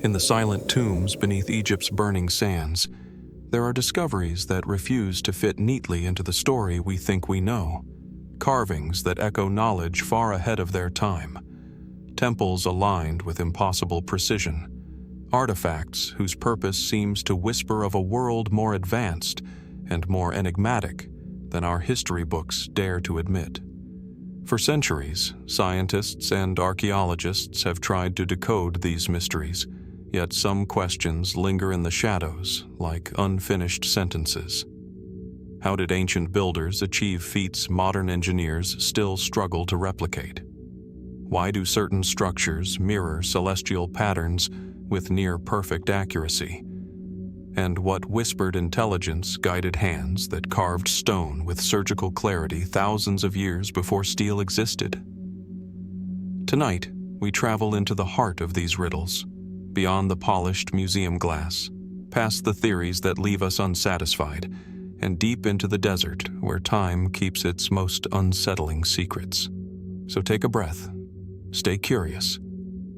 In the silent tombs beneath Egypt's burning sands, there are discoveries that refuse to fit neatly into the story we think we know. Carvings that echo knowledge far ahead of their time. Temples aligned with impossible precision. Artifacts whose purpose seems to whisper of a world more advanced and more enigmatic than our history books dare to admit. For centuries, scientists and archaeologists have tried to decode these mysteries, yet some questions linger in the shadows like unfinished sentences. How did ancient builders achieve feats modern engineers still struggle to replicate? Why do certain structures mirror celestial patterns with near-perfect accuracy? And what whispered intelligence guided hands that carved stone with surgical clarity thousands of years before steel existed? Tonight, we travel into the heart of these riddles, beyond the polished museum glass, past the theories that leave us unsatisfied, and deep into the desert where time keeps its most unsettling secrets. So take a breath, stay curious,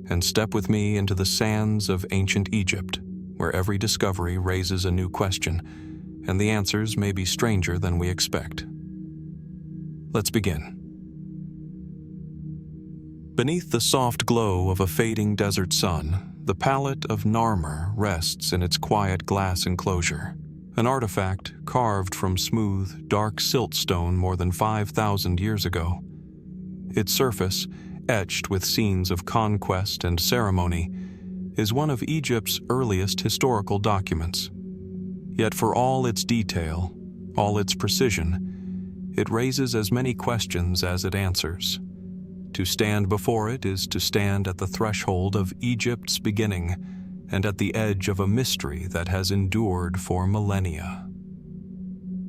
and step with me into the sands of ancient Egypt, where every discovery raises a new question, and the answers may be stranger than we expect. Let's begin. Beneath the soft glow of a fading desert sun, the palette of Narmer rests in its quiet glass enclosure, an artifact carved from smooth, dark siltstone more than 5,000 years ago. Its surface, etched with scenes of conquest and ceremony, is one of Egypt's earliest historical documents. Yet for all its detail, all its precision, it raises as many questions as it answers. To stand before it is to stand at the threshold of Egypt's beginning and at the edge of a mystery that has endured for millennia.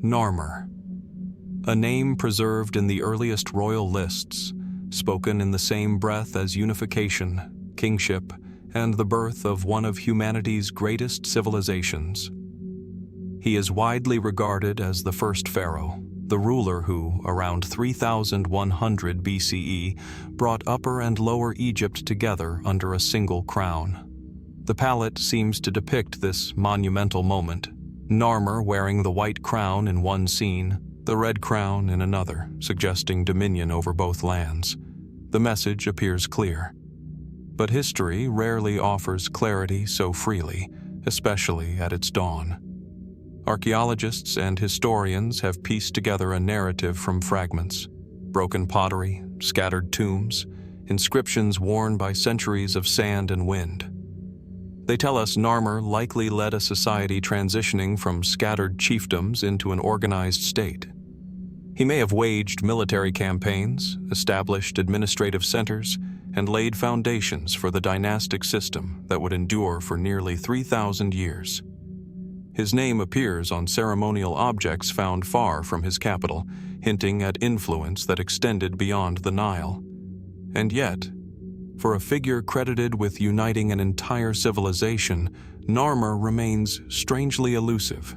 Narmer, a name preserved in the earliest royal lists, spoken in the same breath as unification, kingship, and the birth of one of humanity's greatest civilizations. He is widely regarded as the first pharaoh, the ruler who, around 3100 BCE, brought Upper and Lower Egypt together under a single crown. The palette seems to depict this monumental moment, Narmer wearing the white crown in one scene, the red crown in another, suggesting dominion over both lands. The message appears clear. But history rarely offers clarity so freely, especially at its dawn. Archaeologists and historians have pieced together a narrative from fragments: broken pottery, scattered tombs, inscriptions worn by centuries of sand and wind. They tell us Narmer likely led a society transitioning from scattered chiefdoms into an organized state. He may have waged military campaigns, established administrative centers, and laid foundations for the dynastic system that would endure for nearly 3,000 years. His name appears on ceremonial objects found far from his capital, hinting at influence that extended beyond the Nile. And yet, for a figure credited with uniting an entire civilization, Narmer remains strangely elusive.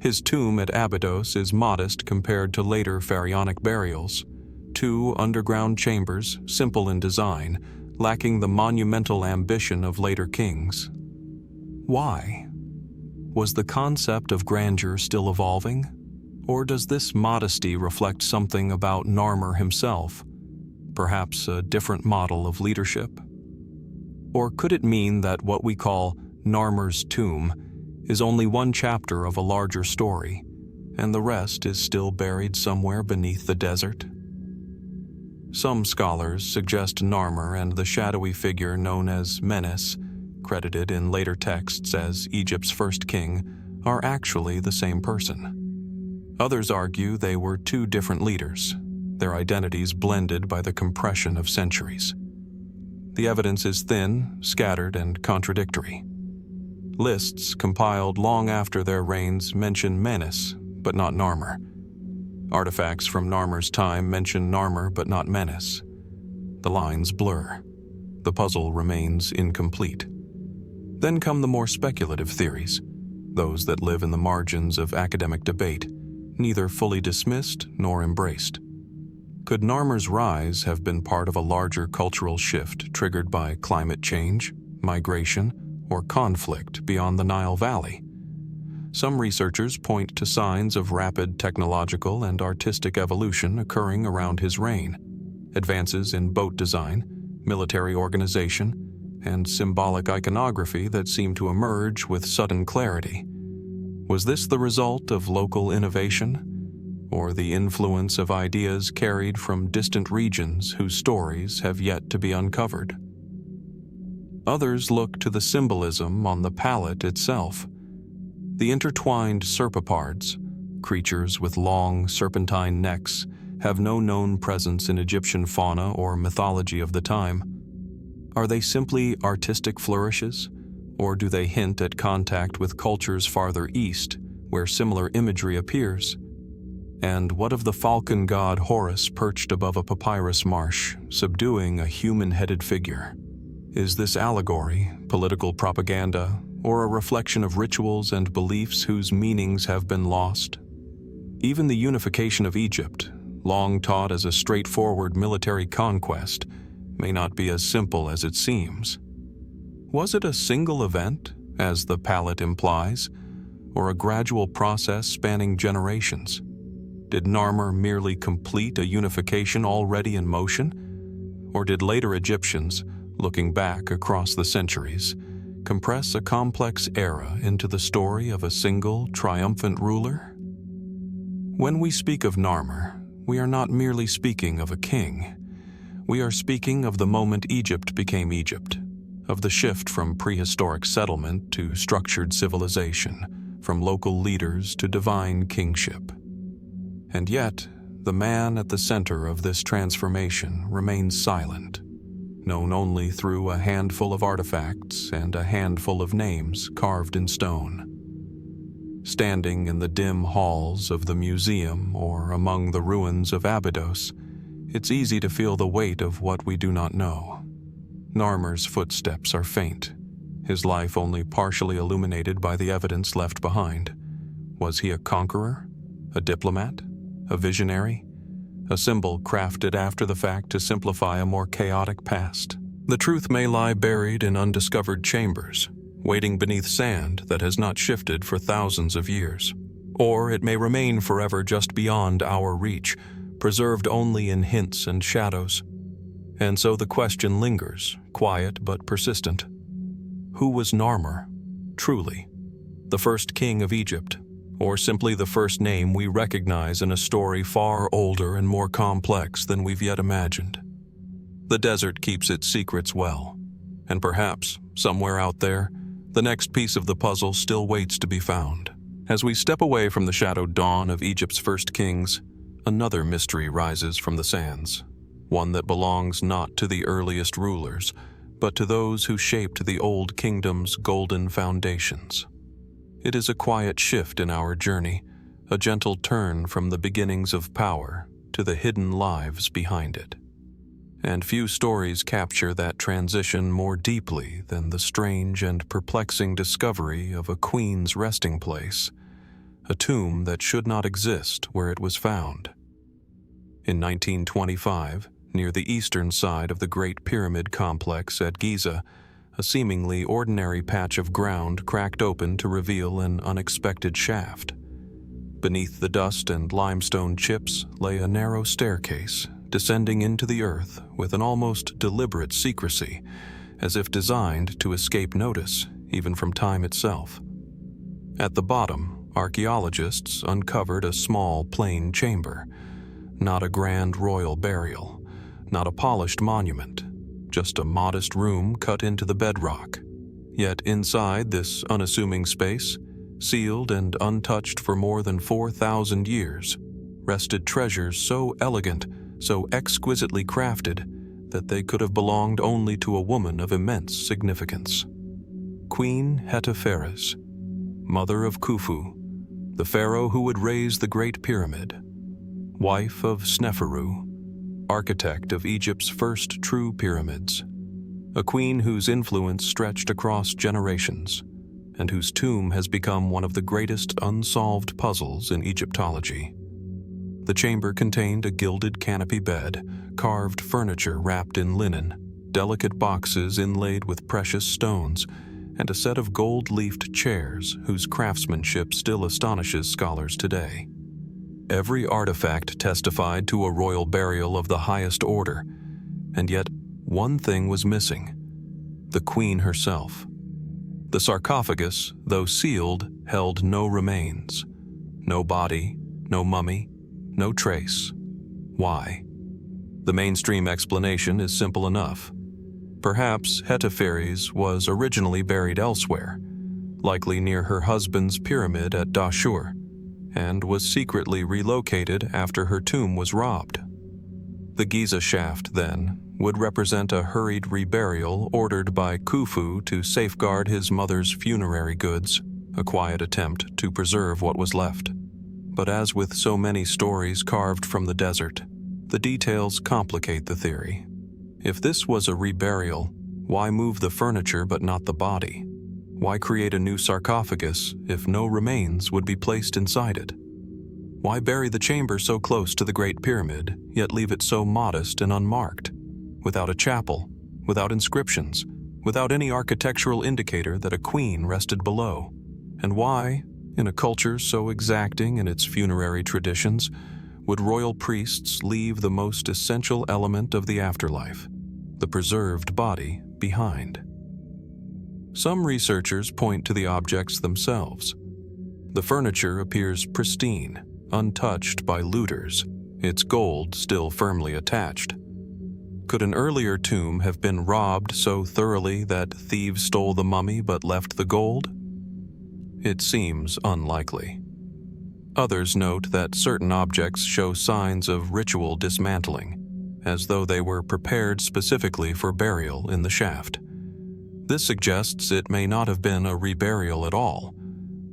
His tomb at Abydos is modest compared to later pharaonic burials. 2 underground chambers, simple in design, lacking the monumental ambition of later kings. Why? Was the concept of grandeur still evolving? Or does this modesty reflect something about Narmer himself? Perhaps a different model of leadership? Or could it mean that what we call Narmer's tomb is only one chapter of a larger story, and the rest is still buried somewhere beneath the desert? Some scholars suggest Narmer and the shadowy figure known as Menes, credited in later texts as Egypt's first king, are actually the same person. Others argue they were 2 different leaders, their identities blended by the compression of centuries. The evidence is thin, scattered, and contradictory. Lists compiled long after their reigns mention Menes, but not Narmer. Artifacts from Narmer's time mention Narmer but not Menes. The lines blur. The puzzle remains incomplete. Then come the more speculative theories, those that live in the margins of academic debate, neither fully dismissed nor embraced. Could Narmer's rise have been part of a larger cultural shift triggered by climate change, migration, or conflict beyond the Nile Valley. Some researchers point to signs of rapid technological and artistic evolution occurring around his reign, advances in boat design, military organization, and symbolic iconography that seem to emerge with sudden clarity. Was this the result of local innovation, or the influence of ideas carried from distant regions whose stories have yet to be uncovered? Others look to the symbolism on the palette itself. The intertwined serpopards, creatures with long, serpentine necks, have no known presence in Egyptian fauna or mythology of the time. Are they simply artistic flourishes, or do they hint at contact with cultures farther east, where similar imagery appears? And what of the falcon god Horus perched above a papyrus marsh, subduing a human-headed figure? Is this allegory, political propaganda, or a reflection of rituals and beliefs whose meanings have been lost? Even the unification of Egypt, long taught as a straightforward military conquest, may not be as simple as it seems. Was it a single event, as the palette implies, or a gradual process spanning generations? Did Narmer merely complete a unification already in motion? Or did later Egyptians, looking back across the centuries, compress a complex era into the story of a single triumphant ruler? When we speak of Narmer, we are not merely speaking of a king. We are speaking of the moment Egypt became Egypt, of the shift from prehistoric settlement to structured civilization, from local leaders to divine kingship. And yet, the man at the center of this transformation remains silent, known only through a handful of artifacts and a handful of names carved in stone. Standing in the dim halls of the museum or among the ruins of Abydos, it's easy to feel the weight of what we do not know. Narmer's footsteps are faint, his life only partially illuminated by the evidence left behind. Was he a conqueror? A diplomat? A visionary? A symbol crafted after the fact to simplify a more chaotic past? The truth may lie buried in undiscovered chambers, waiting beneath sand that has not shifted for thousands of years. Or it may remain forever just beyond our reach, preserved only in hints and shadows. And so the question lingers, quiet but persistent. Who was Narmer, truly? The first king of Egypt, or simply the first name we recognize in a story far older and more complex than we've yet imagined? The desert keeps its secrets well, and perhaps, somewhere out there, the next piece of the puzzle still waits to be found. As we step away from the shadowed dawn of Egypt's first kings, another mystery rises from the sands, one that belongs not to the earliest rulers, but to those who shaped the old kingdom's golden foundations. It is a quiet shift in our journey, a gentle turn from the beginnings of power to the hidden lives behind it. And few stories capture that transition more deeply than the strange and perplexing discovery of a queen's resting place, a tomb that should not exist where it was found. In 1925, near the eastern side of the Great Pyramid complex at Giza, a seemingly ordinary patch of ground cracked open to reveal an unexpected shaft. Beneath the dust and limestone chips lay a narrow staircase, descending into the earth with an almost deliberate secrecy, as if designed to escape notice, even from time itself. At the bottom, archaeologists uncovered a small, plain chamber. Not a grand royal burial, not a polished monument, just a modest room cut into the bedrock. Yet inside this unassuming space, sealed and untouched for more than 4,000 years, rested treasures so elegant, so exquisitely crafted, that they could have belonged only to a woman of immense significance. Queen Hetepheres, mother of Khufu, the pharaoh who would raise the Great Pyramid, wife of Sneferu, architect of Egypt's first true pyramids, a queen whose influence stretched across generations, and whose tomb has become one of the greatest unsolved puzzles in Egyptology. The chamber contained a gilded canopy bed, carved furniture wrapped in linen, delicate boxes inlaid with precious stones, and a set of gold-leafed chairs whose craftsmanship still astonishes scholars today. Every artifact testified to a royal burial of the highest order, and yet one thing was missing: the queen herself. The sarcophagus, though sealed, held no remains. No body, no mummy, no trace. Why? The mainstream explanation is simple enough. Perhaps Hetepheres was originally buried elsewhere, likely near her husband's pyramid at Djoser, and was secretly relocated after her tomb was robbed. The Giza shaft, then, would represent a hurried reburial ordered by Khufu to safeguard his mother's funerary goods, a quiet attempt to preserve what was left. But as with so many stories carved from the desert, the details complicate the theory. If this was a reburial, why move the furniture but not the body? Why create a new sarcophagus if no remains would be placed inside it? Why bury the chamber so close to the Great Pyramid, yet leave it so modest and unmarked? Without a chapel, without inscriptions, without any architectural indicator that a queen rested below. And why, in a culture so exacting in its funerary traditions, would royal priests leave the most essential element of the afterlife, the preserved body, behind? Some researchers point to the objects themselves. The furniture appears pristine, untouched by looters, its gold still firmly attached. Could an earlier tomb have been robbed so thoroughly that thieves stole the mummy but left the gold? It seems unlikely. Others note that certain objects show signs of ritual dismantling, as though they were prepared specifically for burial in the shaft. This suggests it may not have been a reburial at all,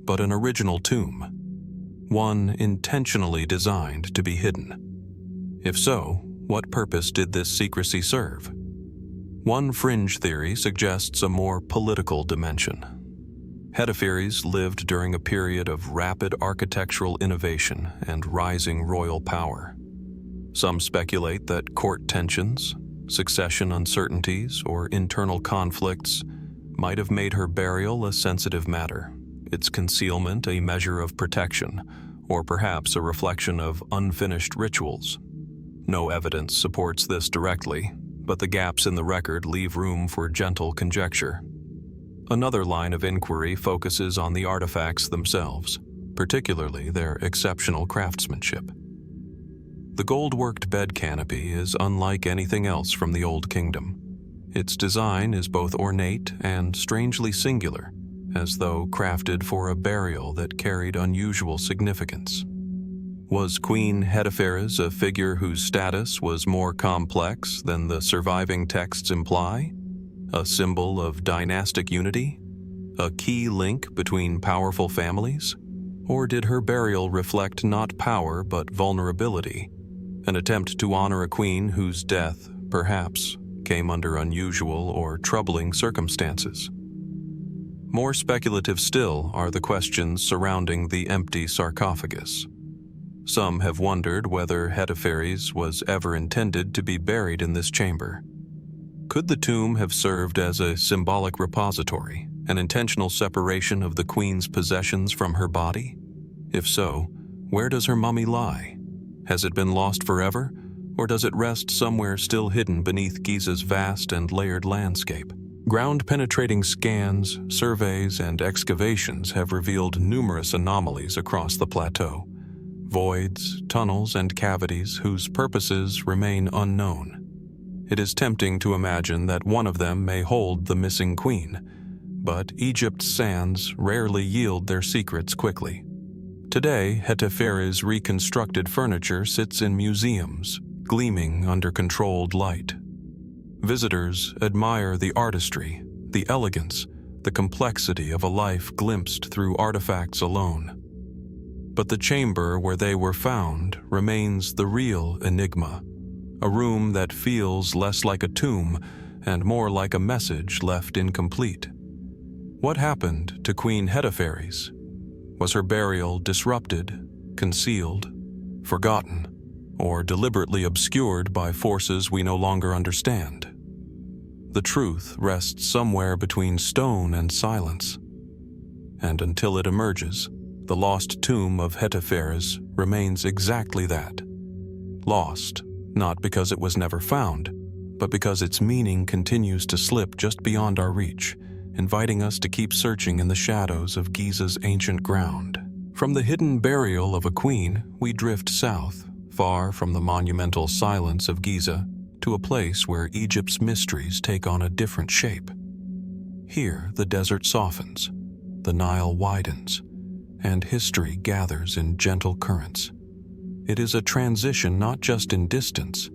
but an original tomb, one intentionally designed to be hidden. If so, what purpose did this secrecy serve? One fringe theory suggests a more political dimension. Hetepheres lived during a period of rapid architectural innovation and rising royal power. Some speculate that court tensions, succession uncertainties, or internal conflicts might have made her burial a sensitive matter, its concealment a measure of protection, or perhaps a reflection of unfinished rituals. No evidence supports this directly, but the gaps in the record leave room for gentle conjecture. Another line of inquiry focuses on the artifacts themselves, particularly their exceptional craftsmanship. The gold-worked bed canopy is unlike anything else from the Old Kingdom. Its design is both ornate and strangely singular, as though crafted for a burial that carried unusual significance. Was Queen Hetepheres a figure whose status was more complex than the surviving texts imply? A symbol of dynastic unity? A key link between powerful families? Or did her burial reflect not power but vulnerability, an attempt to honor a queen whose death, perhaps, came under unusual or troubling circumstances? More speculative still are the questions surrounding the empty sarcophagus. Some have wondered whether Hetepheres was ever intended to be buried in this chamber. Could the tomb have served as a symbolic repository, an intentional separation of the queen's possessions from her body? If so, where does her mummy lie? Has it been lost forever, or does it rest somewhere still hidden beneath Giza's vast and layered landscape? Ground-penetrating scans, surveys, and excavations have revealed numerous anomalies across the plateau. Voids, tunnels, and cavities whose purposes remain unknown. It is tempting to imagine that one of them may hold the missing queen, but Egypt's sands rarely yield their secrets quickly. Today, Hetepheres' reconstructed furniture sits in museums, gleaming under controlled light. Visitors admire the artistry, the elegance, the complexity of a life glimpsed through artifacts alone. But the chamber where they were found remains the real enigma, a room that feels less like a tomb and more like a message left incomplete. What happened to Queen Hetepheres? Was her burial disrupted, concealed, forgotten, or deliberately obscured by forces we no longer understand? The truth rests somewhere between stone and silence. And until it emerges, the lost tomb of Hetepheres remains exactly that. Lost, not because it was never found, but because its meaning continues to slip just beyond our reach, inviting us to keep searching in the shadows of Giza's ancient ground. From the hidden burial of a queen, we drift south, far from the monumental silence of Giza, to a place where Egypt's mysteries take on a different shape. Here, the desert softens, the Nile widens, and history gathers in gentle currents. It is a transition not just in distance,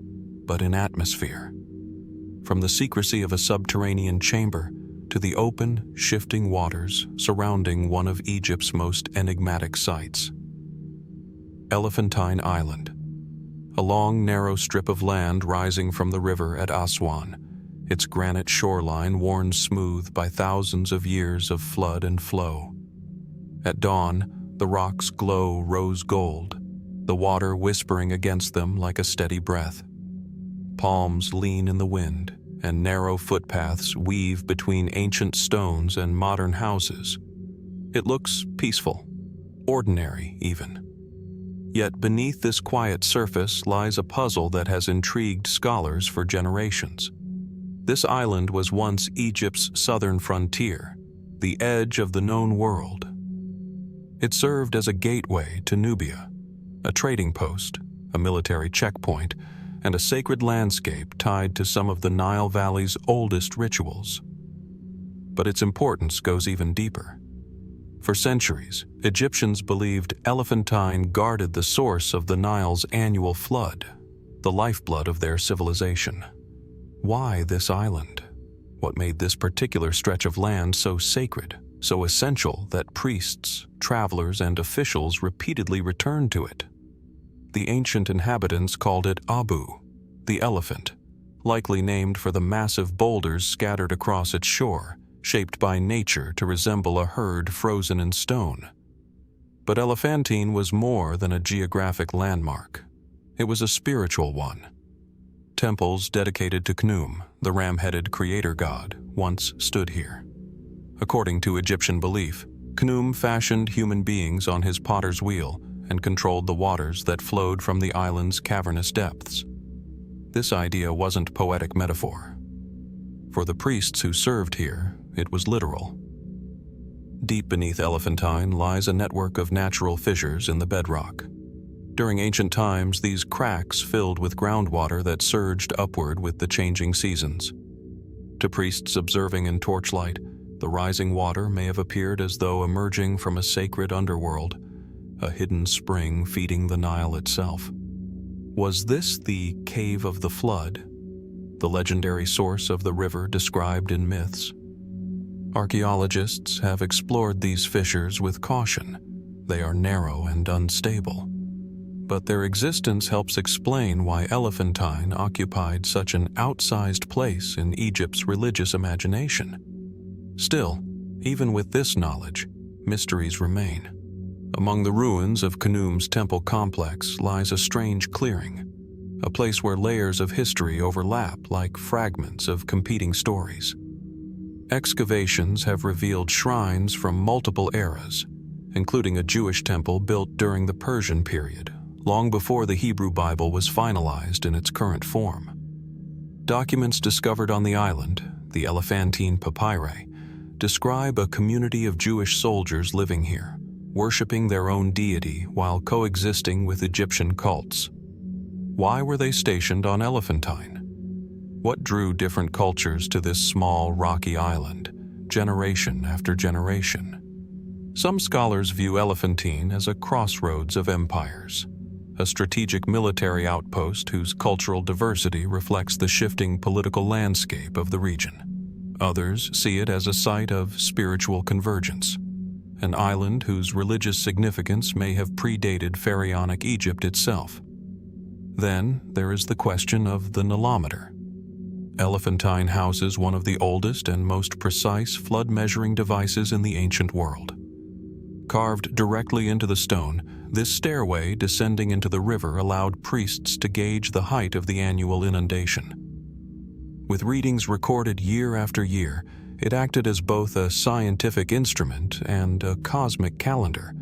but in atmosphere. From the secrecy of a subterranean chamber to the open, shifting waters surrounding one of Egypt's most enigmatic sites. Elephantine Island, a long, narrow strip of land rising from the river at Aswan, its granite shoreline worn smooth by thousands of years of flood and flow. At dawn, the rocks glow rose gold, the water whispering against them like a steady breath. Palms lean in the wind, and narrow footpaths weave between ancient stones and modern houses. It looks peaceful, ordinary even. Yet beneath this quiet surface lies a puzzle that has intrigued scholars for generations. This island was once Egypt's southern frontier, the edge of the known world. It served as a gateway to Nubia, a trading post, a military checkpoint, and a sacred landscape tied to some of the Nile Valley's oldest rituals. But its importance goes even deeper. For centuries, Egyptians believed Elephantine guarded the source of the Nile's annual flood, the lifeblood of their civilization. Why this island? What made this particular stretch of land so sacred, so essential that priests, travelers, and officials repeatedly returned to it? The ancient inhabitants called it Abu, the elephant, likely named for the massive boulders scattered across its shore, shaped by nature to resemble a herd frozen in stone. But Elephantine was more than a geographic landmark. It was a spiritual one. Temples dedicated to Khnum, the ram-headed creator god, once stood here. According to Egyptian belief, Khnum fashioned human beings on his potter's wheel and controlled the waters that flowed from the island's cavernous depths. This idea wasn't poetic metaphor. For the priests who served here, it was literal. Deep beneath Elephantine lies a network of natural fissures in the bedrock. During ancient times, these cracks filled with groundwater that surged upward with the changing seasons. To priests observing in torchlight, the rising water may have appeared as though emerging from a sacred underworld, a hidden spring feeding the Nile itself. Was this the Cave of the Flood, the legendary source of the river described in myths? Archaeologists have explored these fissures with caution. They are narrow and unstable. But their existence helps explain why Elephantine occupied such an outsized place in Egypt's religious imagination. Still, even with this knowledge, mysteries remain. Among the ruins of Khnum's temple complex lies a strange clearing, a place where layers of history overlap like fragments of competing stories. Excavations have revealed shrines from multiple eras, including a Jewish temple built during the Persian period, long before the Hebrew Bible was finalized in its current form. Documents discovered on the island, the Elephantine papyri, describe a community of Jewish soldiers living here, worshipping their own deity while coexisting with Egyptian cults. Why were they stationed on Elephantine? What drew different cultures to this small, rocky island, generation after generation? Some scholars view Elephantine as a crossroads of empires, a strategic military outpost whose cultural diversity reflects the shifting political landscape of the region. Others see it as a site of spiritual convergence, an island whose religious significance may have predated pharaonic Egypt itself. Then there is the question of the nilometer. Elephantine houses one of the oldest and most precise flood measuring devices in the ancient world. Carved directly into the stone, this stairway descending into the river allowed priests to gauge the height of the annual inundation. With readings recorded year after year, it acted as both a scientific instrument and a cosmic calendar.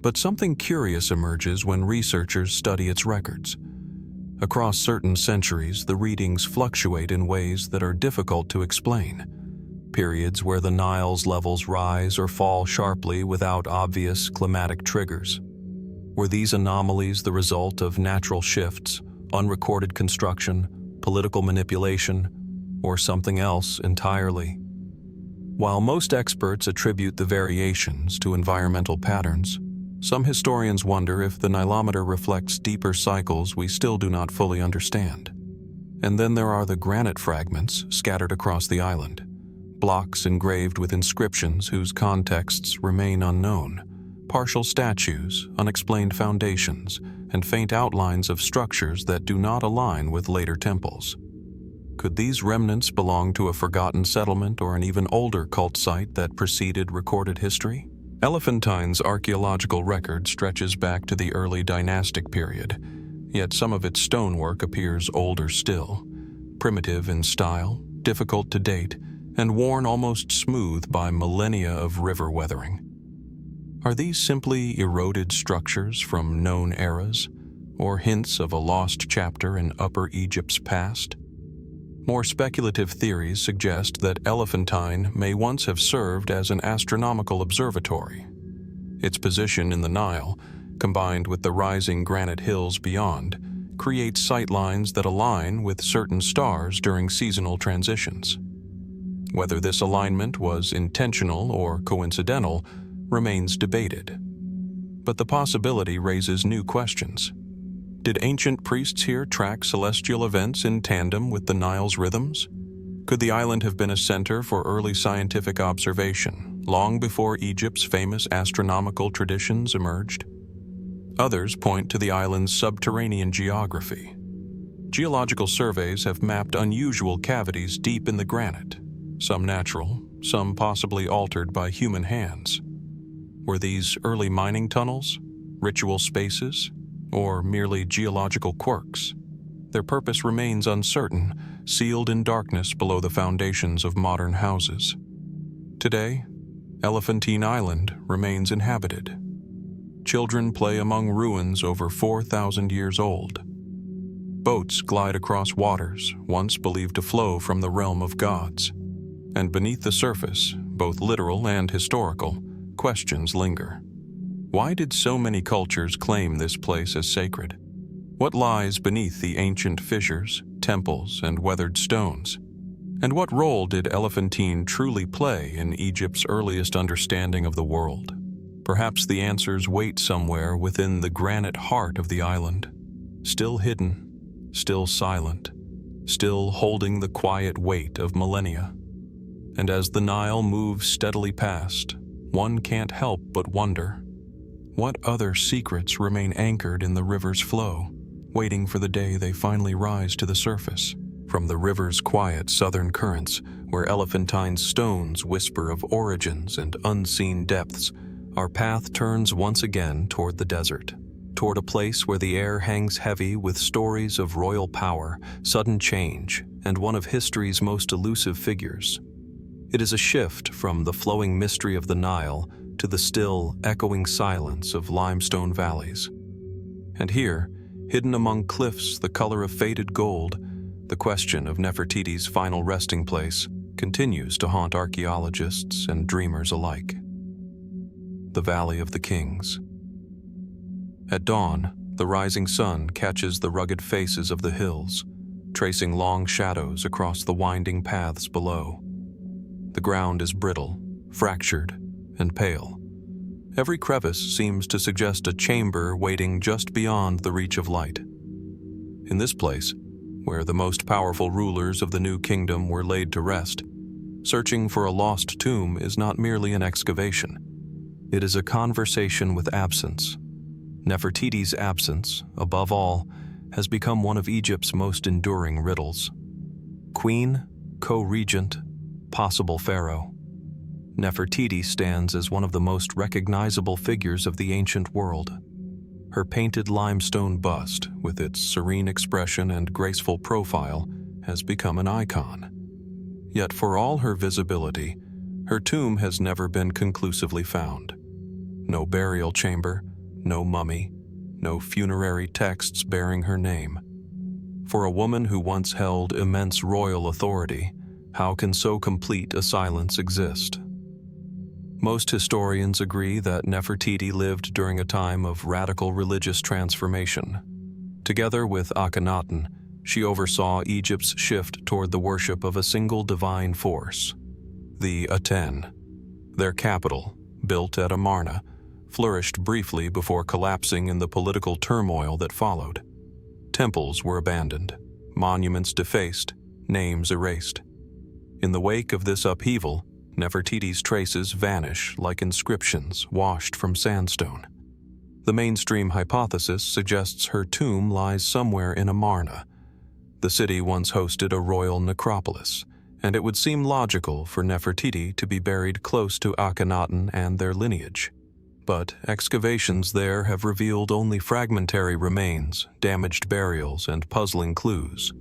But something curious emerges when researchers study its records. Across certain centuries, the readings fluctuate in ways that are difficult to explain. Periods where the Nile's levels rise or fall sharply without obvious climatic triggers. Were these anomalies the result of natural shifts, unrecorded construction, political manipulation, or something else entirely? While most experts attribute the variations to environmental patterns, some historians wonder if the Nilometer reflects deeper cycles we still do not fully understand. And then there are the granite fragments scattered across the island, blocks engraved with inscriptions whose contexts remain unknown, partial statues, unexplained foundations, and faint outlines of structures that do not align with later temples. Could these remnants belong to a forgotten settlement or an even older cult site that preceded recorded history? Elephantine's archaeological record stretches back to the early dynastic period, yet some of its stonework appears older still, primitive in style, difficult to date, and worn almost smooth by millennia of river weathering. Are these simply eroded structures from known eras, or hints of a lost chapter in Upper Egypt's past? More speculative theories suggest that Elephantine may once have served as an astronomical observatory. Its position in the Nile, combined with the rising granite hills beyond, creates sightlines that align with certain stars during seasonal transitions. Whether this alignment was intentional or coincidental remains debated. But the possibility raises new questions. Did ancient priests here track celestial events in tandem with the Nile's rhythms? Could the island have been a center for early scientific observation, long before Egypt's famous astronomical traditions emerged? Others point to the island's subterranean geography. Geological surveys have mapped unusual cavities deep in the granite, some natural, some possibly altered by human hands. Were these early mining tunnels, ritual spaces, or merely geological quirks? Their purpose remains uncertain, sealed in darkness below the foundations of modern houses. Today, Elephantine Island remains inhabited. Children play among ruins over 4,000 years old. Boats glide across waters once believed to flow from the realm of gods. And beneath the surface, both literal and historical, questions linger. Why did so many cultures claim this place as sacred? What lies beneath the ancient fissures, temples, and weathered stones? And what role did Elephantine truly play in Egypt's earliest understanding of the world? Perhaps the answers wait somewhere within the granite heart of the island, still hidden, still silent, still holding the quiet weight of millennia. And as the Nile moves steadily past, one can't help but wonder, what other secrets remain anchored in the river's flow, waiting for the day they finally rise to the surface? From the river's quiet southern currents, where Elephantine's stones whisper of origins and unseen depths, our path turns once again toward the desert, toward a place where the air hangs heavy with stories of royal power, sudden change, and one of history's most elusive figures. It is a shift from the flowing mystery of the Nile to the still, echoing silence of limestone valleys. And here, hidden among cliffs the color of faded gold, the question of Nefertiti's final resting place continues to haunt archaeologists and dreamers alike. The Valley of the Kings. At dawn, the rising sun catches the rugged faces of the hills, tracing long shadows across the winding paths below. The ground is brittle, fractured, and pale. Every crevice seems to suggest a chamber waiting just beyond the reach of light. In this place, where the most powerful rulers of the new kingdom were laid to rest, searching for a lost tomb is not merely an excavation. It is a conversation with absence. Nefertiti's absence, above all, has become one of Egypt's most enduring riddles. Queen, co-regent, possible pharaoh. Nefertiti stands as one of the most recognizable figures of the ancient world. Her painted limestone bust, with its serene expression and graceful profile, has become an icon. Yet for all her visibility, her tomb has never been conclusively found. No burial chamber, no mummy, no funerary texts bearing her name. For a woman who once held immense royal authority, how can so complete a silence exist? Most historians agree that Nefertiti lived during a time of radical religious transformation. Together with Akhenaten, she oversaw Egypt's shift toward the worship of a single divine force, the Aten. Their capital, built at Amarna, flourished briefly before collapsing in the political turmoil that followed. Temples were abandoned, monuments defaced, names erased. In the wake of this upheaval, Nefertiti's traces vanish like inscriptions washed from sandstone. The mainstream hypothesis suggests her tomb lies somewhere in Amarna. The city once hosted a royal necropolis, and it would seem logical for Nefertiti to be buried close to Akhenaten and their lineage. But excavations there have revealed only fragmentary remains, damaged burials, and puzzling clues.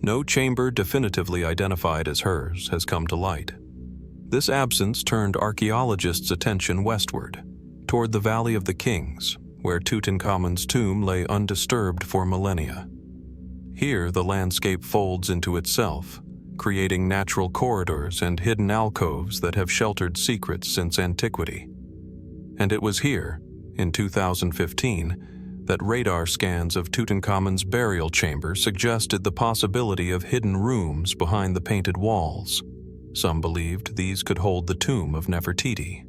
No chamber definitively identified as hers has come to light. This absence turned archaeologists' attention westward, toward the Valley of the Kings, where Tutankhamun's tomb lay undisturbed for millennia. Here, the landscape folds into itself, creating natural corridors and hidden alcoves that have sheltered secrets since antiquity. And it was here, in 2015, that radar scans of Tutankhamun's burial chamber suggested the possibility of hidden rooms behind the painted walls. Some believed these could hold the tomb of Nefertiti.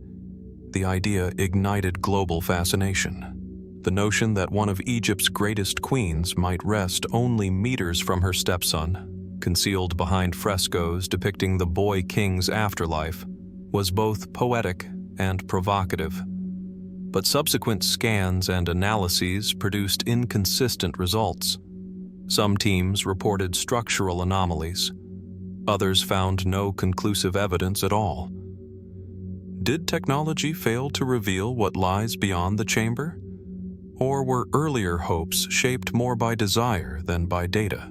The idea ignited global fascination. The notion that one of Egypt's greatest queens might rest only meters from her stepson, concealed behind frescoes depicting the boy king's afterlife, was both poetic and provocative. But subsequent scans and analyses produced inconsistent results. Some teams reported structural anomalies. Others found no conclusive evidence at all. Did technology fail to reveal what lies beyond the chamber? Or were earlier hopes shaped more by desire than by data?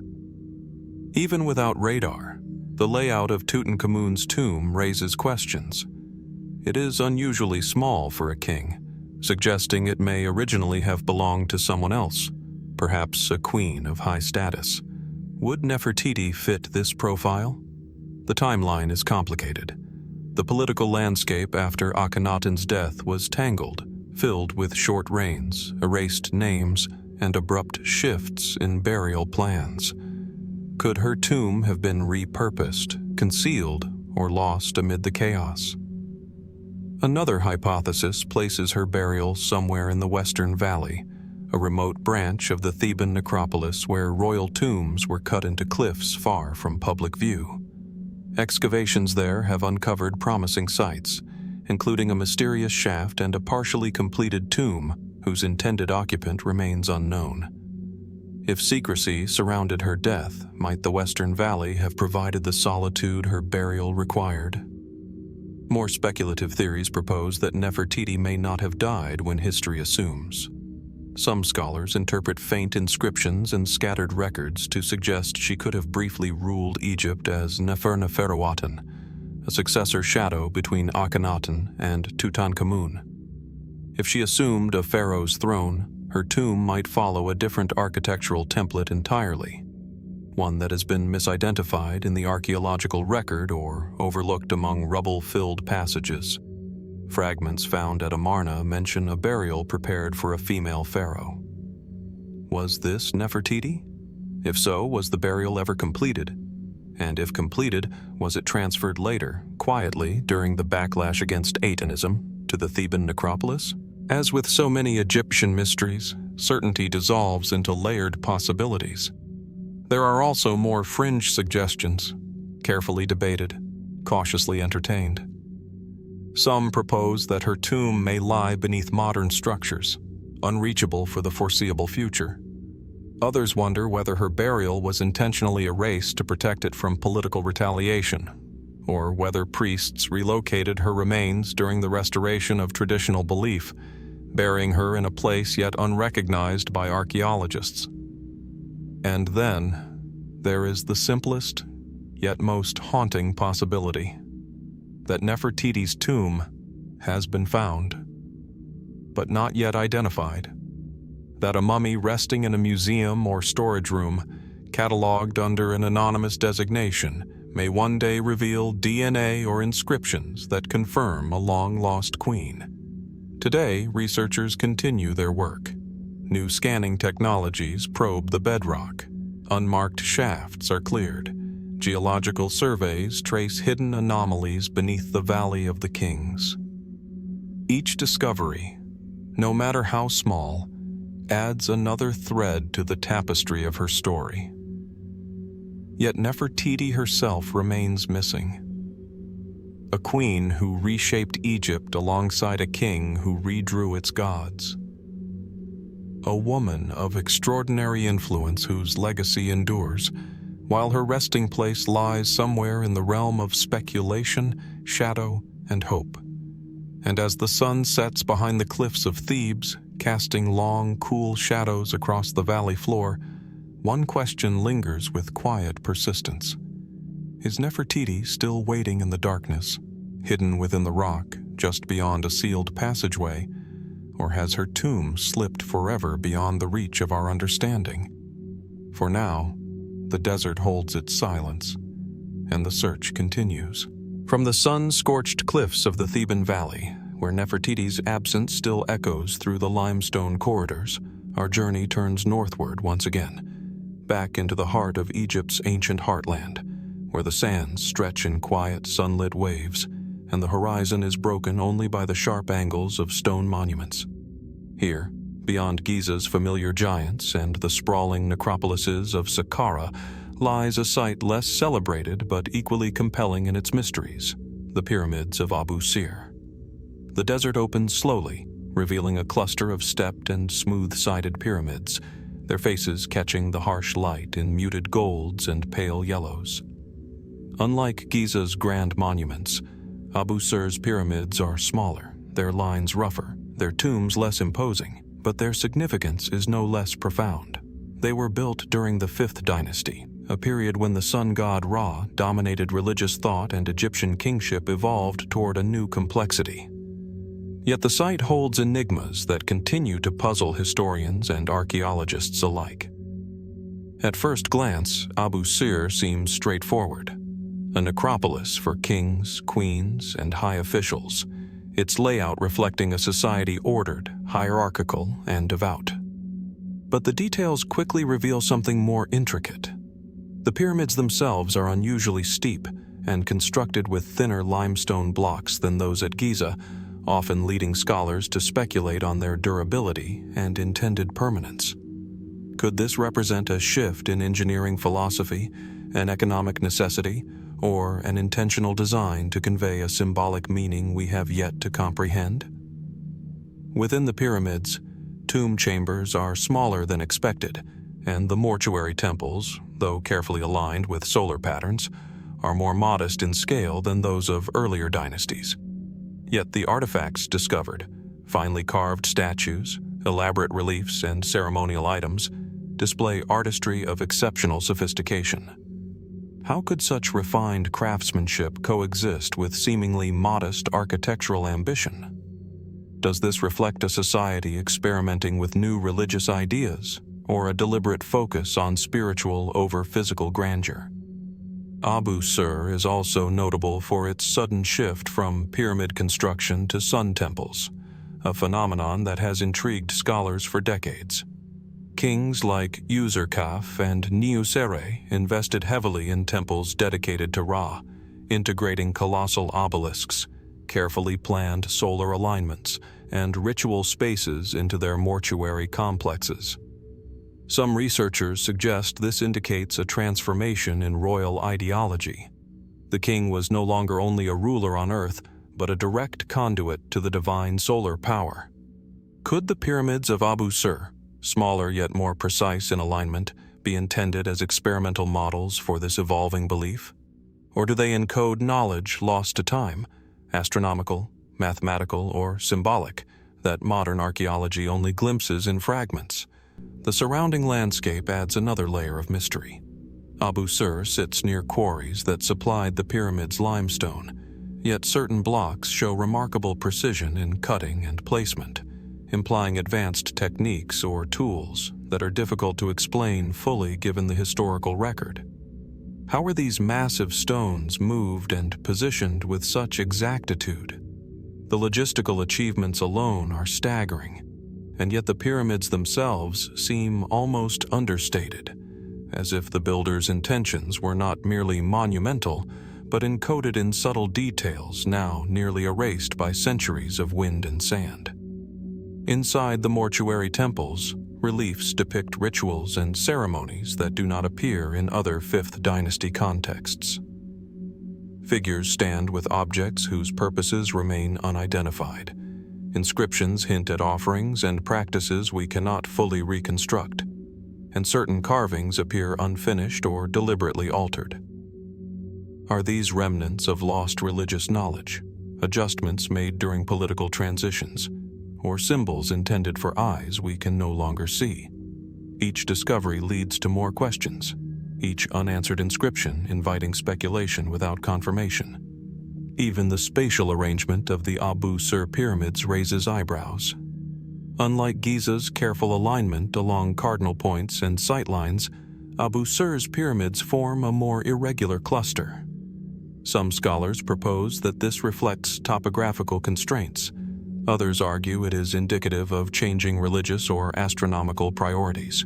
Even without radar, the layout of Tutankhamun's tomb raises questions. It is unusually small for a king, suggesting it may originally have belonged to someone else, perhaps a queen of high status. Would Nefertiti fit this profile? The timeline is complicated. The political landscape after Akhenaten's death was tangled, filled with short reigns, erased names, and abrupt shifts in burial plans. Could her tomb have been repurposed, concealed, or lost amid the chaos? Another hypothesis places her burial somewhere in the Western Valley, a remote branch of the Theban necropolis where royal tombs were cut into cliffs far from public view. Excavations there have uncovered promising sites, including a mysterious shaft and a partially completed tomb whose intended occupant remains unknown. If secrecy surrounded her death, might the Western Valley have provided the solitude her burial required? More speculative theories propose that Nefertiti may not have died when history assumes. Some scholars interpret faint inscriptions and scattered records to suggest she could have briefly ruled Egypt as Nefertiti, a successor shadow between Akhenaten and Tutankhamun. If she assumed a pharaoh's throne, her tomb might follow a different architectural template entirely, one that has been misidentified in the archaeological record or overlooked among rubble-filled passages. Fragments found at Amarna mention a burial prepared for a female pharaoh. Was this Nefertiti? If so, was the burial ever completed? And if completed, was it transferred later, quietly, during the backlash against Atonism, to the Theban necropolis? As with so many Egyptian mysteries, certainty dissolves into layered possibilities. There are also more fringe suggestions, carefully debated, cautiously entertained. Some propose that her tomb may lie beneath modern structures, unreachable for the foreseeable future. Others wonder whether her burial was intentionally erased to protect it from political retaliation, or whether priests relocated her remains during the restoration of traditional belief, burying her in a place yet unrecognized by archaeologists. And then, there is the simplest, yet most haunting possibility that Nefertiti's tomb has been found, but not yet identified. That a mummy resting in a museum or storage room, cataloged under an anonymous designation, may one day reveal DNA or inscriptions that confirm a long-lost queen. Today, researchers continue their work. New scanning technologies probe the bedrock. Unmarked shafts are cleared. Geological surveys trace hidden anomalies beneath the Valley of the Kings. Each discovery, no matter how small, adds another thread to the tapestry of her story. Yet Nefertiti herself remains missing. A queen who reshaped Egypt alongside a king who redrew its gods. A woman of extraordinary influence whose legacy endures, while her resting place lies somewhere in the realm of speculation, shadow, and hope. And as the sun sets behind the cliffs of Thebes, casting long, cool shadows across the valley floor, one question lingers with quiet persistence. Is Nefertiti still waiting in the darkness, hidden within the rock just beyond a sealed passageway, or has her tomb slipped forever beyond the reach of our understanding? For now, the desert holds its silence, and the search continues. From the sun-scorched cliffs of the Theban Valley, where Nefertiti's absence still echoes through the limestone corridors, our journey turns northward once again, back into the heart of Egypt's ancient heartland, where the sands stretch in quiet, sunlit waves, and the horizon is broken only by the sharp angles of stone monuments. Here, beyond Giza's familiar giants and the sprawling necropolises of Saqqara, lies a site less celebrated but equally compelling in its mysteries, the Pyramids of Abu Sir. The desert opens slowly, revealing a cluster of stepped and smooth-sided pyramids, their faces catching the harsh light in muted golds and pale yellows. Unlike Giza's grand monuments, Abu Sir's pyramids are smaller, their lines rougher, their tombs less imposing, but their significance is no less profound. They were built during the 5th dynasty, a period when the sun god Ra dominated religious thought and Egyptian kingship evolved toward a new complexity. Yet the site holds enigmas that continue to puzzle historians and archaeologists alike. At first glance, Abu Sir seems straightforward. A necropolis for kings, queens, and high officials, its layout reflecting a society ordered, hierarchical, and devout. But the details quickly reveal something more intricate. The pyramids themselves are unusually steep and constructed with thinner limestone blocks than those at Giza, often leading scholars to speculate on their durability and intended permanence. Could this represent a shift in engineering philosophy, an economic necessity, or an intentional design to convey a symbolic meaning we have yet to comprehend? Within the pyramids, tomb chambers are smaller than expected, and the mortuary temples, though carefully aligned with solar patterns, are more modest in scale than those of earlier dynasties. Yet the artifacts discovered, finely carved statues, elaborate reliefs, and ceremonial items, display artistry of exceptional sophistication. How could such refined craftsmanship coexist with seemingly modest architectural ambition? Does this reflect a society experimenting with new religious ideas, or a deliberate focus on spiritual over physical grandeur? Abu Sir is also notable for its sudden shift from pyramid construction to sun temples, a phenomenon that has intrigued scholars for decades. Kings like Userkaf and Niuserre invested heavily in temples dedicated to Ra, integrating colossal obelisks, carefully planned solar alignments, and ritual spaces into their mortuary complexes. Some researchers suggest this indicates a transformation in royal ideology. The king was no longer only a ruler on earth, but a direct conduit to the divine solar power. Could the pyramids of Abu Sir, smaller yet more precise in alignment, be intended as experimental models for this evolving belief? Or do they encode knowledge lost to time, astronomical, mathematical, or symbolic, that modern archaeology only glimpses in fragments? The surrounding landscape adds another layer of mystery. Abu Sir sits near quarries that supplied the pyramid's limestone, yet certain blocks show remarkable precision in cutting and placement, implying advanced techniques or tools that are difficult to explain fully given the historical record. How were these massive stones moved and positioned with such exactitude? The logistical achievements alone are staggering, and yet the pyramids themselves seem almost understated, as if the builders' intentions were not merely monumental, but encoded in subtle details now nearly erased by centuries of wind and sand. Inside the mortuary temples, reliefs depict rituals and ceremonies that do not appear in other 5th Dynasty contexts. Figures stand with objects whose purposes remain unidentified. Inscriptions hint at offerings and practices we cannot fully reconstruct, and certain carvings appear unfinished or deliberately altered. Are these remnants of lost religious knowledge, adjustments made during political transitions, or symbols intended for eyes we can no longer see? Each discovery leads to more questions, each unanswered inscription inviting speculation without confirmation. Even the spatial arrangement of the Abu Sir pyramids raises eyebrows. Unlike Giza's careful alignment along cardinal points and sightlines, Abu Sir's pyramids form a more irregular cluster. Some scholars propose that this reflects topographical constraints. Others argue it is indicative of changing religious or astronomical priorities.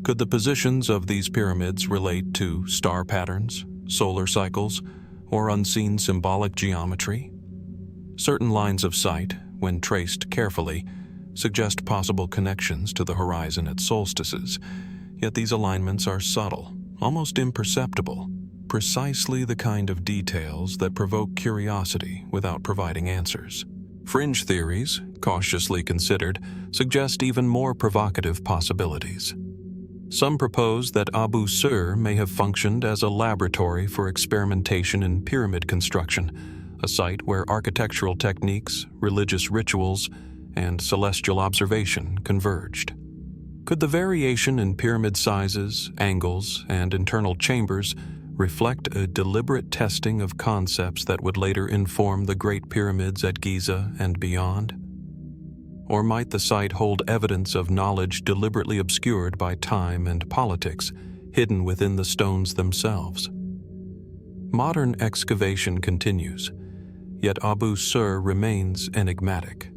Could the positions of these pyramids relate to star patterns, solar cycles, or unseen symbolic geometry? Certain lines of sight, when traced carefully, suggest possible connections to the horizon at solstices, yet these alignments are subtle, almost imperceptible, precisely the kind of details that provoke curiosity without providing answers. Fringe theories, cautiously considered, suggest even more provocative possibilities. Some propose that Abu Sir may have functioned as a laboratory for experimentation in pyramid construction, a site where architectural techniques, religious rituals, and celestial observation converged. Could the variation in pyramid sizes, angles, and internal chambers reflect a deliberate testing of concepts that would later inform the Great Pyramids at Giza and beyond? Or might the site hold evidence of knowledge deliberately obscured by time and politics, hidden within the stones themselves? Modern excavation continues, yet Abu Sir remains enigmatic.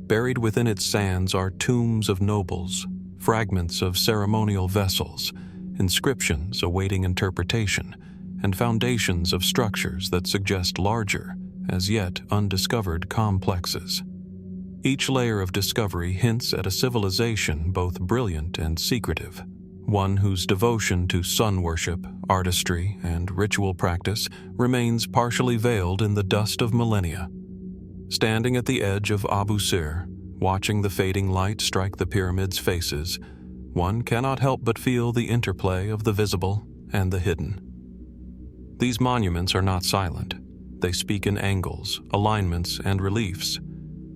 Buried within its sands are tombs of nobles, fragments of ceremonial vessels, inscriptions awaiting interpretation, and foundations of structures that suggest larger, as yet undiscovered complexes. Each layer of discovery hints at a civilization both brilliant and secretive, one whose devotion to sun worship, artistry, and ritual practice remains partially veiled in the dust of millennia. Standing at the edge of Abu Sir, watching the fading light strike the pyramid's faces, one cannot help but feel the interplay of the visible and the hidden. These monuments are not silent. They speak in angles, alignments, and reliefs,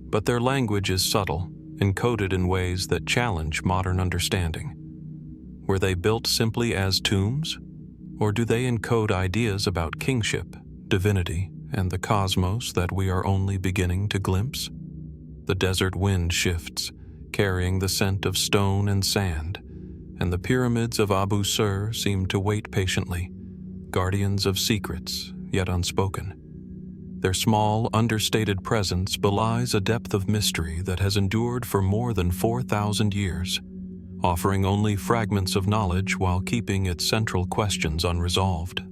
but their language is subtle, encoded in ways that challenge modern understanding. Were they built simply as tombs, or do they encode ideas about kingship, divinity, and the cosmos that we are only beginning to glimpse? The desert wind shifts, carrying the scent of stone and sand, and the pyramids of Abu Sir seem to wait patiently, guardians of secrets yet unspoken. Their small, understated presence belies a depth of mystery that has endured for more than 4,000 years, offering only fragments of knowledge while keeping its central questions unresolved.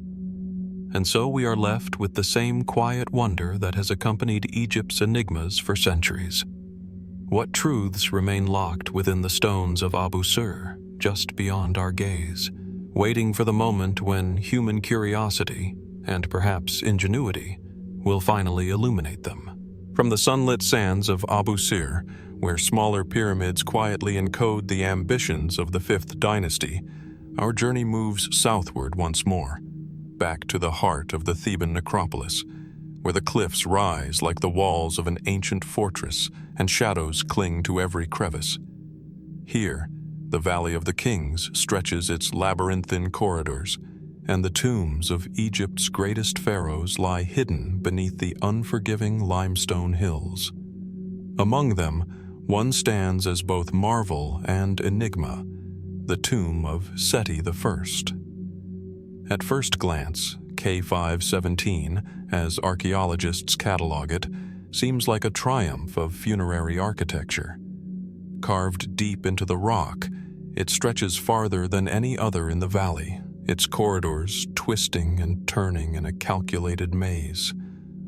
And so we are left with the same quiet wonder that has accompanied Egypt's enigmas for centuries. What truths remain locked within the stones of Abu Sir, just beyond our gaze, waiting for the moment when human curiosity, and perhaps ingenuity, will finally illuminate them? From the sunlit sands of Abu Sir, where smaller pyramids quietly encode the ambitions of the 5th Dynasty, our journey moves southward once more, back to the heart of the Theban necropolis, where the cliffs rise like the walls of an ancient fortress and shadows cling to every crevice. Here, The Valley of the Kings stretches its labyrinthine corridors, and the tombs of Egypt's greatest pharaohs lie hidden beneath the unforgiving limestone hills. Among them, one stands as both marvel and enigma, the tomb of Seti I. At first glance, K517, as archaeologists catalog it, seems like a triumph of funerary architecture. Carved deep into the rock, it stretches farther than any other in the valley, its corridors twisting and turning in a calculated maze,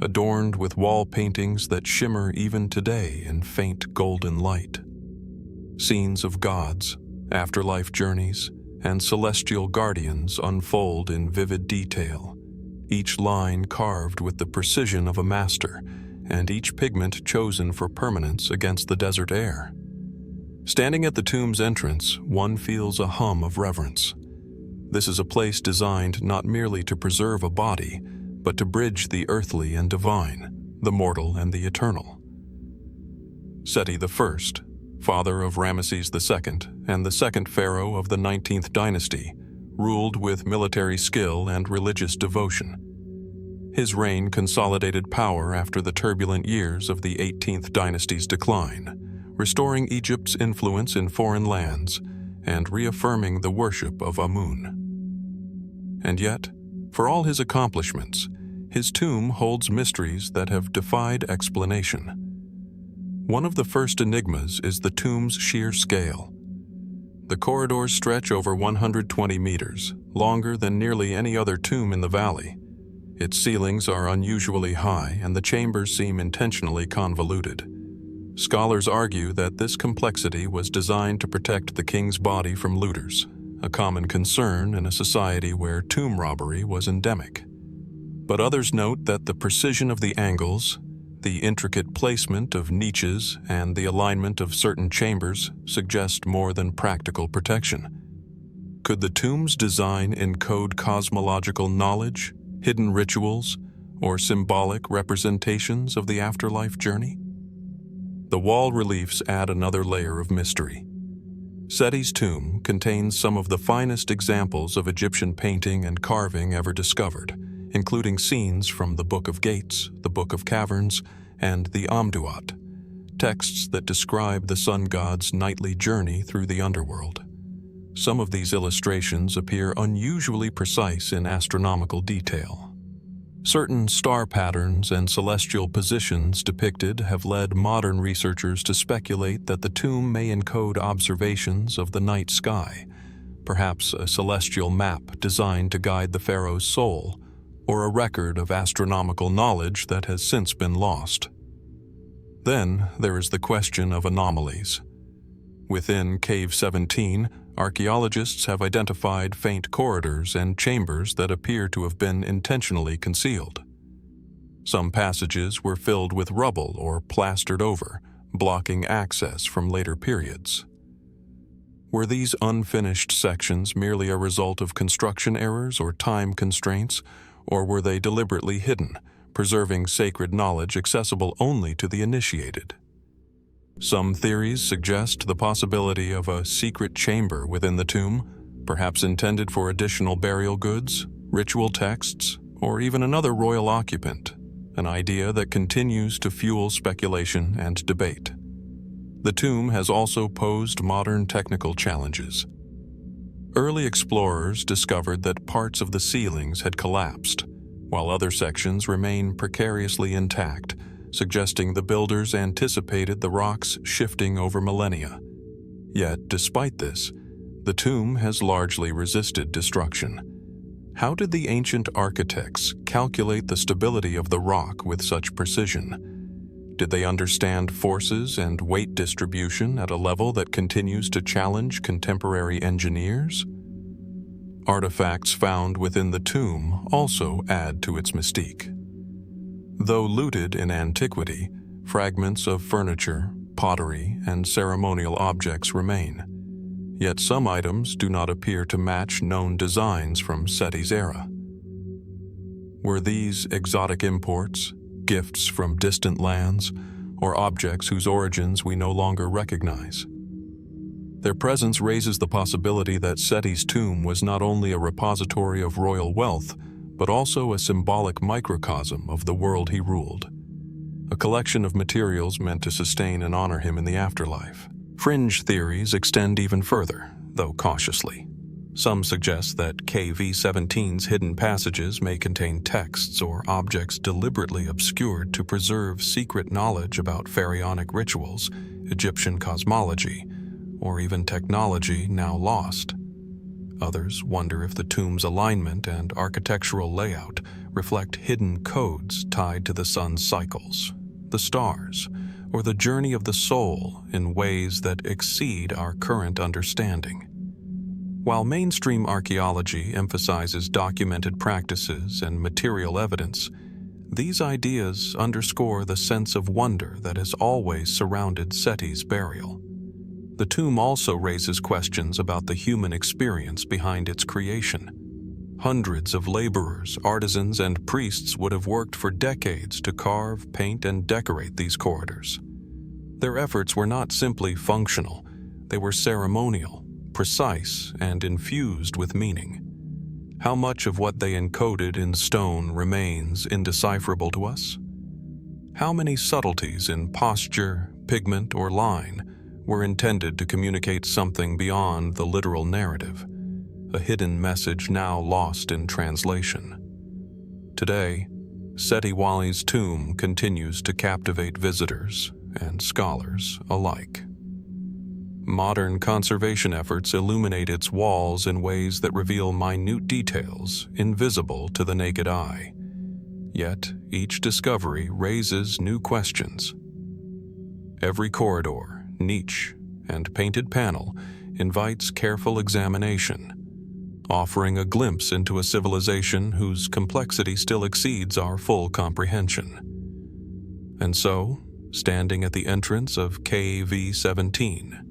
adorned with wall paintings that shimmer even today in faint golden light. Scenes of gods, afterlife journeys, and celestial guardians unfold in vivid detail, each line carved with the precision of a master, and each pigment chosen for permanence against the desert air. Standing at the tomb's entrance, one feels a hum of reverence. This is a place designed not merely to preserve a body, but to bridge the earthly and divine, the mortal and the eternal. Seti I, father of Ramesses II and the second pharaoh of the 19th dynasty, ruled with military skill and religious devotion. His reign consolidated power after the turbulent years of the 18th dynasty's decline, restoring Egypt's influence in foreign lands and reaffirming the worship of Amun. And yet, for all his accomplishments, his tomb holds mysteries that have defied explanation. One of the first enigmas is the tomb's sheer scale. The corridors stretch over 120 meters, longer than nearly any other tomb in the valley. Its ceilings are unusually high, and the chambers seem intentionally convoluted. Scholars argue that this complexity was designed to protect the king's body from looters, a common concern in a society where tomb robbery was endemic. But others note that the precision of the angles, the intricate placement of niches, and the alignment of certain chambers suggest more than practical protection. Could the tomb's design encode cosmological knowledge, hidden rituals, or symbolic representations of the afterlife journey? The wall reliefs add another layer of mystery. Seti's tomb contains some of the finest examples of Egyptian painting and carving ever discovered, including scenes from the Book of Gates, the Book of Caverns, and the Amduat, texts that describe the sun god's nightly journey through the underworld. Some of these illustrations appear unusually precise in astronomical detail. Certain star patterns and celestial positions depicted have led modern researchers to speculate that the tomb may encode observations of the night sky, perhaps a celestial map designed to guide the pharaoh's soul, or a record of astronomical knowledge that has since been lost. Then there is the question of anomalies. Within Cave 17, archaeologists have identified faint corridors and chambers that appear to have been intentionally concealed. Some passages were filled with rubble or plastered over, blocking access from later periods. Were these unfinished sections merely a result of construction errors or time constraints, or were they deliberately hidden, preserving sacred knowledge accessible only to the initiated? Some theories suggest the possibility of a secret chamber within the tomb, perhaps intended for additional burial goods, ritual texts, or even another royal occupant, an idea that continues to fuel speculation and debate. The tomb has also posed modern technical challenges. Early explorers discovered that parts of the ceilings had collapsed, while other sections remain precariously intact, suggesting the builders anticipated the rocks shifting over millennia. Yet, despite this, the tomb has largely resisted destruction. How did the ancient architects calculate the stability of the rock with such precision? Did they understand forces and weight distribution at a level that continues to challenge contemporary engineers? Artifacts found within the tomb also add to its mystique. Though looted in antiquity, fragments of furniture, pottery, and ceremonial objects remain. Yet some items do not appear to match known designs from Seti's era. Were these exotic imports, gifts from distant lands, or objects whose origins we no longer recognize? Their presence raises the possibility that Seti's tomb was not only a repository of royal wealth, but also a symbolic microcosm of the world he ruled. A collection of materials meant to sustain and honor him in the afterlife. Fringe theories extend even further, though cautiously. Some suggest that KV-17's hidden passages may contain texts or objects deliberately obscured to preserve secret knowledge about pharaonic rituals, Egyptian cosmology, or even technology now lost. Others wonder if the tomb's alignment and architectural layout reflect hidden codes tied to the sun's cycles, the stars, or the journey of the soul in ways that exceed our current understanding. While mainstream archaeology emphasizes documented practices and material evidence, these ideas underscore the sense of wonder that has always surrounded Seti's burial. The tomb also raises questions about the human experience behind its creation. Hundreds of laborers, artisans, and priests would have worked for decades to carve, paint, and decorate these corridors. Their efforts were not simply functional, they were ceremonial, precise, and infused with meaning. How much of what they encoded in stone remains indecipherable to us? How many subtleties in posture, pigment, or line were intended to communicate something beyond the literal narrative, a hidden message now lost in translation? Today, Seti Wali's tomb continues to captivate visitors and scholars alike. Modern conservation efforts illuminate its walls in ways that reveal minute details invisible to the naked eye. Yet, each discovery raises new questions. Every corridor, niche, and painted panel invites careful examination, offering a glimpse into a civilization whose complexity still exceeds our full comprehension. And so, standing at the entrance of KV-17,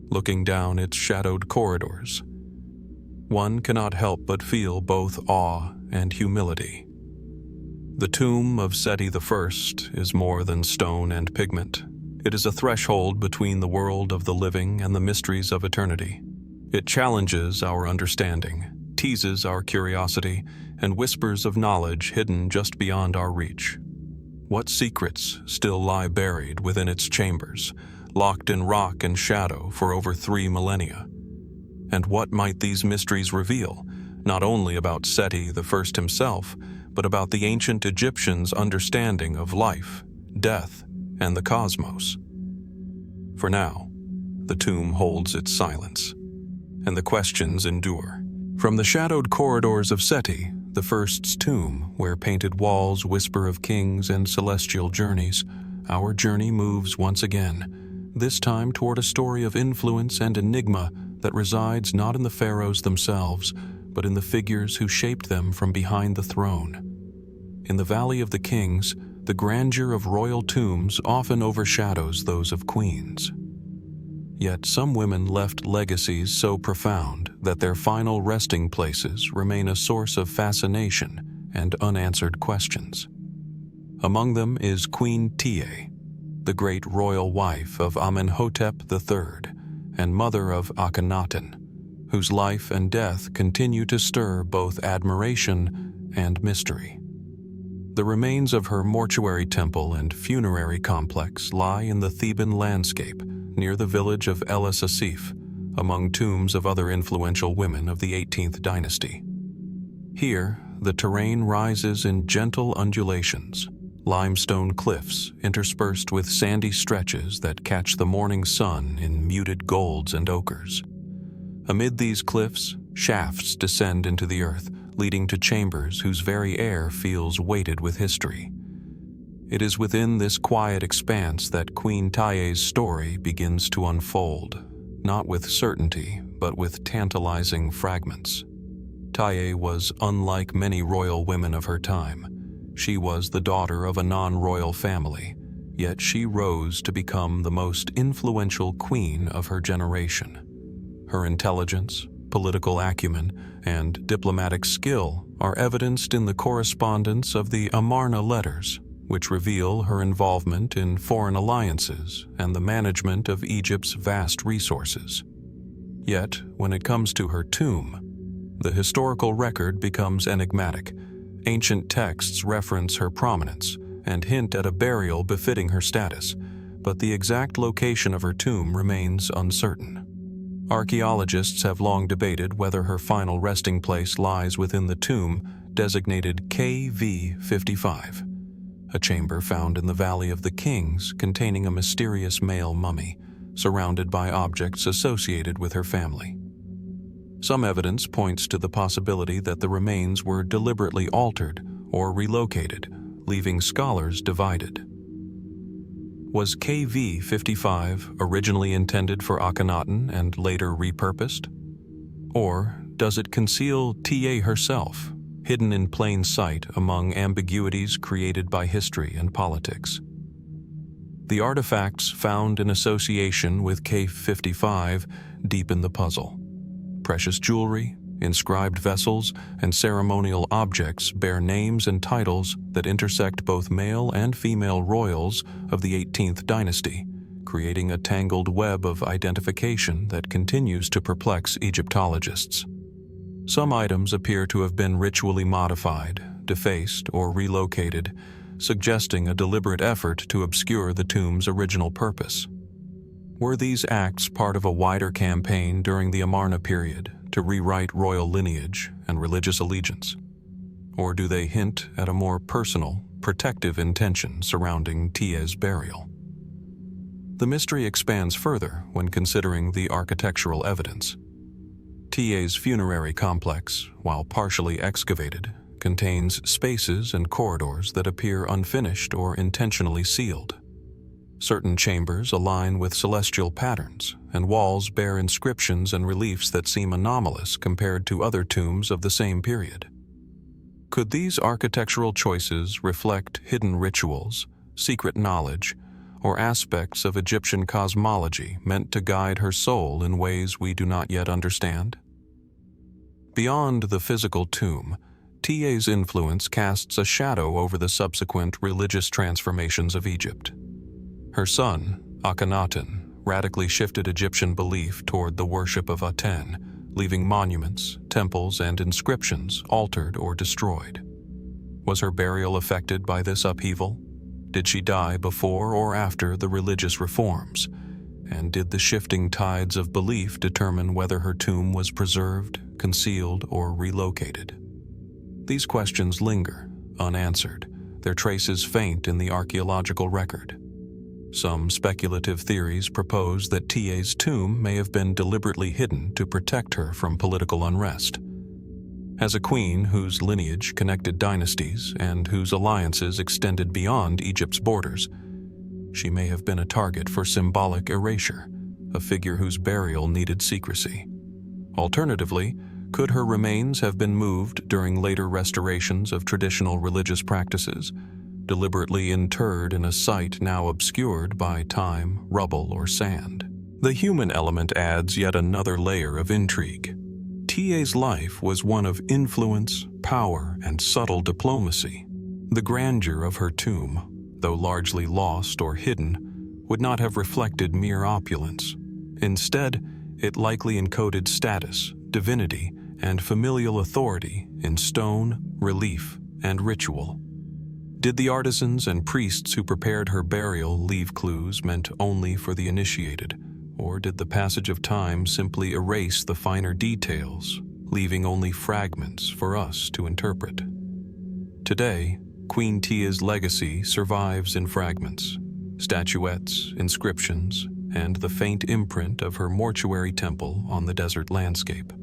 looking down its shadowed corridors, one cannot help but feel both awe and humility. The tomb of Seti I is more than stone and pigment. It is a threshold between the world of the living and the mysteries of eternity. It challenges our understanding, teases our curiosity, and whispers of knowledge hidden just beyond our reach. What secrets still lie buried within its chambers, locked in rock and shadow for over 3 millennia? And what might these mysteries reveal, not only about Seti I himself, but about the ancient Egyptians' understanding of life, death, and the cosmos? For now, the tomb holds its silence, and the questions endure. From the shadowed corridors of Seti, the First's tomb, where painted walls whisper of kings and celestial journeys, our journey moves once again, this time toward a story of influence and enigma that resides not in the pharaohs themselves, but in the figures who shaped them from behind the throne. In the Valley of the Kings, the grandeur of royal tombs often overshadows those of queens. Yet some women left legacies so profound that their final resting places remain a source of fascination and unanswered questions. Among them is Queen Tiye, the great royal wife of Amenemhat III and mother of Akhenaten, whose life and death continue to stir both admiration and mystery. The remains of her mortuary temple and funerary complex lie in the Theban landscape near the village of Elis Asif, among tombs of other influential women of the 18th dynasty. Here, the terrain rises in gentle undulations, limestone cliffs interspersed with sandy stretches that catch the morning sun in muted golds and ochres. Amid these cliffs, shafts descend into the earth, leading to chambers whose very air feels weighted with history. It is within this quiet expanse that Queen Tiye's story begins to unfold, not with certainty, but with tantalizing fragments. Tiye was unlike many royal women of her time. She was the daughter of a non-royal family, yet she rose to become the most influential queen of her generation. Her intelligence, political acumen, and diplomatic skill are evidenced in the correspondence of the Amarna letters, which reveal her involvement in foreign alliances and the management of Egypt's vast resources. Yet, when it comes to her tomb, the historical record becomes enigmatic. Ancient texts reference her prominence and hint at a burial befitting her status, but the exact location of her tomb remains uncertain. Archaeologists have long debated whether her final resting place lies within the tomb designated KV-55, a chamber found in the Valley of the Kings containing a mysterious male mummy, surrounded by objects associated with her family. Some evidence points to the possibility that the remains were deliberately altered or relocated, leaving scholars divided. Was KV-55 originally intended for Akhenaten and later repurposed? Or does it conceal Tiye herself, hidden in plain sight among ambiguities created by history and politics? The artifacts found in association with KV-55 deepen the puzzle. Precious jewelry, inscribed vessels, and ceremonial objects bear names and titles that intersect both male and female royals of the 18th dynasty, creating a tangled web of identification that continues to perplex Egyptologists. Some items appear to have been ritually modified, defaced, or relocated, suggesting a deliberate effort to obscure the tomb's original purpose. Were these acts part of a wider campaign during the Amarna period to rewrite royal lineage and religious allegiance? Or do they hint at a more personal, protective intention surrounding Tiye's burial? The mystery expands further when considering the architectural evidence. Tiye's funerary complex, while partially excavated, contains spaces and corridors that appear unfinished or intentionally sealed. Certain chambers align with celestial patterns, and walls bear inscriptions and reliefs that seem anomalous compared to other tombs of the same period. Could these architectural choices reflect hidden rituals, secret knowledge, or aspects of Egyptian cosmology meant to guide her soul in ways we do not yet understand? Beyond the physical tomb, Tiye's influence casts a shadow over the subsequent religious transformations of Egypt. Her son, Akhenaten, radically shifted Egyptian belief toward the worship of Aten, leaving monuments, temples, and inscriptions altered or destroyed. Was her burial affected by this upheaval? Did she die before or after the religious reforms? And did the shifting tides of belief determine whether her tomb was preserved, concealed, or relocated? These questions linger, unanswered, their traces faint in the archaeological record. Some speculative theories propose that Tiye's tomb may have been deliberately hidden to protect her from political unrest. As a queen whose lineage connected dynasties and whose alliances extended beyond Egypt's borders, she may have been a target for symbolic erasure, a figure whose burial needed secrecy. Alternatively, could her remains have been moved during later restorations of traditional religious practices, deliberately interred in a site now obscured by time, rubble, or sand? The human element adds yet another layer of intrigue. Tiye's life was one of influence, power, and subtle diplomacy. The grandeur of her tomb, though largely lost or hidden, would not have reflected mere opulence. Instead, it likely encoded status, divinity, and familial authority in stone, relief, and ritual. Did the artisans and priests who prepared her burial leave clues meant only for the initiated, or did the passage of time simply erase the finer details, leaving only fragments for us to interpret? Today, Queen Tiye's legacy survives in fragments, statuettes, inscriptions, and the faint imprint of her mortuary temple on the desert landscape.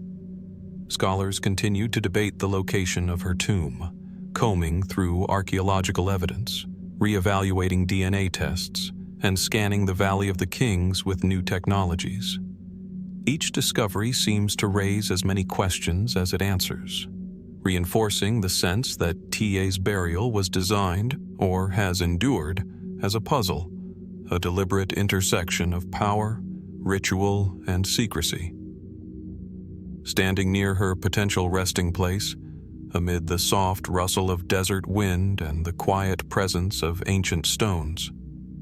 Scholars continue to debate the location of her tomb, combing through archaeological evidence, re-evaluating DNA tests, and scanning the Valley of the Kings with new technologies. Each discovery seems to raise as many questions as it answers, reinforcing the sense that Tiye's burial was designed, or has endured, as a puzzle, a deliberate intersection of power, ritual, and secrecy. Standing near her potential resting place, amid the soft rustle of desert wind and the quiet presence of ancient stones,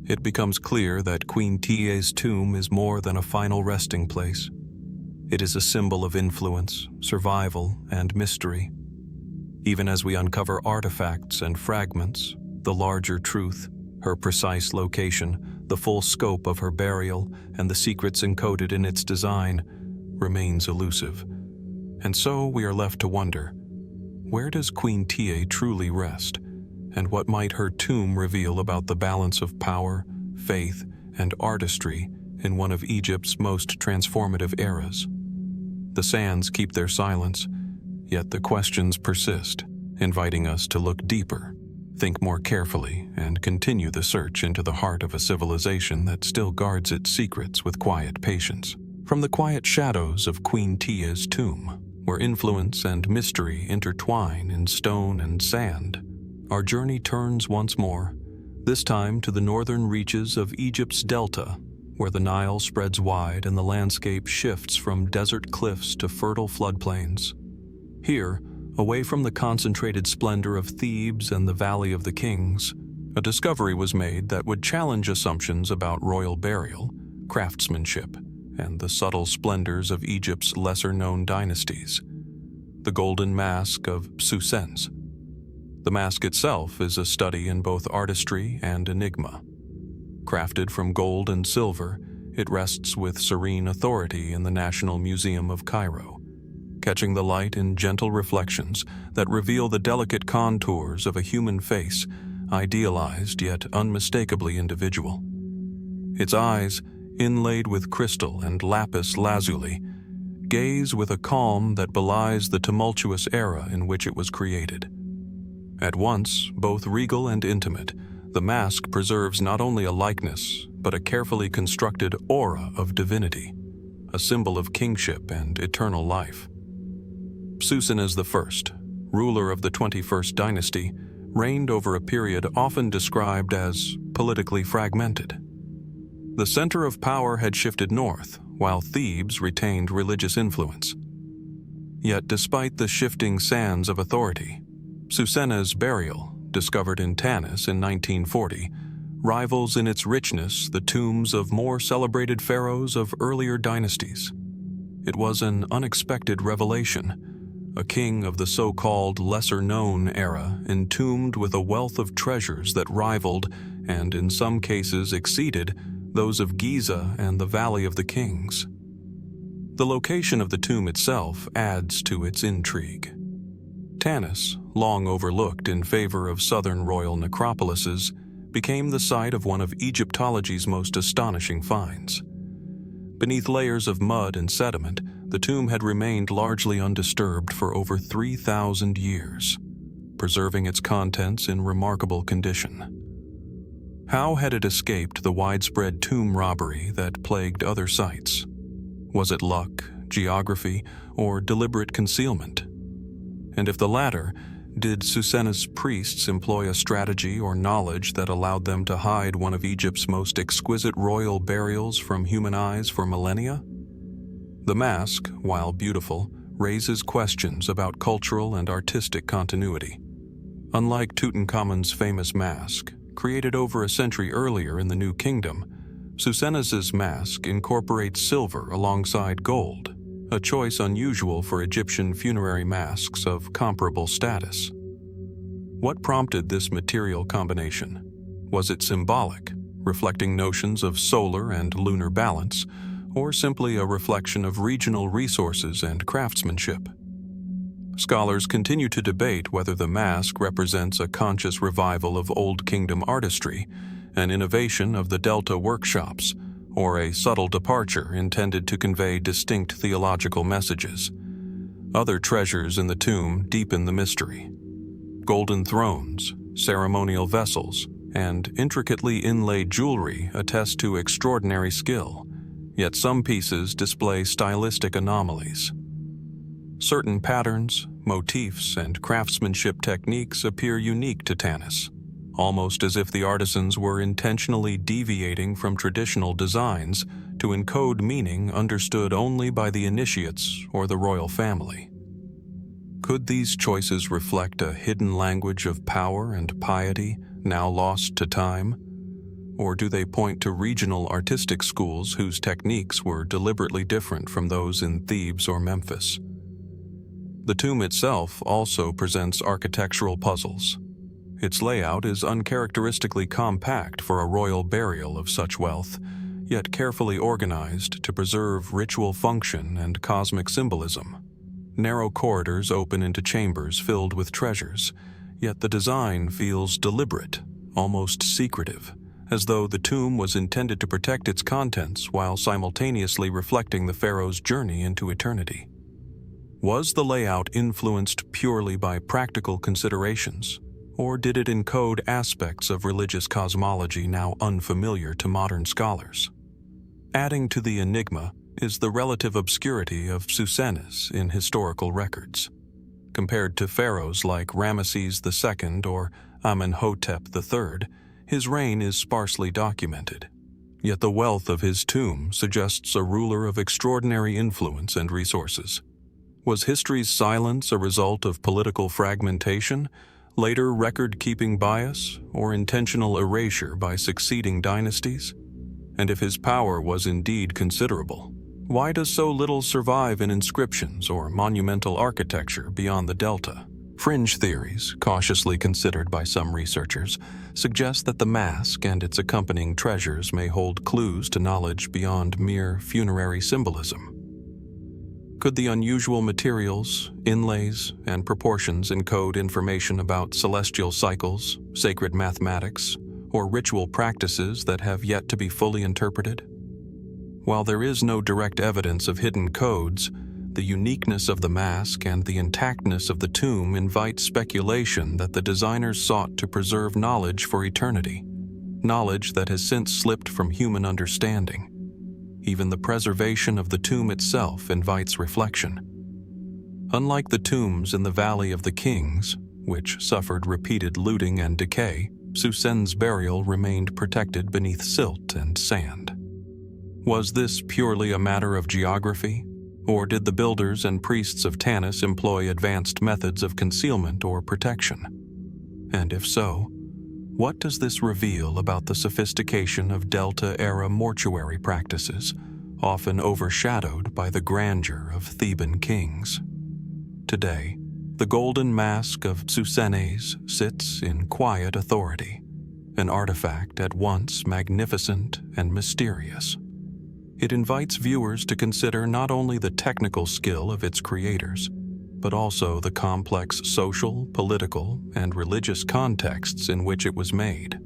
it becomes clear that Queen Tiye's tomb is more than a final resting place. It is a symbol of influence, survival, and mystery. Even as we uncover artifacts and fragments, the larger truth, her precise location, the full scope of her burial, and the secrets encoded in its design, remains elusive. And so we are left to wonder, where does Queen Tiye truly rest, and what might her tomb reveal about the balance of power, faith, and artistry in one of Egypt's most transformative eras? The sands keep their silence, yet the questions persist, inviting us to look deeper, think more carefully, and continue the search into the heart of a civilization that still guards its secrets with quiet patience. From the quiet shadows of Queen Tiye's tomb, where influence and mystery intertwine in stone and sand, our journey turns once more, this time to the northern reaches of Egypt's delta, where the Nile spreads wide and the landscape shifts from desert cliffs to fertile floodplains. Here, away from the concentrated splendor of Thebes and the Valley of the Kings, a discovery was made that would challenge assumptions about royal burial, craftsmanship, and the subtle splendors of Egypt's lesser-known dynasties: the golden mask of Psusennes. The mask itself is a study in both artistry and enigma. Crafted from gold and silver, it rests with serene authority in the National Museum of Cairo, catching the light in gentle reflections that reveal the delicate contours of a human face, idealized yet unmistakably individual. Its eyes, inlaid with crystal and lapis lazuli, gaze with a calm that belies the tumultuous era in which it was created. At once both regal and intimate, the mask preserves not only a likeness, but a carefully constructed aura of divinity, a symbol of kingship and eternal life. Psusennes I, ruler of the 21st dynasty, reigned over a period often described as politically fragmented. The center of power had shifted north, while Thebes retained religious influence. Yet despite the shifting sands of authority, Psusennes' burial, discovered in Tanis in 1940, rivals in its richness the tombs of more celebrated pharaohs of earlier dynasties. It was an unexpected revelation, a king of the so-called lesser-known era entombed with a wealth of treasures that rivaled, and in some cases exceeded, those of Giza and the Valley of the Kings. The location of the tomb itself adds to its intrigue. Tanis, long overlooked in favor of southern royal necropolises, became the site of one of Egyptology's most astonishing finds. Beneath layers of mud and sediment, the tomb had remained largely undisturbed for over 3,000 years, preserving its contents in remarkable condition. How had it escaped the widespread tomb robbery that plagued other sites? Was it luck, geography, or deliberate concealment? And if the latter, did Psusennes' priests employ a strategy or knowledge that allowed them to hide one of Egypt's most exquisite royal burials from human eyes for millennia? The mask, while beautiful, raises questions about cultural and artistic continuity. Unlike Tutankhamun's famous mask, created over a century earlier in the New Kingdom, Psusennes' mask incorporates silver alongside gold, a choice unusual for Egyptian funerary masks of comparable status. What prompted this material combination? Was it symbolic, reflecting notions of solar and lunar balance, or simply a reflection of regional resources and craftsmanship? Scholars continue to debate whether the mask represents a conscious revival of Old Kingdom artistry, an innovation of the Delta workshops, or a subtle departure intended to convey distinct theological messages. Other treasures in the tomb deepen the mystery. Golden thrones, ceremonial vessels, and intricately inlaid jewelry attest to extraordinary skill, yet some pieces display stylistic anomalies. Certain patterns, motifs, and craftsmanship techniques appear unique to Tanis, almost as if the artisans were intentionally deviating from traditional designs to encode meaning understood only by the initiates or the royal family. Could these choices reflect a hidden language of power and piety now lost to time? Or do they point to regional artistic schools whose techniques were deliberately different from those in Thebes or Memphis? The tomb itself also presents architectural puzzles. Its layout is uncharacteristically compact for a royal burial of such wealth, yet carefully organized to preserve ritual function and cosmic symbolism. Narrow corridors open into chambers filled with treasures, yet the design feels deliberate, almost secretive, as though the tomb was intended to protect its contents while simultaneously reflecting the pharaoh's journey into eternity. Was the layout influenced purely by practical considerations, or did it encode aspects of religious cosmology now unfamiliar to modern scholars? Adding to the enigma is the relative obscurity of Psusennes in historical records. Compared to pharaohs like Ramesses II or Amenemhat III, his reign is sparsely documented. Yet the wealth of his tomb suggests a ruler of extraordinary influence and resources. Was history's silence a result of political fragmentation, later record-keeping bias, or intentional erasure by succeeding dynasties? And if his power was indeed considerable, why does so little survive in inscriptions or monumental architecture beyond the Delta? Fringe theories, cautiously considered by some researchers, suggest that the mask and its accompanying treasures may hold clues to knowledge beyond mere funerary symbolism. Could the unusual materials, inlays, and proportions encode information about celestial cycles, sacred mathematics, or ritual practices that have yet to be fully interpreted? While there is no direct evidence of hidden codes, the uniqueness of the mask and the intactness of the tomb invite speculation that the designers sought to preserve knowledge for eternity, knowledge that has since slipped from human understanding. Even the preservation of the tomb itself invites reflection. Unlike the tombs in the Valley of the Kings, which suffered repeated looting and decay, Psusennes' burial remained protected beneath silt and sand. Was this purely a matter of geography? Or did the builders and priests of Tanis employ advanced methods of concealment or protection? And if so, what does this reveal about the sophistication of Delta-era mortuary practices, often overshadowed by the grandeur of Theban kings? Today, the golden mask of Psusennes sits in quiet authority, an artifact at once magnificent and mysterious. It invites viewers to consider not only the technical skill of its creators, but also the complex social, political, and religious contexts in which it was made.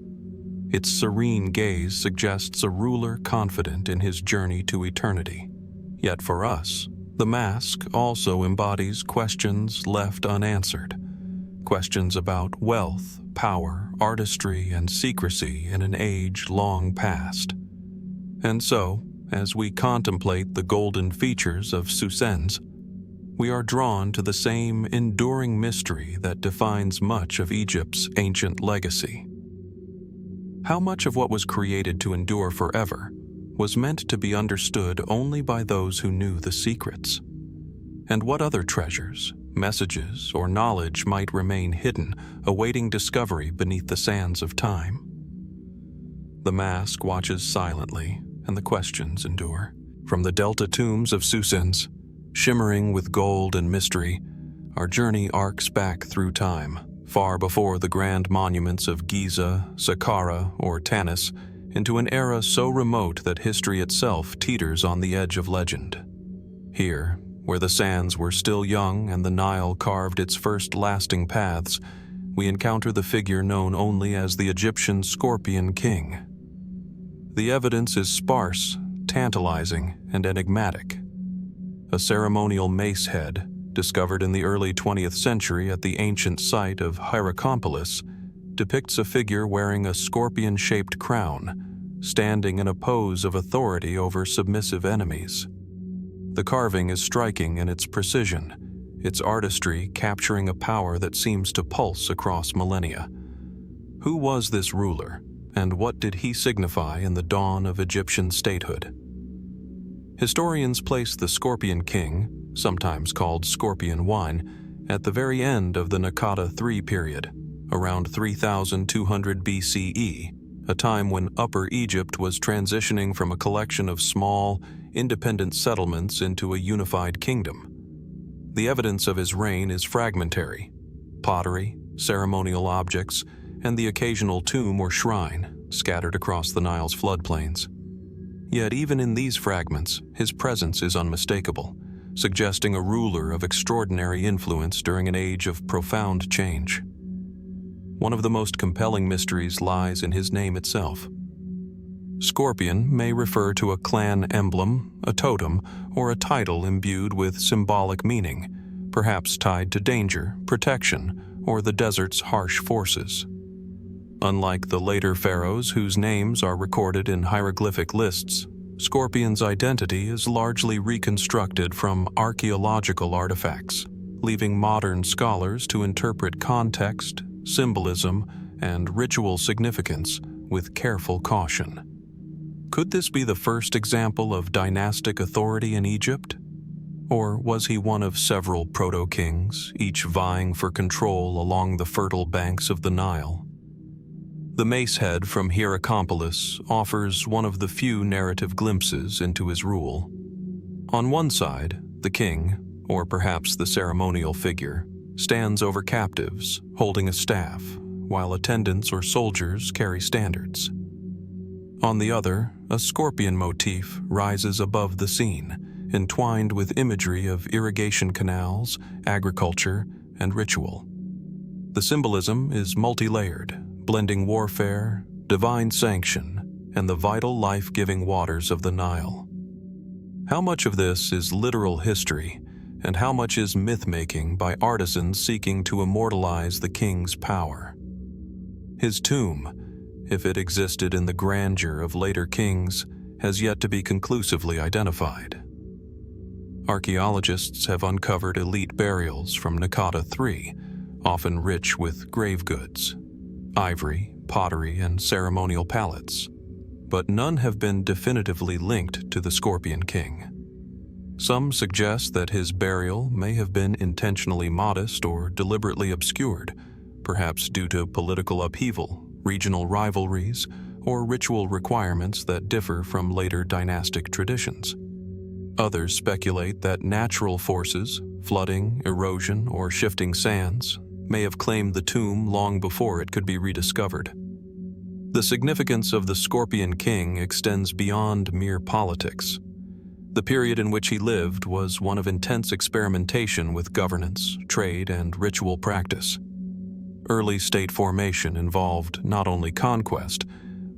Its serene gaze suggests a ruler confident in his journey to eternity. Yet for us, the mask also embodies questions left unanswered, questions about wealth, power, artistry, and secrecy in an age long past. And so, as we contemplate the golden features of Psusennes, we are drawn to the same enduring mystery that defines much of Egypt's ancient legacy. How much of what was created to endure forever was meant to be understood only by those who knew the secrets? And what other treasures, messages, or knowledge might remain hidden, awaiting discovery beneath the sands of time? The mask watches silently, and the questions endure. From the delta tombs of Psusennes, shimmering with gold and mystery, our journey arcs back through time, far before the grand monuments of Giza, Saqqara, or Tanis, into an era so remote that history itself teeters on the edge of legend. Here, where the sands were still young and the Nile carved its first lasting paths, we encounter the figure known only as the Egyptian Scorpion King. The evidence is sparse, tantalizing, and enigmatic. A ceremonial mace head, discovered in the early 20th century at the ancient site of Hierakonpolis, depicts a figure wearing a scorpion-shaped crown, standing in a pose of authority over submissive enemies. The carving is striking in its precision, its artistry capturing a power that seems to pulse across millennia. Who was this ruler? And what did he signify in the dawn of Egyptian statehood? Historians place the Scorpion King, sometimes called Scorpion I, at the very end of the Naqada III period, around 3200 BCE, a time when Upper Egypt was transitioning from a collection of small, independent settlements into a unified kingdom. The evidence of his reign is fragmentary: pottery, ceremonial objects, and the occasional tomb or shrine scattered across the Nile's floodplains. Yet even in these fragments, his presence is unmistakable, suggesting a ruler of extraordinary influence during an age of profound change. One of the most compelling mysteries lies in his name itself. Scorpion may refer to a clan emblem, a totem, or a title imbued with symbolic meaning, perhaps tied to danger, protection, or the desert's harsh forces. Unlike the later pharaohs whose names are recorded in hieroglyphic lists, Scorpion's identity is largely reconstructed from archaeological artifacts, leaving modern scholars to interpret context, symbolism, and ritual significance with careful caution. Could this be the first example of dynastic authority in Egypt? Or was he one of several proto-kings, each vying for control along the fertile banks of the Nile? The macehead from Hierakonpolis offers one of the few narrative glimpses into his rule. On one side, the king, or perhaps the ceremonial figure, stands over captives, holding a staff, while attendants or soldiers carry standards. On the other, a scorpion motif rises above the scene, entwined with imagery of irrigation canals, agriculture, and ritual. The symbolism is multi-layered, blending warfare, divine sanction, and the vital life-giving waters of the Nile. How much of this is literal history, and how much is myth-making by artisans seeking to immortalize the king's power? His tomb, if it existed in the grandeur of later kings, has yet to be conclusively identified. Archaeologists have uncovered elite burials from Nakata III, often rich with grave goods, ivory, pottery, and ceremonial palettes, but none have been definitively linked to the Scorpion King. Some suggest that his burial may have been intentionally modest or deliberately obscured, perhaps due to political upheaval, regional rivalries, or ritual requirements that differ from later dynastic traditions. Others speculate that natural forces, flooding, erosion, or shifting sands, may have claimed the tomb long before it could be rediscovered. The significance of the Scorpion King extends beyond mere politics. The period in which he lived was one of intense experimentation with governance, trade, and ritual practice. Early state formation involved not only conquest,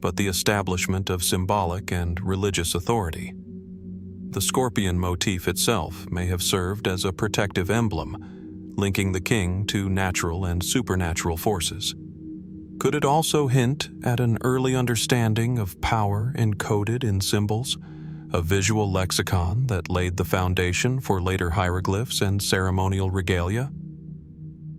but the establishment of symbolic and religious authority. The scorpion motif itself may have served as a protective emblem, linking the king to natural and supernatural forces. Could it also hint at an early understanding of power encoded in symbols, a visual lexicon that laid the foundation for later hieroglyphs and ceremonial regalia?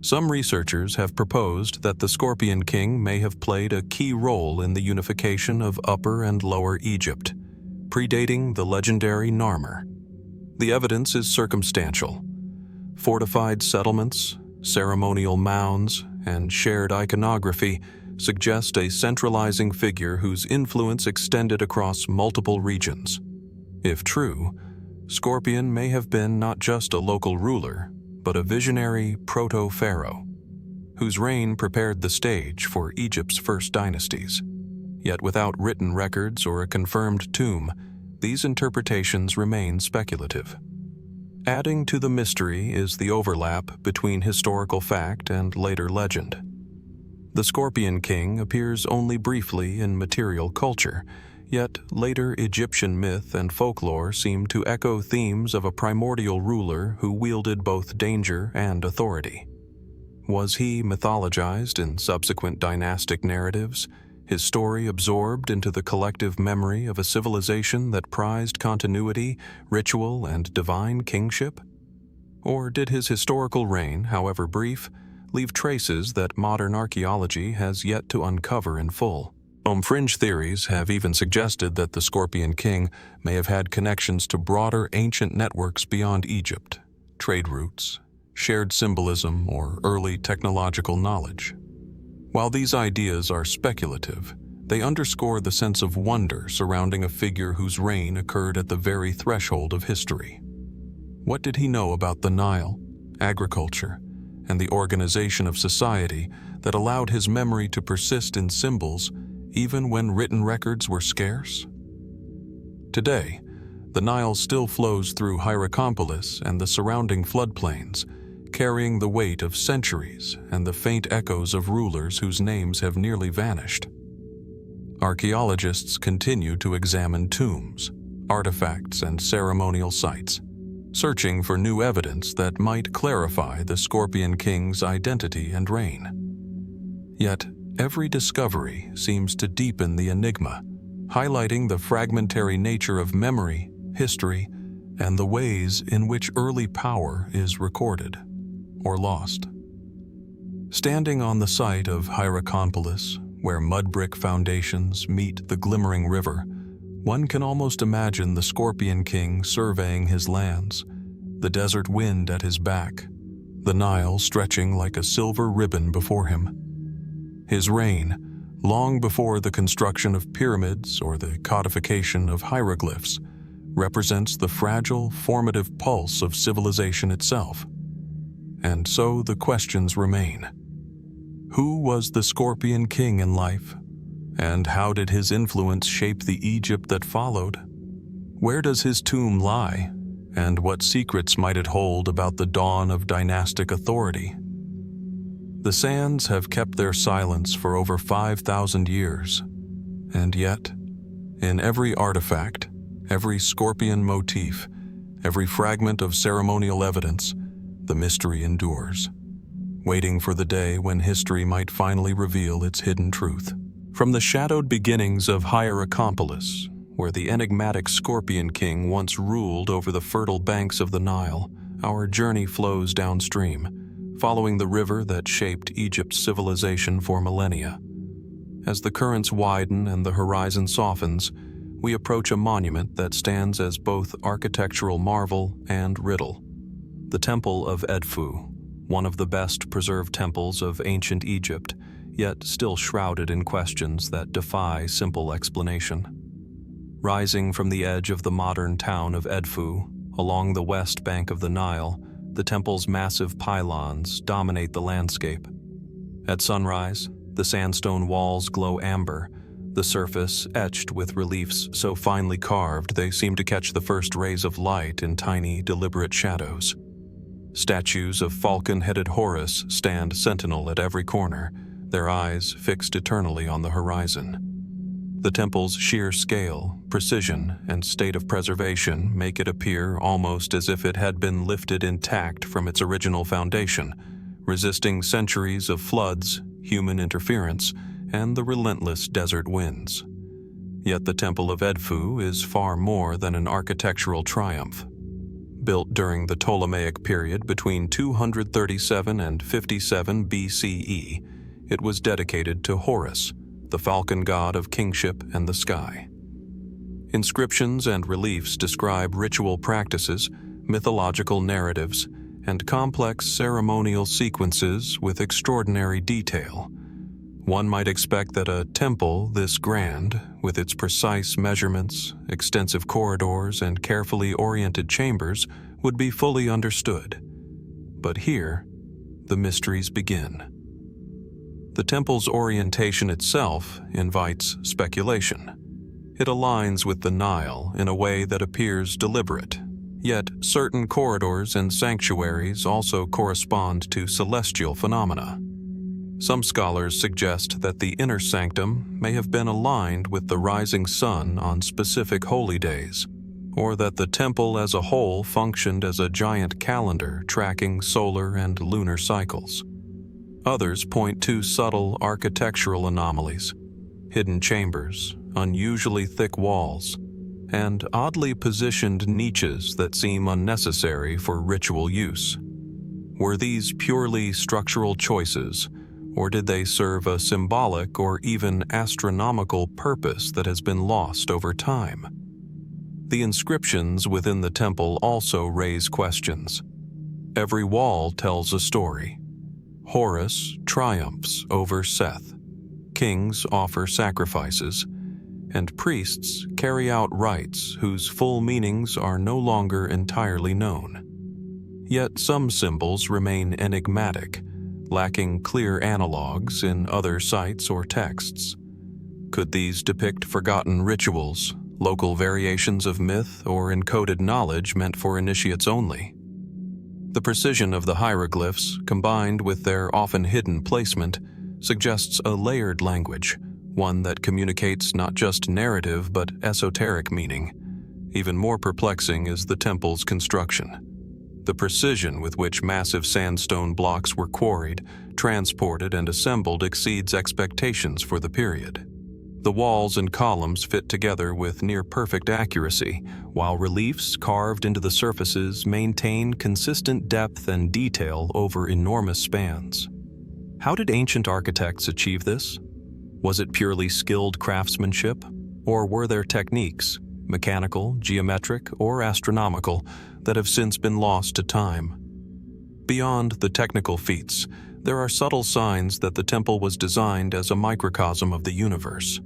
Some researchers have proposed that the Scorpion King may have played a key role in the unification of Upper and Lower Egypt, predating the legendary Narmer. The evidence is circumstantial. Fortified settlements, ceremonial mounds, and shared iconography suggest a centralizing figure whose influence extended across multiple regions. If true, Scorpion may have been not just a local ruler, but a visionary proto-pharaoh, whose reign prepared the stage for Egypt's first dynasties. Yet without written records or a confirmed tomb, these interpretations remain speculative. Adding to the mystery is the overlap between historical fact and later legend. The Scorpion King appears only briefly in material culture, yet later Egyptian myth and folklore seem to echo themes of a primordial ruler who wielded both danger and authority. Was he mythologized in subsequent dynastic narratives, his story absorbed into the collective memory of a civilization that prized continuity, ritual, and divine kingship? Or did his historical reign, however brief, leave traces that modern archaeology has yet to uncover in full? Fringe theories have even suggested that the Scorpion King may have had connections to broader ancient networks beyond Egypt, trade routes, shared symbolism, or early technological knowledge. While these ideas are speculative, They underscore the sense of wonder surrounding a figure whose reign occurred at the very threshold of history. What did he know about the Nile, agriculture, and the organization of society that allowed his memory to persist in symbols even when written records were scarce? Today, the Nile still flows through Hierakonpolis and the surrounding floodplains, carrying the weight of centuries and the faint echoes of rulers whose names have nearly vanished. Archaeologists continue to examine tombs, artifacts, and ceremonial sites, searching for new evidence that might clarify the Scorpion King's identity and reign. Yet, every discovery seems to deepen the enigma, highlighting the fragmentary nature of memory, history, and the ways in which early power is recorded or lost. Standing on the site of Hierakonpolis, where mud brick foundations meet the glimmering river, one can almost imagine the Scorpion King surveying his lands, the desert wind at his back, the Nile stretching like a silver ribbon before him. His reign, long before the construction of pyramids or the codification of hieroglyphs, represents the fragile, formative pulse of civilization itself. And so the questions remain. Who was the Scorpion King in life? And how did his influence shape the Egypt that followed? Where does his tomb lie? And what secrets might it hold about the dawn of dynastic authority? The sands have kept their silence for over 5,000 years. And yet, in every artifact, every scorpion motif, every fragment of ceremonial evidence, the mystery endures, waiting for the day when history might finally reveal its hidden truth. From the shadowed beginnings of Hierakonpolis, where the enigmatic Scorpion King once ruled over the fertile banks of the Nile, our journey flows downstream, following the river that shaped Egypt's civilization for millennia. As the currents widen and the horizon softens, we approach a monument that stands as both architectural marvel and riddle. The Temple of Edfu, one of the best preserved temples of ancient Egypt, yet still shrouded in questions that defy simple explanation. Rising from the edge of the modern town of Edfu, along the west bank of the Nile, the temple's massive pylons dominate the landscape. At sunrise, the sandstone walls glow amber, the surface etched with reliefs so finely carved they seem to catch the first rays of light in tiny, deliberate shadows. Statues of falcon-headed Horus stand sentinel at every corner, their eyes fixed eternally on the horizon. The temple's sheer scale, precision, and state of preservation make it appear almost as if it had been lifted intact from its original foundation, resisting centuries of floods, human interference, and the relentless desert winds. Yet the Temple of Edfu is far more than an architectural triumph. Built during the Ptolemaic period between 237 and 57 BCE, it was dedicated to Horus, the falcon god of kingship and the sky. Inscriptions and reliefs describe ritual practices, mythological narratives, and complex ceremonial sequences with extraordinary detail. One might expect that a temple this grand, with its precise measurements, extensive corridors, and carefully oriented chambers, would be fully understood. But here, the mysteries begin. The temple's orientation itself invites speculation. It aligns with the Nile in a way that appears deliberate, yet certain corridors and sanctuaries also correspond to celestial phenomena. Some scholars suggest that the inner sanctum may have been aligned with the rising sun on specific holy days, or that the temple as a whole functioned as a giant calendar tracking solar and lunar cycles. Others point to subtle architectural anomalies, hidden chambers, unusually thick walls, and oddly positioned niches that seem unnecessary for ritual use. Were these purely structural choices, or did they serve a symbolic or even astronomical purpose that has been lost over time? The inscriptions within the temple also raise questions. Every wall tells a story. Horus triumphs over Seth. kings offer sacrifices, and priests carry out rites whose full meanings are no longer entirely known. Yet some symbols remain enigmatic, lacking clear analogues in other sites or texts. Could these depict forgotten rituals, local variations of myth, or encoded knowledge meant for initiates only? The precision of the hieroglyphs, combined with their often hidden placement, suggests a layered language, one that communicates not just narrative but esoteric meaning. Even more perplexing is the temple's construction. The precision with which massive sandstone blocks were quarried, transported, and assembled exceeds expectations for the period. The walls and columns fit together with near-perfect accuracy, while reliefs carved into the surfaces maintain consistent depth and detail over enormous spans. How did ancient architects achieve this? Was it purely skilled craftsmanship, or were there techniques, mechanical, geometric, or astronomical, that have since been lost to time? Beyond the technical feats, there are subtle signs that the temple was designed as a microcosm of the universe.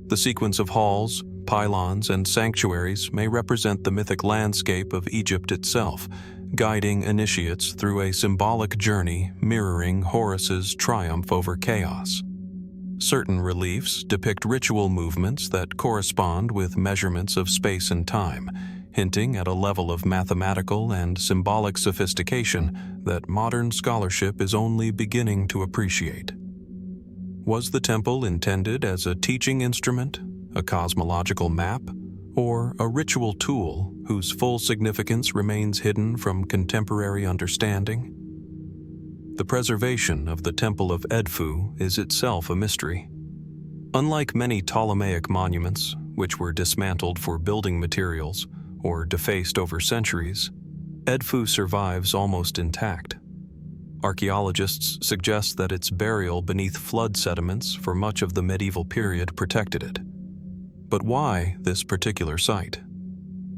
The sequence of halls, pylons, and sanctuaries may represent the mythic landscape of Egypt itself, guiding initiates through a symbolic journey mirroring Horus's triumph over chaos. Certain reliefs depict ritual movements that correspond with measurements of space and time, hinting at a level of mathematical and symbolic sophistication that modern scholarship is only beginning to appreciate. Was the temple intended as a teaching instrument, a cosmological map, or a ritual tool whose full significance remains hidden from contemporary understanding? The preservation of the Temple of Edfu is itself a mystery. Unlike many Ptolemaic monuments, which were dismantled for building materials or defaced over centuries, Edfu survives almost intact. Archaeologists suggest that its burial beneath flood sediments for much of the medieval period protected it. But why this particular site?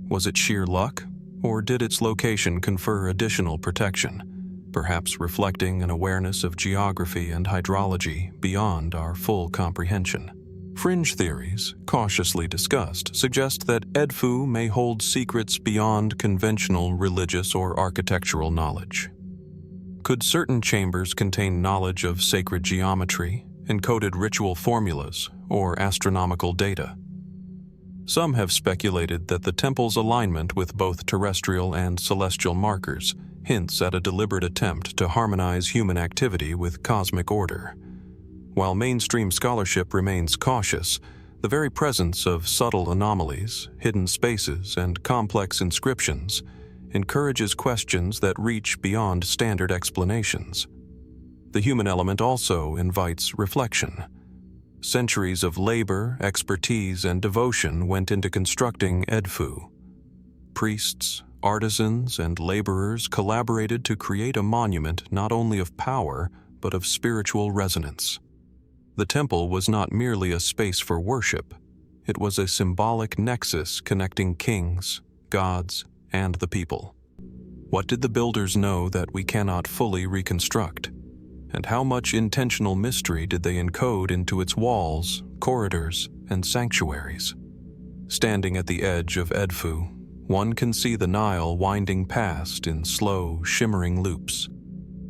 Was it sheer luck, or did its location confer additional protection, perhaps reflecting an awareness of geography and hydrology beyond our full comprehension? Fringe theories, cautiously discussed, suggest that Edfu may hold secrets beyond conventional religious or architectural knowledge. Could certain chambers contain knowledge of sacred geometry, encoded ritual formulas, or astronomical data? Some have speculated that the temple's alignment with both terrestrial and celestial markers hints at a deliberate attempt to harmonize human activity with cosmic order. While mainstream scholarship remains cautious, the very presence of subtle anomalies, hidden spaces, and complex inscriptions encourages questions that reach beyond standard explanations. The human element also invites reflection. Centuries of labor, expertise, and devotion went into constructing Edfu. Priests, artisans, and laborers collaborated to create a monument not only of power, but of spiritual resonance. The temple was not merely a space for worship. It was a symbolic nexus connecting kings, gods, and the people. What did the builders know that we cannot fully reconstruct? And how much intentional mystery did they encode into its walls, corridors, and sanctuaries? Standing at the edge of Edfu, one can see the Nile winding past in slow, shimmering loops,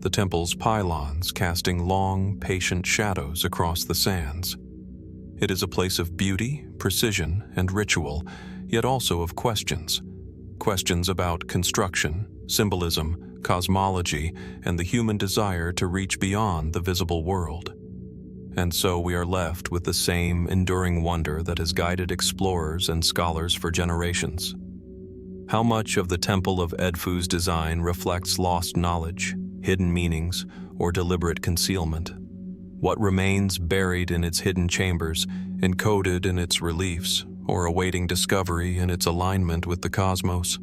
the temple's pylons casting long, patient shadows across the sands. It is a place of beauty, precision, and ritual, yet also of questions. Questions about construction, symbolism, cosmology, and the human desire to reach beyond the visible world. And so we are left with the same enduring wonder that has guided explorers and scholars for generations. How much of the Temple of Edfu's design reflects lost knowledge, hidden meanings, or deliberate concealment? What remains buried in its hidden chambers, encoded in its reliefs, or awaiting discovery in its alignment with the cosmos?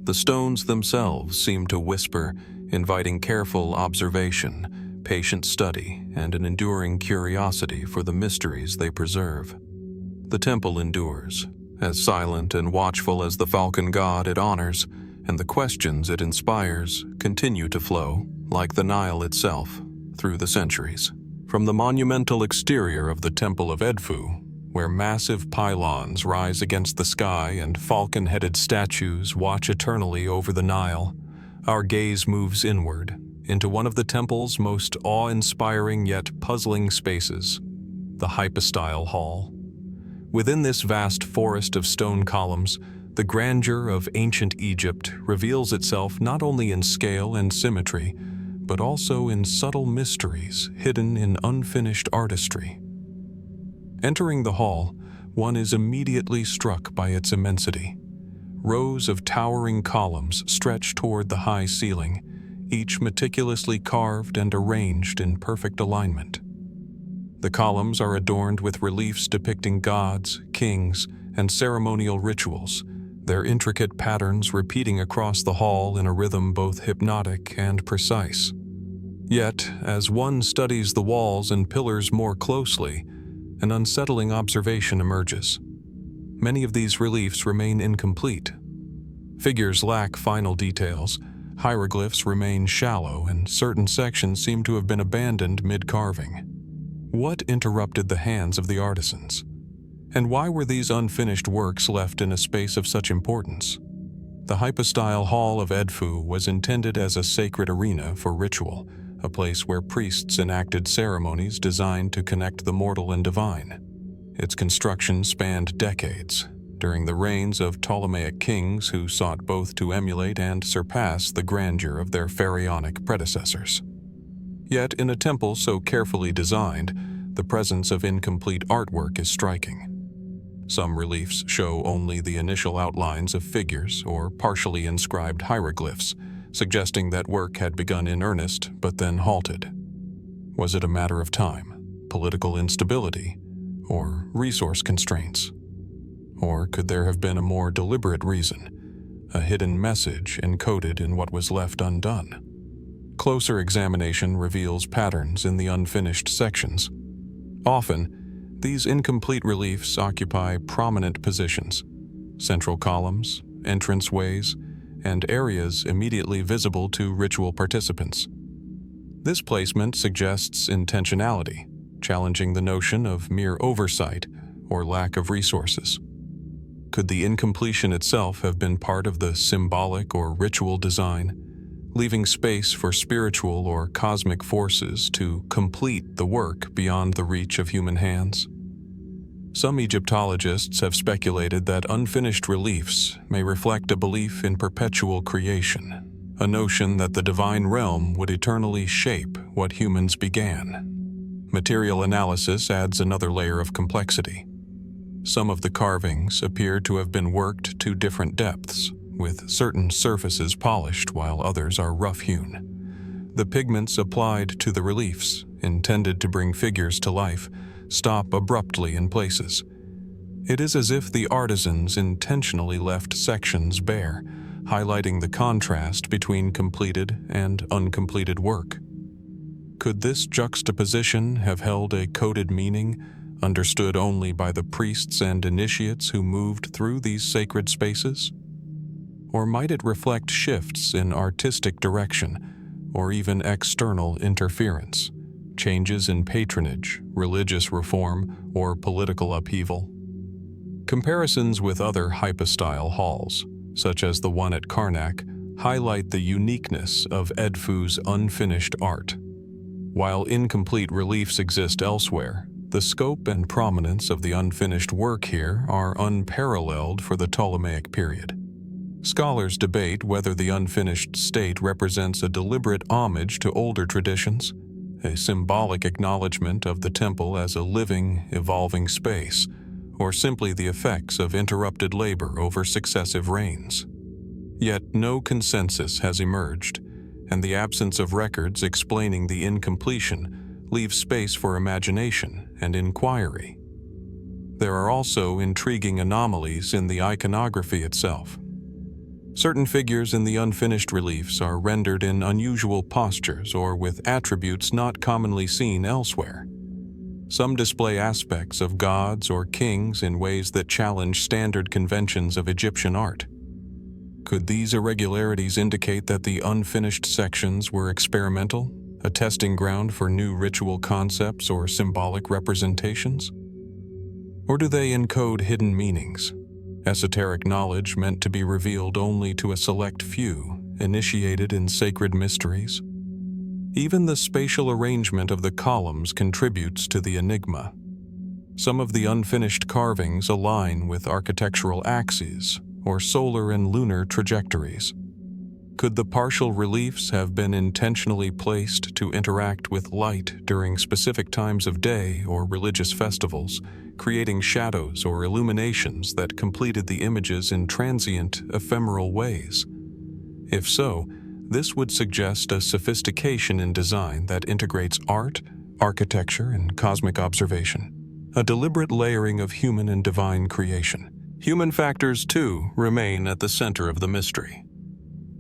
The stones themselves seem to whisper, inviting careful observation, patient study, and an enduring curiosity for the mysteries they preserve. The temple endures, as silent and watchful as the falcon god it honors, and the questions it inspires continue to flow, like the Nile itself, through the centuries. From the monumental exterior of the Temple of Edfu, where massive pylons rise against the sky and falcon-headed statues watch eternally over the Nile, our gaze moves inward into one of the temple's most awe-inspiring yet puzzling spaces, the Hypostyle Hall. Within this vast forest of stone columns, the grandeur of ancient Egypt reveals itself not only in scale and symmetry, but also in subtle mysteries hidden in unfinished artistry. Entering the hall, one is immediately struck by its immensity. Rows of towering columns stretch toward the high ceiling, each meticulously carved and arranged in perfect alignment. The columns are adorned with reliefs depicting gods, kings, and ceremonial rituals, their intricate patterns repeating across the hall in a rhythm both hypnotic and precise. Yet, as one studies the walls and pillars more closely, an unsettling observation emerges. Many of these reliefs remain incomplete. Figures lack final details, hieroglyphs remain shallow, and certain sections seem to have been abandoned mid-carving. What interrupted the hands of the artisans? And why were these unfinished works left in a space of such importance? The Hypostyle Hall of Edfu was intended as a sacred arena for ritual, a place where priests enacted ceremonies designed to connect the mortal and divine. Its construction spanned decades, during the reigns of Ptolemaic kings who sought both to emulate and surpass the grandeur of their pharaonic predecessors. Yet, in a temple so carefully designed, the presence of incomplete artwork is striking. Some reliefs show only the initial outlines of figures or partially inscribed hieroglyphs, suggesting that work had begun in earnest but then halted. Was it a matter of time, political instability, or resource constraints? Or could there have been a more deliberate reason, a hidden message encoded in what was left undone? Closer examination reveals patterns in the unfinished sections. Often, these incomplete reliefs occupy prominent positions, central columns, entranceways, and areas immediately visible to ritual participants. This placement suggests intentionality, challenging the notion of mere oversight or lack of resources. Could the incompletion itself have been part of the symbolic or ritual design, leaving space for spiritual or cosmic forces to complete the work beyond the reach of human hands? Some Egyptologists have speculated that unfinished reliefs may reflect a belief in perpetual creation, a notion that the divine realm would eternally shape what humans began. Material analysis adds another layer of complexity. Some of the carvings appear to have been worked to different depths, with certain surfaces polished while others are rough-hewn. The pigments applied to the reliefs, intended to bring figures to life, stop abruptly in places. It is as if the artisans intentionally left sections bare, highlighting the contrast between completed and uncompleted work. Could this juxtaposition have held a coded meaning, understood only by the priests and initiates who moved through these sacred spaces? Or might it reflect shifts in artistic direction, or even external interference? Changes in patronage, religious reform, or political upheaval? Comparisons with other hypostyle halls, such as the one at Karnak, highlight the uniqueness of Edfu's unfinished art. While incomplete reliefs exist elsewhere, the scope and prominence of the unfinished work here are unparalleled for the Ptolemaic period. Scholars debate whether the unfinished state represents a deliberate homage to older traditions, a symbolic acknowledgement of the temple as a living, evolving space, or simply the effects of interrupted labor over successive reigns. Yet no consensus has emerged, and the absence of records explaining the incompletion leaves space for imagination and inquiry. There are also intriguing anomalies in the iconography itself. Certain figures in the unfinished reliefs are rendered in unusual postures or with attributes not commonly seen elsewhere. Some display aspects of gods or kings in ways that challenge standard conventions of Egyptian art. Could these irregularities indicate that the unfinished sections were experimental, a testing ground for new ritual concepts or symbolic representations? Or do they encode hidden meanings, esoteric knowledge meant to be revealed only to a select few, initiated in sacred mysteries? Even the spatial arrangement of the columns contributes to the enigma. Some of the unfinished carvings align with architectural axes or solar and lunar trajectories. Could the partial reliefs have been intentionally placed to interact with light during specific times of day or religious festivals, creating shadows or illuminations that completed the images in transient, ephemeral ways? If so, this would suggest a sophistication in design that integrates art, architecture, and cosmic observation, a deliberate layering of human and divine creation. Human factors, too, remain at the center of the mystery.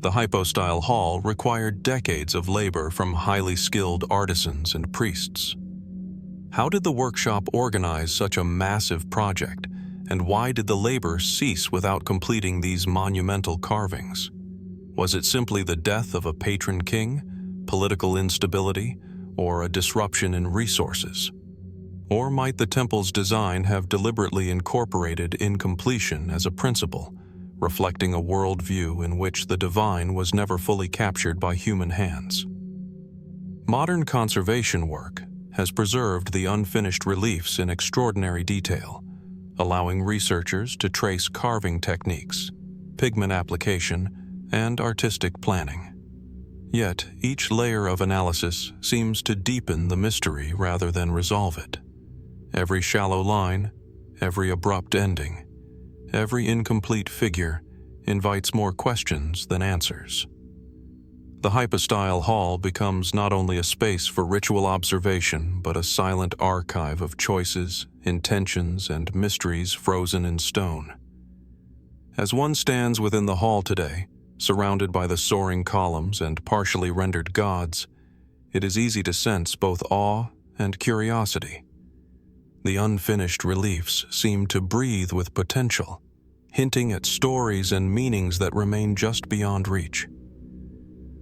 The hypostyle hall required decades of labor from highly skilled artisans and priests. How did the workshop organize such a massive project, and why did the labor cease without completing these monumental carvings? Was it simply the death of a patron king, political instability, or a disruption in resources? Or might the temple's design have deliberately incorporated incompletion as a principle, reflecting a worldview in which the divine was never fully captured by human hands? Modern conservation work has preserved the unfinished reliefs in extraordinary detail, allowing researchers to trace carving techniques, pigment application, and artistic planning. Yet, each layer of analysis seems to deepen the mystery rather than resolve it. Every shallow line, every abrupt ending, every incomplete figure invites more questions than answers. The hypostyle hall becomes not only a space for ritual observation, but a silent archive of choices, intentions, and mysteries frozen in stone. As one stands within the hall today, surrounded by the soaring columns and partially rendered gods, it is easy to sense both awe and curiosity. The unfinished reliefs seem to breathe with potential, hinting at stories and meanings that remain just beyond reach.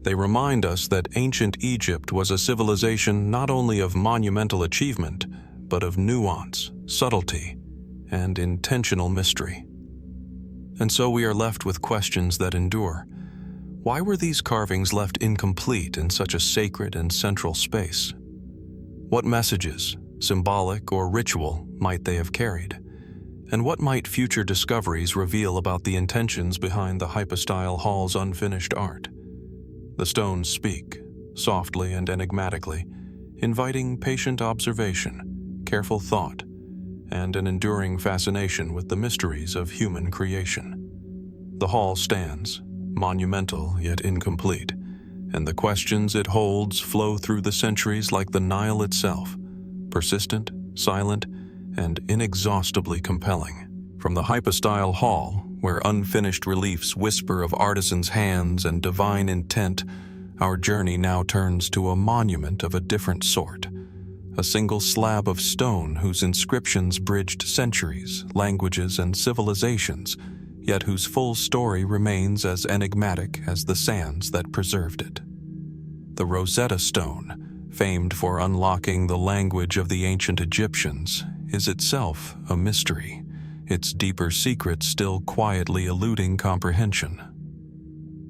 They remind us that ancient Egypt was a civilization not only of monumental achievement, but of nuance, subtlety, and intentional mystery. And so we are left with questions that endure. Why were these carvings left incomplete in such a sacred and central space? What messages, symbolic or ritual, might they have carried? And what might future discoveries reveal about the intentions behind the hypostyle hall's unfinished art? The stones speak, softly and enigmatically, inviting patient observation, careful thought, and an enduring fascination with the mysteries of human creation. The hall stands, monumental yet incomplete, and the questions it holds flow through the centuries like the Nile itself, persistent, silent, and inexhaustibly compelling. From the hypostyle hall, where unfinished reliefs whisper of artisans' hands and divine intent, our journey now turns to a monument of a different sort. A single slab of stone whose inscriptions bridged centuries, languages, and civilizations, yet whose full story remains as enigmatic as the sands that preserved it. The Rosetta Stone, famed for unlocking the language of the ancient Egyptians, is itself a mystery, its deeper secrets still quietly eluding comprehension.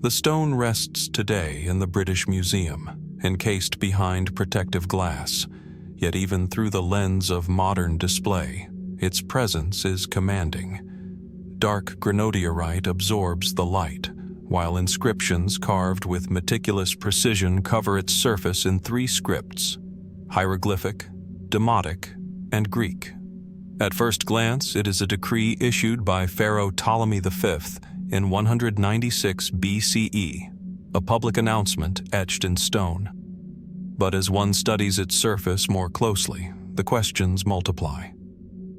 The stone rests today in the British Museum, encased behind protective glass, yet even through the lens of modern display, its presence is commanding. Dark granodiorite absorbs the light, while inscriptions carved with meticulous precision cover its surface in 3 scripts: hieroglyphic, demotic, and Greek. At first glance, it is a decree issued by Pharaoh Ptolemy V in 196 BCE, a public announcement etched in stone. But as one studies its surface more closely, the questions multiply.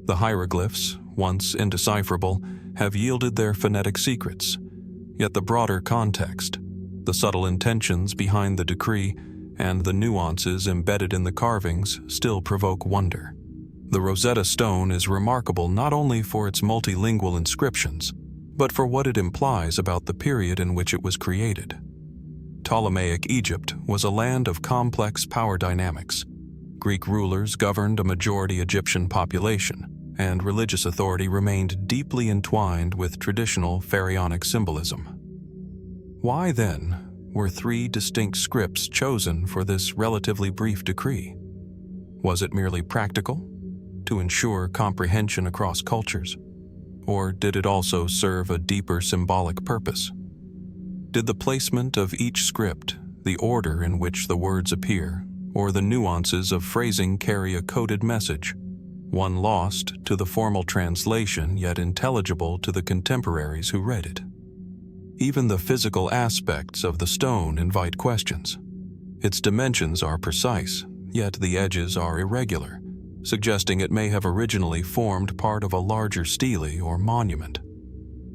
The hieroglyphs, once indecipherable, have yielded their phonetic secrets, yet the broader context, the subtle intentions behind the decree, and the nuances embedded in the carvings still provoke wonder. The Rosetta Stone is remarkable not only for its multilingual inscriptions, but for what it implies about the period in which it was created. Ptolemaic Egypt was a land of complex power dynamics. Greek rulers governed a majority Egyptian population, and religious authority remained deeply entwined with traditional pharaonic symbolism. Why, then, were 3 distinct scripts chosen for this relatively brief decree? Was it merely practical, to ensure comprehension across cultures? Or did it also serve a deeper symbolic purpose? Did the placement of each script, the order in which the words appear, or the nuances of phrasing carry a coded message, one lost to the formal translation yet intelligible to the contemporaries who read it? Even the physical aspects of the stone invite questions. Its dimensions are precise, yet the edges are irregular, suggesting it may have originally formed part of a larger stele or monument.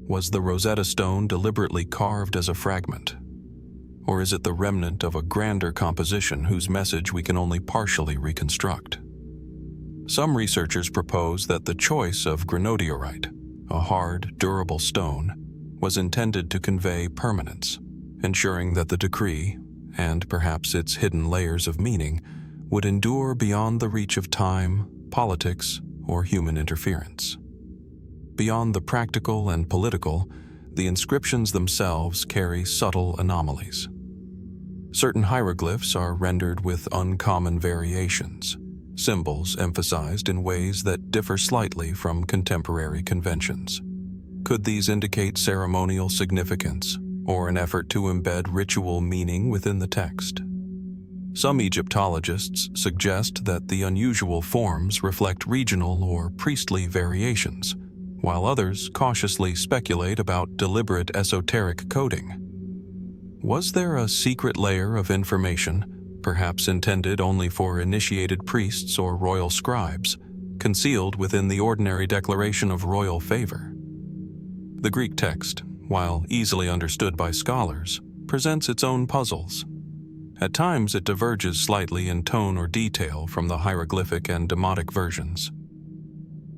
Was the Rosetta Stone deliberately carved as a fragment? Or is it the remnant of a grander composition whose message we can only partially reconstruct? Some researchers propose that the choice of granodiorite, a hard, durable stone, was intended to convey permanence, ensuring that the decree, and perhaps its hidden layers of meaning, would endure beyond the reach of time, politics, or human interference. Beyond the practical and political, the inscriptions themselves carry subtle anomalies. Certain hieroglyphs are rendered with uncommon variations, symbols emphasized in ways that differ slightly from contemporary conventions. Could these indicate ceremonial significance, or an effort to embed ritual meaning within the text? Some Egyptologists suggest that the unusual forms reflect regional or priestly variations, while others cautiously speculate about deliberate esoteric coding. Was there a secret layer of information, perhaps intended only for initiated priests or royal scribes, concealed within the ordinary declaration of royal favor? The Greek text, while easily understood by scholars, presents its own puzzles. At times it diverges slightly in tone or detail from the hieroglyphic and demotic versions.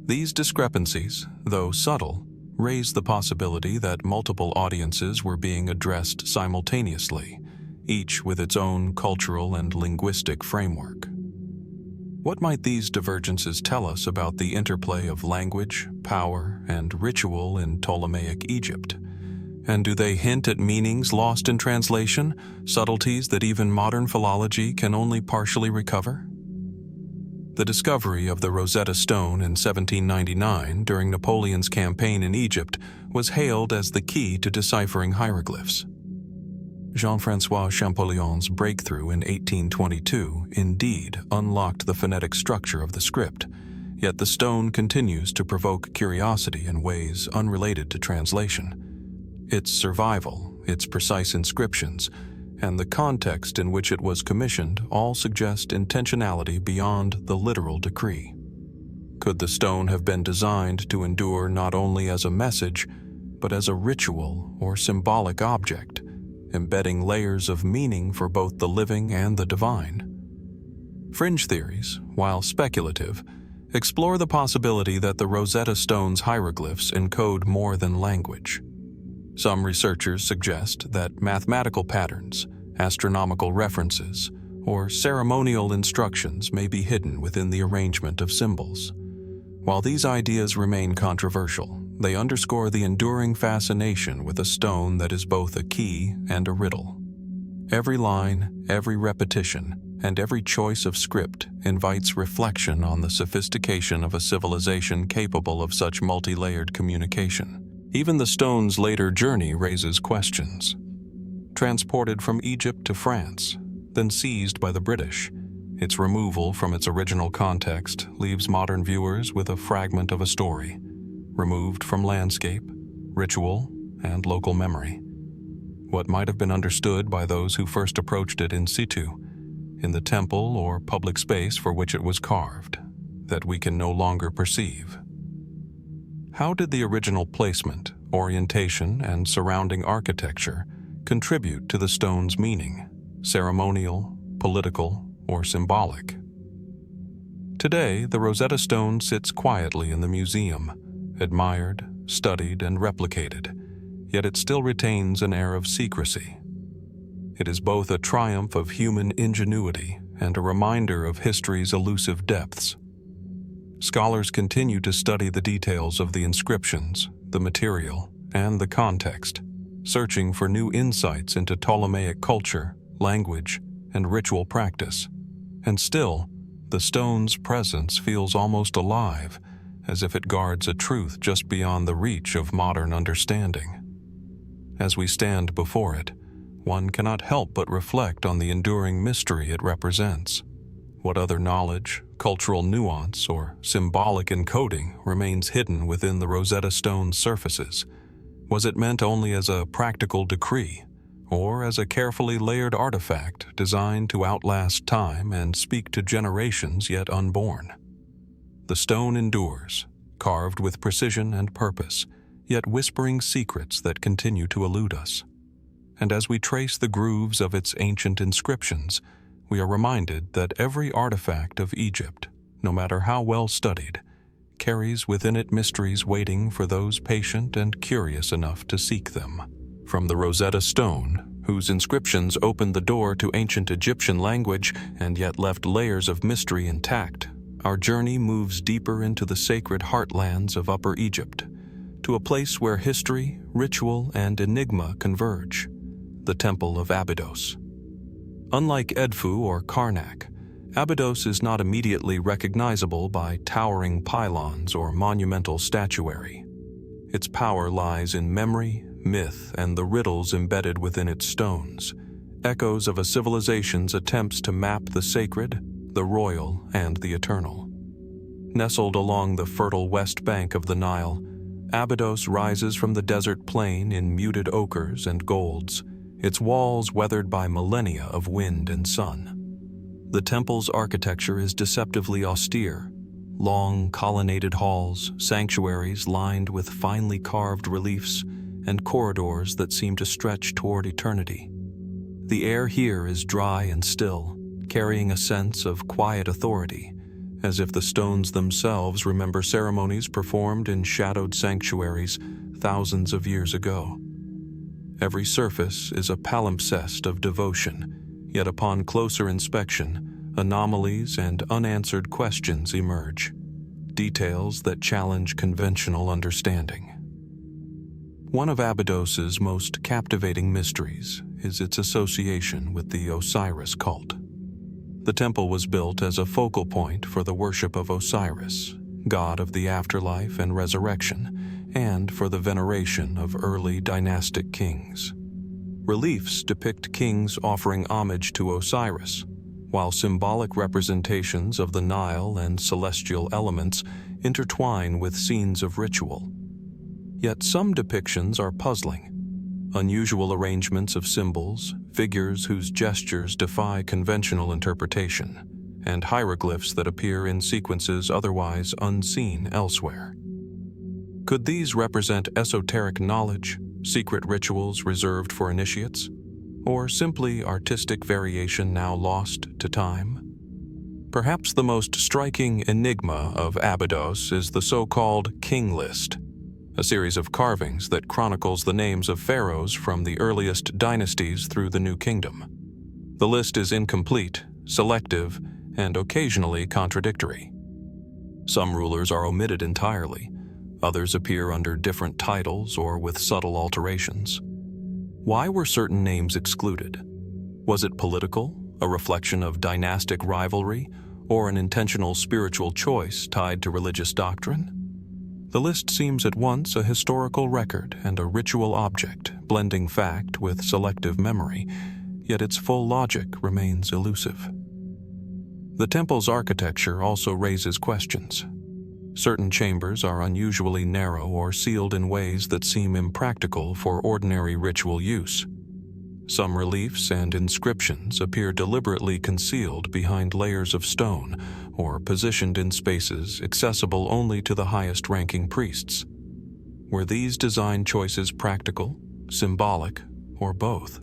These discrepancies, though subtle, raise the possibility that multiple audiences were being addressed simultaneously, each with its own cultural and linguistic framework. What might these divergences tell us about the interplay of language, power, and ritual in Ptolemaic Egypt? And do they hint at meanings lost in translation, subtleties that even modern philology can only partially recover? The discovery of the Rosetta Stone in 1799 during Napoleon's campaign in Egypt was hailed as the key to deciphering hieroglyphs. Jean-François Champollion's breakthrough in 1822 indeed unlocked the phonetic structure of the script, yet the stone continues to provoke curiosity in ways unrelated to translation. Its survival, its precise inscriptions, and the context in which it was commissioned all suggest intentionality beyond the literal decree. Could the stone have been designed to endure not only as a message, but as a ritual or symbolic object, embedding layers of meaning for both the living and the divine? Fringe theories, while speculative, explore the possibility that the Rosetta Stone's hieroglyphs encode more than language. Some researchers suggest that mathematical patterns, astronomical references, or ceremonial instructions may be hidden within the arrangement of symbols. While these ideas remain controversial, they underscore the enduring fascination with a stone that is both a key and a riddle. Every line, every repetition, and every choice of script invites reflection on the sophistication of a civilization capable of such multi-layered communication. Even the stone's later journey raises questions. Transported from Egypt to France, then seized by the British, its removal from its original context leaves modern viewers with a fragment of a story, removed from landscape, ritual, and local memory. What might have been understood by those who first approached it in situ, in the temple or public space for which it was carved, that we can no longer perceive. How did the original placement, orientation, and surrounding architecture contribute to the stone's meaning, ceremonial, political, or symbolic? Today, the Rosetta Stone sits quietly in the museum, admired, studied, and replicated, yet it still retains an air of secrecy. It is both a triumph of human ingenuity and a reminder of history's elusive depths. Scholars continue to study the details of the inscriptions, the material, and the context, searching for new insights into Ptolemaic culture, language, and ritual practice. And still, the stone's presence feels almost alive, as if it guards a truth just beyond the reach of modern understanding. As we stand before it, one cannot help but reflect on the enduring mystery it represents. What other knowledge, cultural nuance, or symbolic encoding remains hidden within the Rosetta Stone's surfaces? Was it meant only as a practical decree, or as a carefully layered artifact designed to outlast time and speak to generations yet unborn? The stone endures, carved with precision and purpose, yet whispering secrets that continue to elude us. And as we trace the grooves of its ancient inscriptions, we are reminded that every artifact of Egypt, no matter how well studied, carries within it mysteries waiting for those patient and curious enough to seek them. From the Rosetta Stone, whose inscriptions opened the door to ancient Egyptian language and yet left layers of mystery intact, our journey moves deeper into the sacred heartlands of Upper Egypt, to a place where history, ritual, and enigma converge, the Temple of Abydos. Unlike Edfu or Karnak, Abydos is not immediately recognizable by towering pylons or monumental statuary. Its power lies in memory, myth, and the riddles embedded within its stones, echoes of a civilization's attempts to map the sacred, the royal, and the eternal. Nestled along the fertile west bank of the Nile, Abydos rises from the desert plain in muted ochres and golds, its walls weathered by millennia of wind and sun. The temple's architecture is deceptively austere. Long, colonnaded halls, sanctuaries lined with finely carved reliefs, and corridors that seem to stretch toward eternity. The air here is dry and still, carrying a sense of quiet authority, as if the stones themselves remember ceremonies performed in shadowed sanctuaries thousands of years ago. Every surface is a palimpsest of devotion, yet upon closer inspection, anomalies and unanswered questions emerge, details that challenge conventional understanding. One of Abydos's most captivating mysteries is its association with the Osiris cult. The temple was built as a focal point for the worship of Osiris, god of the afterlife and resurrection, and for the veneration of early dynastic kings. Reliefs depict kings offering homage to Osiris, while symbolic representations of the Nile and celestial elements intertwine with scenes of ritual. Yet some depictions are puzzling. Unusual arrangements of symbols, figures whose gestures defy conventional interpretation, and hieroglyphs that appear in sequences otherwise unseen elsewhere. Could these represent esoteric knowledge, secret rituals reserved for initiates, or simply artistic variation now lost to time? Perhaps the most striking enigma of Abydos is the so-called King List, a series of carvings that chronicles the names of pharaohs from the earliest dynasties through the New Kingdom. The list is incomplete, selective, and occasionally contradictory. Some rulers are omitted entirely. Others appear under different titles or with subtle alterations. Why were certain names excluded? Was it political, a reflection of dynastic rivalry, or an intentional spiritual choice tied to religious doctrine? The list seems at once a historical record and a ritual object, blending fact with selective memory, yet its full logic remains elusive. The temple's architecture also raises questions. Certain chambers are unusually narrow or sealed in ways that seem impractical for ordinary ritual use. Some reliefs and inscriptions appear deliberately concealed behind layers of stone or positioned in spaces accessible only to the highest-ranking priests. Were these design choices practical, symbolic, or both?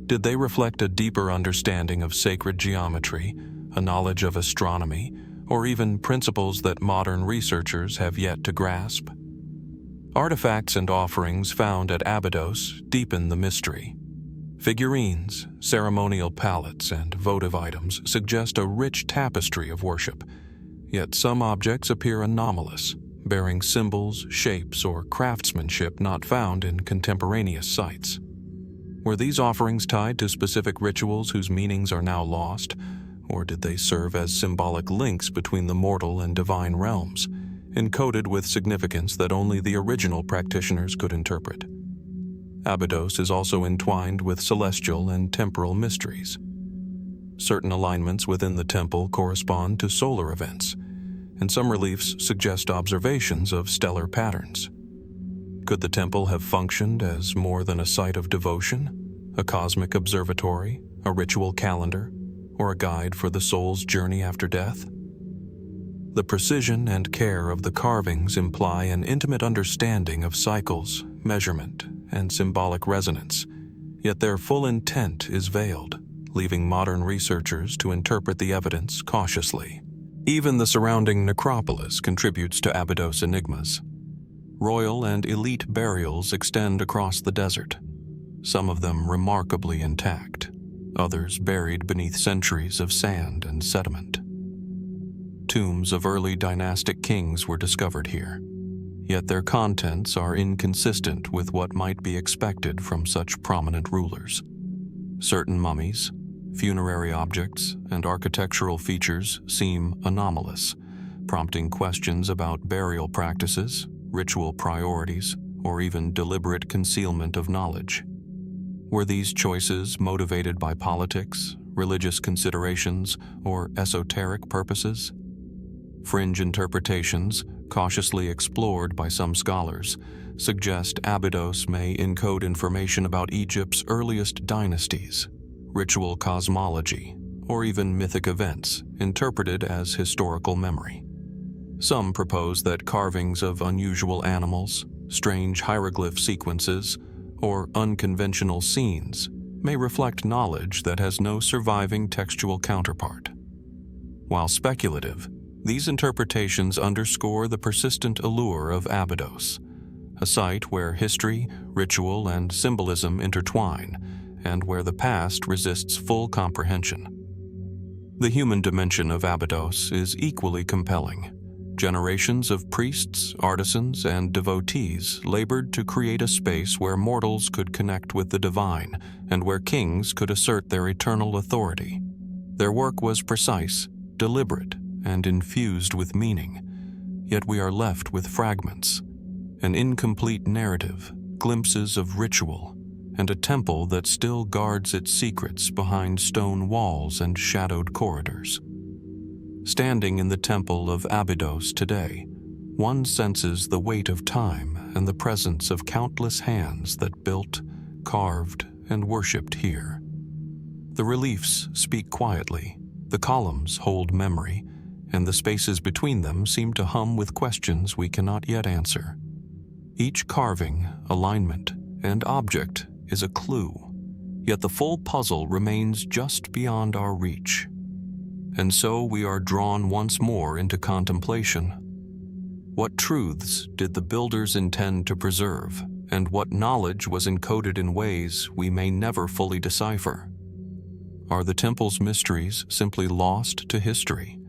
Did they reflect a deeper understanding of sacred geometry, a knowledge of astronomy, or even principles that modern researchers have yet to grasp? Artifacts and offerings found at Abydos deepen the mystery. Figurines, ceremonial palettes, and votive items suggest a rich tapestry of worship, yet some objects appear anomalous, bearing symbols, shapes, or craftsmanship not found in contemporaneous sites. Were these offerings tied to specific rituals whose meanings are now lost, or did they serve as symbolic links between the mortal and divine realms, encoded with significance that only the original practitioners could interpret? Abydos is also entwined with celestial and temporal mysteries. Certain alignments within the temple correspond to solar events, and some reliefs suggest observations of stellar patterns. Could the temple have functioned as more than a site of devotion, a cosmic observatory, a ritual calendar, or a guide for the soul's journey after death? The precision and care of the carvings imply an intimate understanding of cycles, measurement, and symbolic resonance, yet their full intent is veiled, leaving modern researchers to interpret the evidence cautiously. Even the surrounding necropolis contributes to Abydos enigmas. Royal and elite burials extend across the desert, some of them remarkably intact, others buried beneath centuries of sand and sediment. Tombs of early dynastic kings were discovered here, yet their contents are inconsistent with what might be expected from such prominent rulers. Certain mummies, funerary objects, and architectural features seem anomalous, prompting questions about burial practices, ritual priorities, or even deliberate concealment of knowledge. Were these choices motivated by politics, religious considerations, or esoteric purposes? Fringe interpretations, cautiously explored by some scholars, suggest Abydos may encode information about Egypt's earliest dynasties, ritual cosmology, or even mythic events interpreted as historical memory. Some propose that carvings of unusual animals, strange hieroglyph sequences, or unconventional scenes may reflect knowledge that has no surviving textual counterpart. While speculative, these interpretations underscore the persistent allure of Abydos, a site where history, ritual, and symbolism intertwine, and where the past resists full comprehension. The human dimension of Abydos is equally compelling. Generations of priests, artisans, and devotees labored to create a space where mortals could connect with the divine and where kings could assert their eternal authority. Their work was precise, deliberate, and infused with meaning, yet we are left with fragments, an incomplete narrative, glimpses of ritual, and a temple that still guards its secrets behind stone walls and shadowed corridors. Standing in the temple of Abydos today, one senses the weight of time and the presence of countless hands that built, carved, and worshipped here. The reliefs speak quietly, the columns hold memory, and the spaces between them seem to hum with questions we cannot yet answer. Each carving, alignment, and object is a clue, yet the full puzzle remains just beyond our reach. And so we are drawn once more into contemplation. What truths did the builders intend to preserve, and what knowledge was encoded in ways we may never fully decipher? Are the temple's mysteries simply lost to history,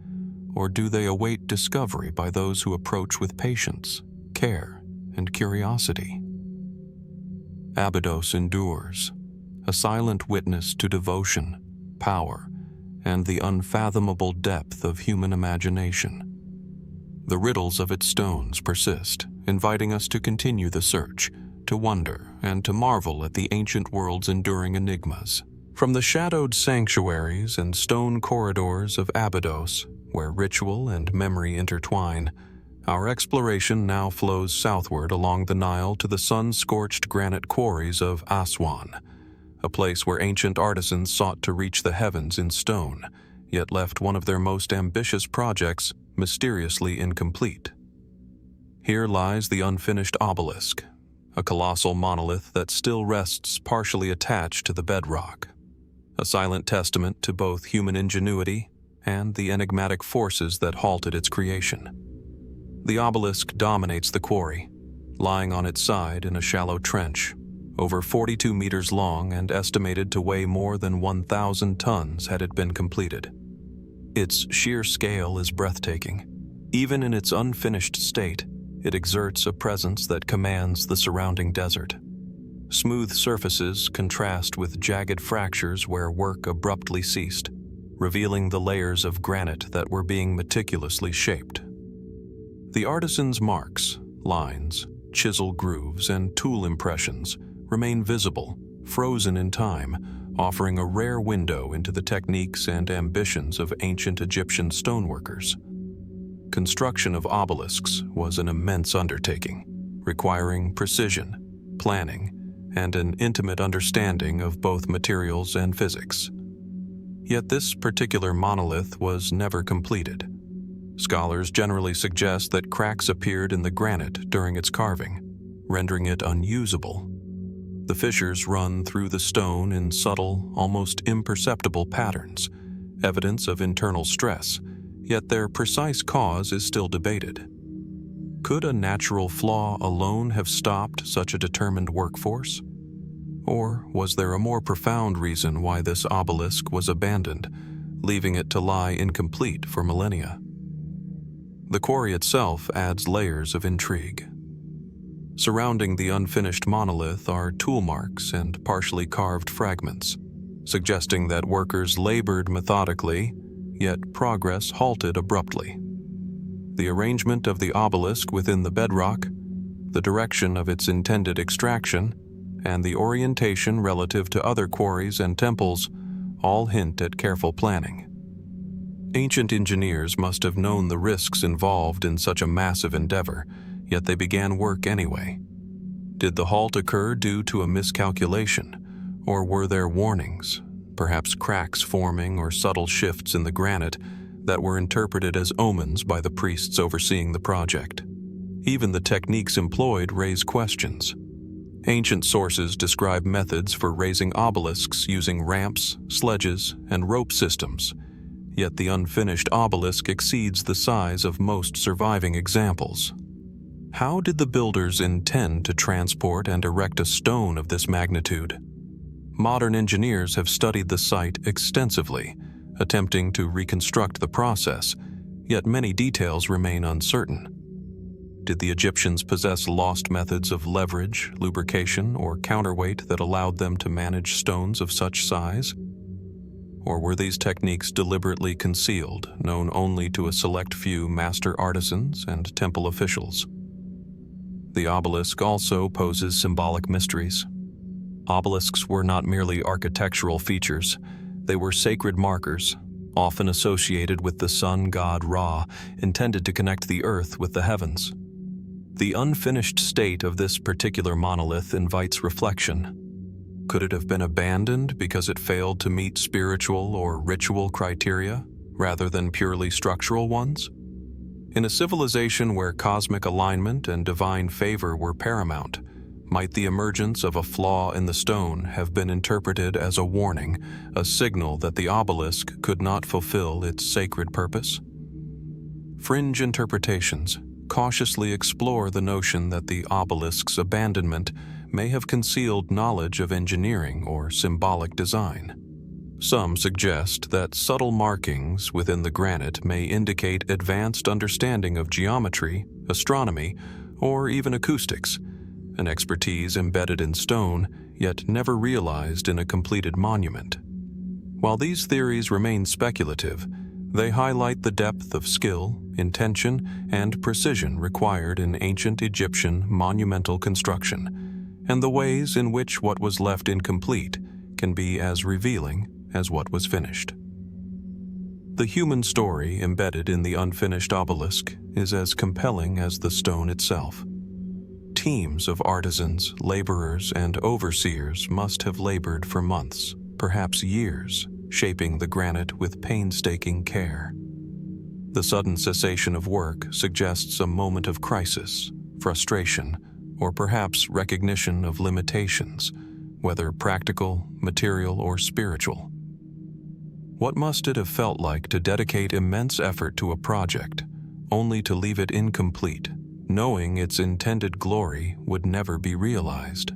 or do they await discovery by those who approach with patience, care, and curiosity? Abydos endures, a silent witness to devotion, power, and the unfathomable depth of human imagination. The riddles of its stones persist, inviting us to continue the search, to wonder, and to marvel at the ancient world's enduring enigmas. From the shadowed sanctuaries and stone corridors of Abydos, where ritual and memory intertwine, our exploration now flows southward along the Nile to the sun-scorched granite quarries of Aswan, a place where ancient artisans sought to reach the heavens in stone, yet left one of their most ambitious projects mysteriously incomplete. Here lies the unfinished obelisk, a colossal monolith that still rests partially attached to the bedrock, a silent testament to both human ingenuity and the enigmatic forces that halted its creation. The obelisk dominates the quarry, lying on its side in a shallow trench, over 42 meters long and estimated to weigh more than 1,000 tons had it been completed. Its sheer scale is breathtaking. Even in its unfinished state, it exerts a presence that commands the surrounding desert. Smooth surfaces contrast with jagged fractures where work abruptly ceased, revealing the layers of granite that were being meticulously shaped. The artisan's marks, lines, chisel grooves, and tool impressions remain visible, frozen in time, offering a rare window into the techniques and ambitions of ancient Egyptian stoneworkers. Construction of obelisks was an immense undertaking, requiring precision, planning, and an intimate understanding of both materials and physics. Yet this particular monolith was never completed. Scholars generally suggest that cracks appeared in the granite during its carving, rendering it unusable. The fissures run through the stone in subtle, almost imperceptible patterns, evidence of internal stress, yet their precise cause is still debated. Could a natural flaw alone have stopped such a determined workforce? Or was there a more profound reason why this obelisk was abandoned, leaving it to lie incomplete for millennia? The quarry itself adds layers of intrigue. Surrounding the unfinished monolith are tool marks and partially carved fragments, suggesting that workers labored methodically, yet progress halted abruptly. The arrangement of the obelisk within the bedrock, the direction of its intended extraction, and the orientation relative to other quarries and temples all hint at careful planning. Ancient engineers must have known the risks involved in such a massive endeavor, yet they began work anyway. Did the halt occur due to a miscalculation, or were there warnings, perhaps cracks forming or subtle shifts in the granite that were interpreted as omens by the priests overseeing the project? Even the techniques employed raise questions. Ancient sources describe methods for raising obelisks using ramps, sledges, and rope systems, yet the unfinished obelisk exceeds the size of most surviving examples. How did the builders intend to transport and erect a stone of this magnitude? Modern engineers have studied the site extensively, attempting to reconstruct the process, yet many details remain uncertain. Did the Egyptians possess lost methods of leverage, lubrication, or counterweight that allowed them to manage stones of such size? Or were these techniques deliberately concealed, known only to a select few master artisans and temple officials? The obelisk also poses symbolic mysteries. Obelisks were not merely architectural features, they were sacred markers, often associated with the sun god Ra, intended to connect the earth with the heavens. The unfinished state of this particular monolith invites reflection. Could it have been abandoned because it failed to meet spiritual or ritual criteria, rather than purely structural ones? In a civilization where cosmic alignment and divine favor were paramount, might the emergence of a flaw in the stone have been interpreted as a warning, a signal that the obelisk could not fulfill its sacred purpose? Fringe interpretations cautiously explore the notion that the obelisk's abandonment may have concealed knowledge of engineering or symbolic design. Some suggest that subtle markings within the granite may indicate advanced understanding of geometry, astronomy, or even acoustics, an expertise embedded in stone, yet never realized in a completed monument. While these theories remain speculative, they highlight the depth of skill, intention, and precision required in ancient Egyptian monumental construction, and the ways in which what was left incomplete can be as revealing as what was finished. The human story embedded in the unfinished obelisk is as compelling as the stone itself. Teams of artisans, laborers, and overseers must have labored for months, perhaps years, shaping the granite with painstaking care. The sudden cessation of work suggests a moment of crisis, frustration, or perhaps recognition of limitations, whether practical, material, or spiritual. What must it have felt like to dedicate immense effort to a project, only to leave it incomplete, knowing its intended glory would never be realized?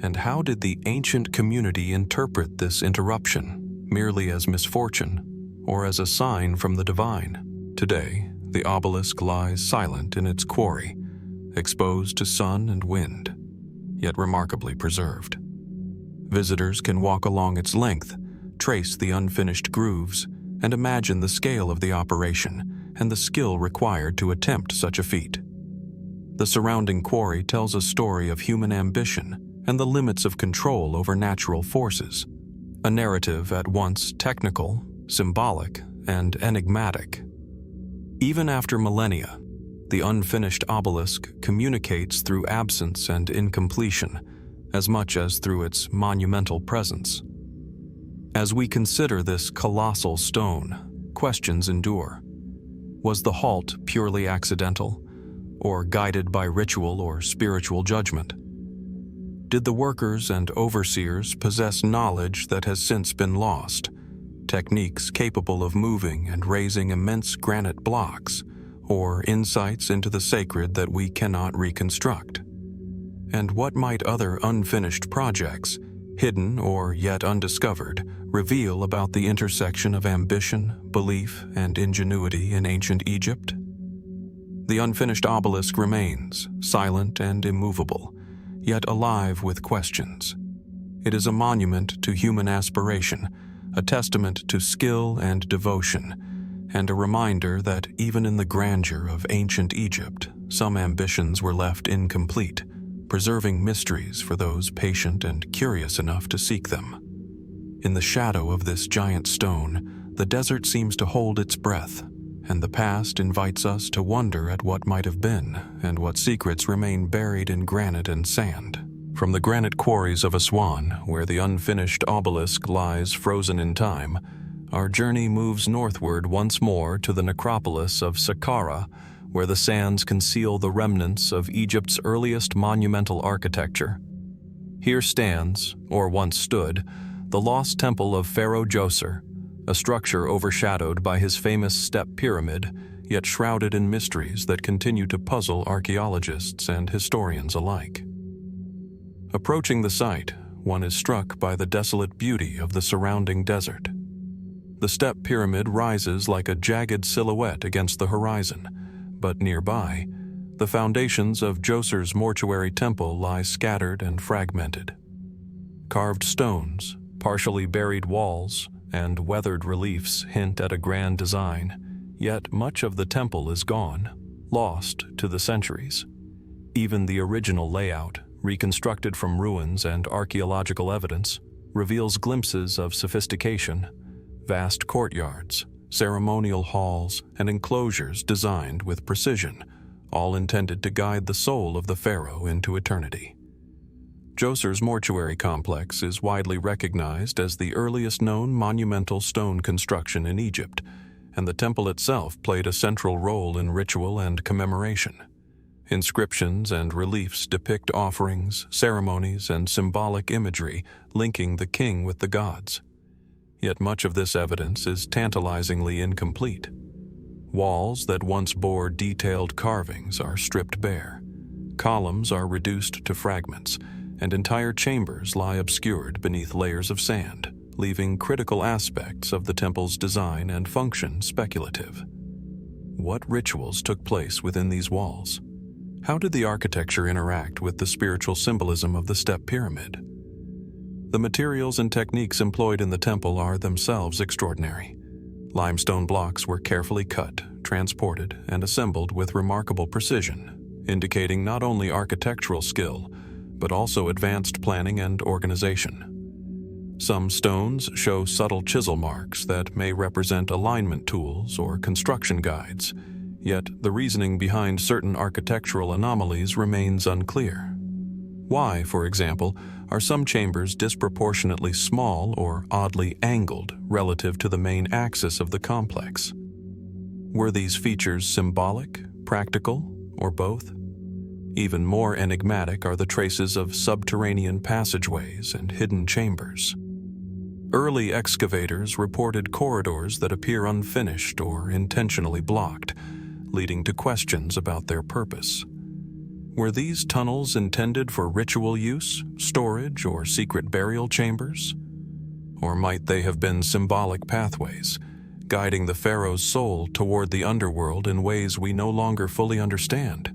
And how did the ancient community interpret this interruption, merely as misfortune, or as a sign from the divine? Today, the obelisk lies silent in its quarry, exposed to sun and wind, yet remarkably preserved. Visitors can walk along its length, trace the unfinished grooves, and imagine the scale of the operation and the skill required to attempt such a feat. The surrounding quarry tells a story of human ambition and the limits of control over natural forces, a narrative at once technical, symbolic, and enigmatic. Even after millennia, the unfinished obelisk communicates through absence and incompletion, as much as through its monumental presence. As we consider this colossal stone, questions endure. Was the halt purely accidental, or guided by ritual or spiritual judgment? Did the workers and overseers possess knowledge that has since been lost, techniques capable of moving and raising immense granite blocks, or insights into the sacred that we cannot reconstruct? And what might other unfinished projects, hidden or yet undiscovered, reveal about the intersection of ambition, belief, and ingenuity in ancient Egypt? The unfinished obelisk remains, silent and immovable, yet alive with questions. It is a monument to human aspiration, a testament to skill and devotion, and a reminder that even in the grandeur of ancient Egypt, some ambitions were left incomplete, preserving mysteries for those patient and curious enough to seek them. In the shadow of this giant stone, the desert seems to hold its breath, and the past invites us to wonder at what might have been and what secrets remain buried in granite and sand. From the granite quarries of Aswan, where the unfinished obelisk lies frozen in time, our journey moves northward once more to the necropolis of Saqqara, where the sands conceal the remnants of Egypt's earliest monumental architecture. Here stands, or once stood, the lost temple of Pharaoh Djoser, a structure overshadowed by his famous step pyramid, yet shrouded in mysteries that continue to puzzle archaeologists and historians alike. Approaching the site, one is struck by the desolate beauty of the surrounding desert. The step pyramid rises like a jagged silhouette against the horizon, but nearby, the foundations of Djoser's mortuary temple lie scattered and fragmented. Carved stones, partially buried walls, and weathered reliefs hint at a grand design, yet much of the temple is gone, lost to the centuries. Even the original layout, reconstructed from ruins and archaeological evidence, reveals glimpses of sophistication, vast courtyards, ceremonial halls, and enclosures designed with precision, all intended to guide the soul of the pharaoh into eternity. Djoser's mortuary complex is widely recognized as the earliest known monumental stone construction in Egypt, and the temple itself played a central role in ritual and commemoration. Inscriptions and reliefs depict offerings, ceremonies, and symbolic imagery linking the king with the gods. Yet much of this evidence is tantalizingly incomplete. Walls that once bore detailed carvings are stripped bare. Columns are reduced to fragments, and entire chambers lie obscured beneath layers of sand, leaving critical aspects of the temple's design and function speculative. What rituals took place within these walls? How did the architecture interact with the spiritual symbolism of the step pyramid? The materials and techniques employed in the temple are themselves extraordinary. Limestone blocks were carefully cut, transported, and assembled with remarkable precision, indicating not only architectural skill, but also advanced planning and organization. Some stones show subtle chisel marks that may represent alignment tools or construction guides, yet the reasoning behind certain architectural anomalies remains unclear. Why, for example, are some chambers disproportionately small or oddly angled relative to the main axis of the complex? Were these features symbolic, practical, or both? Even more enigmatic are the traces of subterranean passageways and hidden chambers. Early excavators reported corridors that appear unfinished or intentionally blocked, leading to questions about their purpose. Were these tunnels intended for ritual use, storage, or secret burial chambers? Or might they have been symbolic pathways, guiding the pharaoh's soul toward the underworld in ways we no longer fully understand?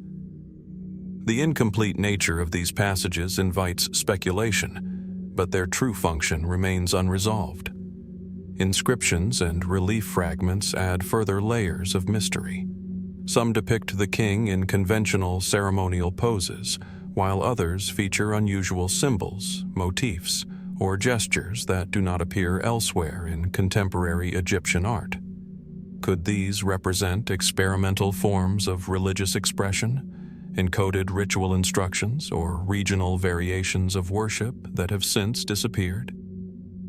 The incomplete nature of these passages invites speculation, but their true function remains unresolved. Inscriptions and relief fragments add further layers of mystery. Some depict the king in conventional ceremonial poses, while others feature unusual symbols, motifs, or gestures that do not appear elsewhere in contemporary Egyptian art. Could these represent experimental forms of religious expression, encoded ritual instructions, or regional variations of worship that have since disappeared?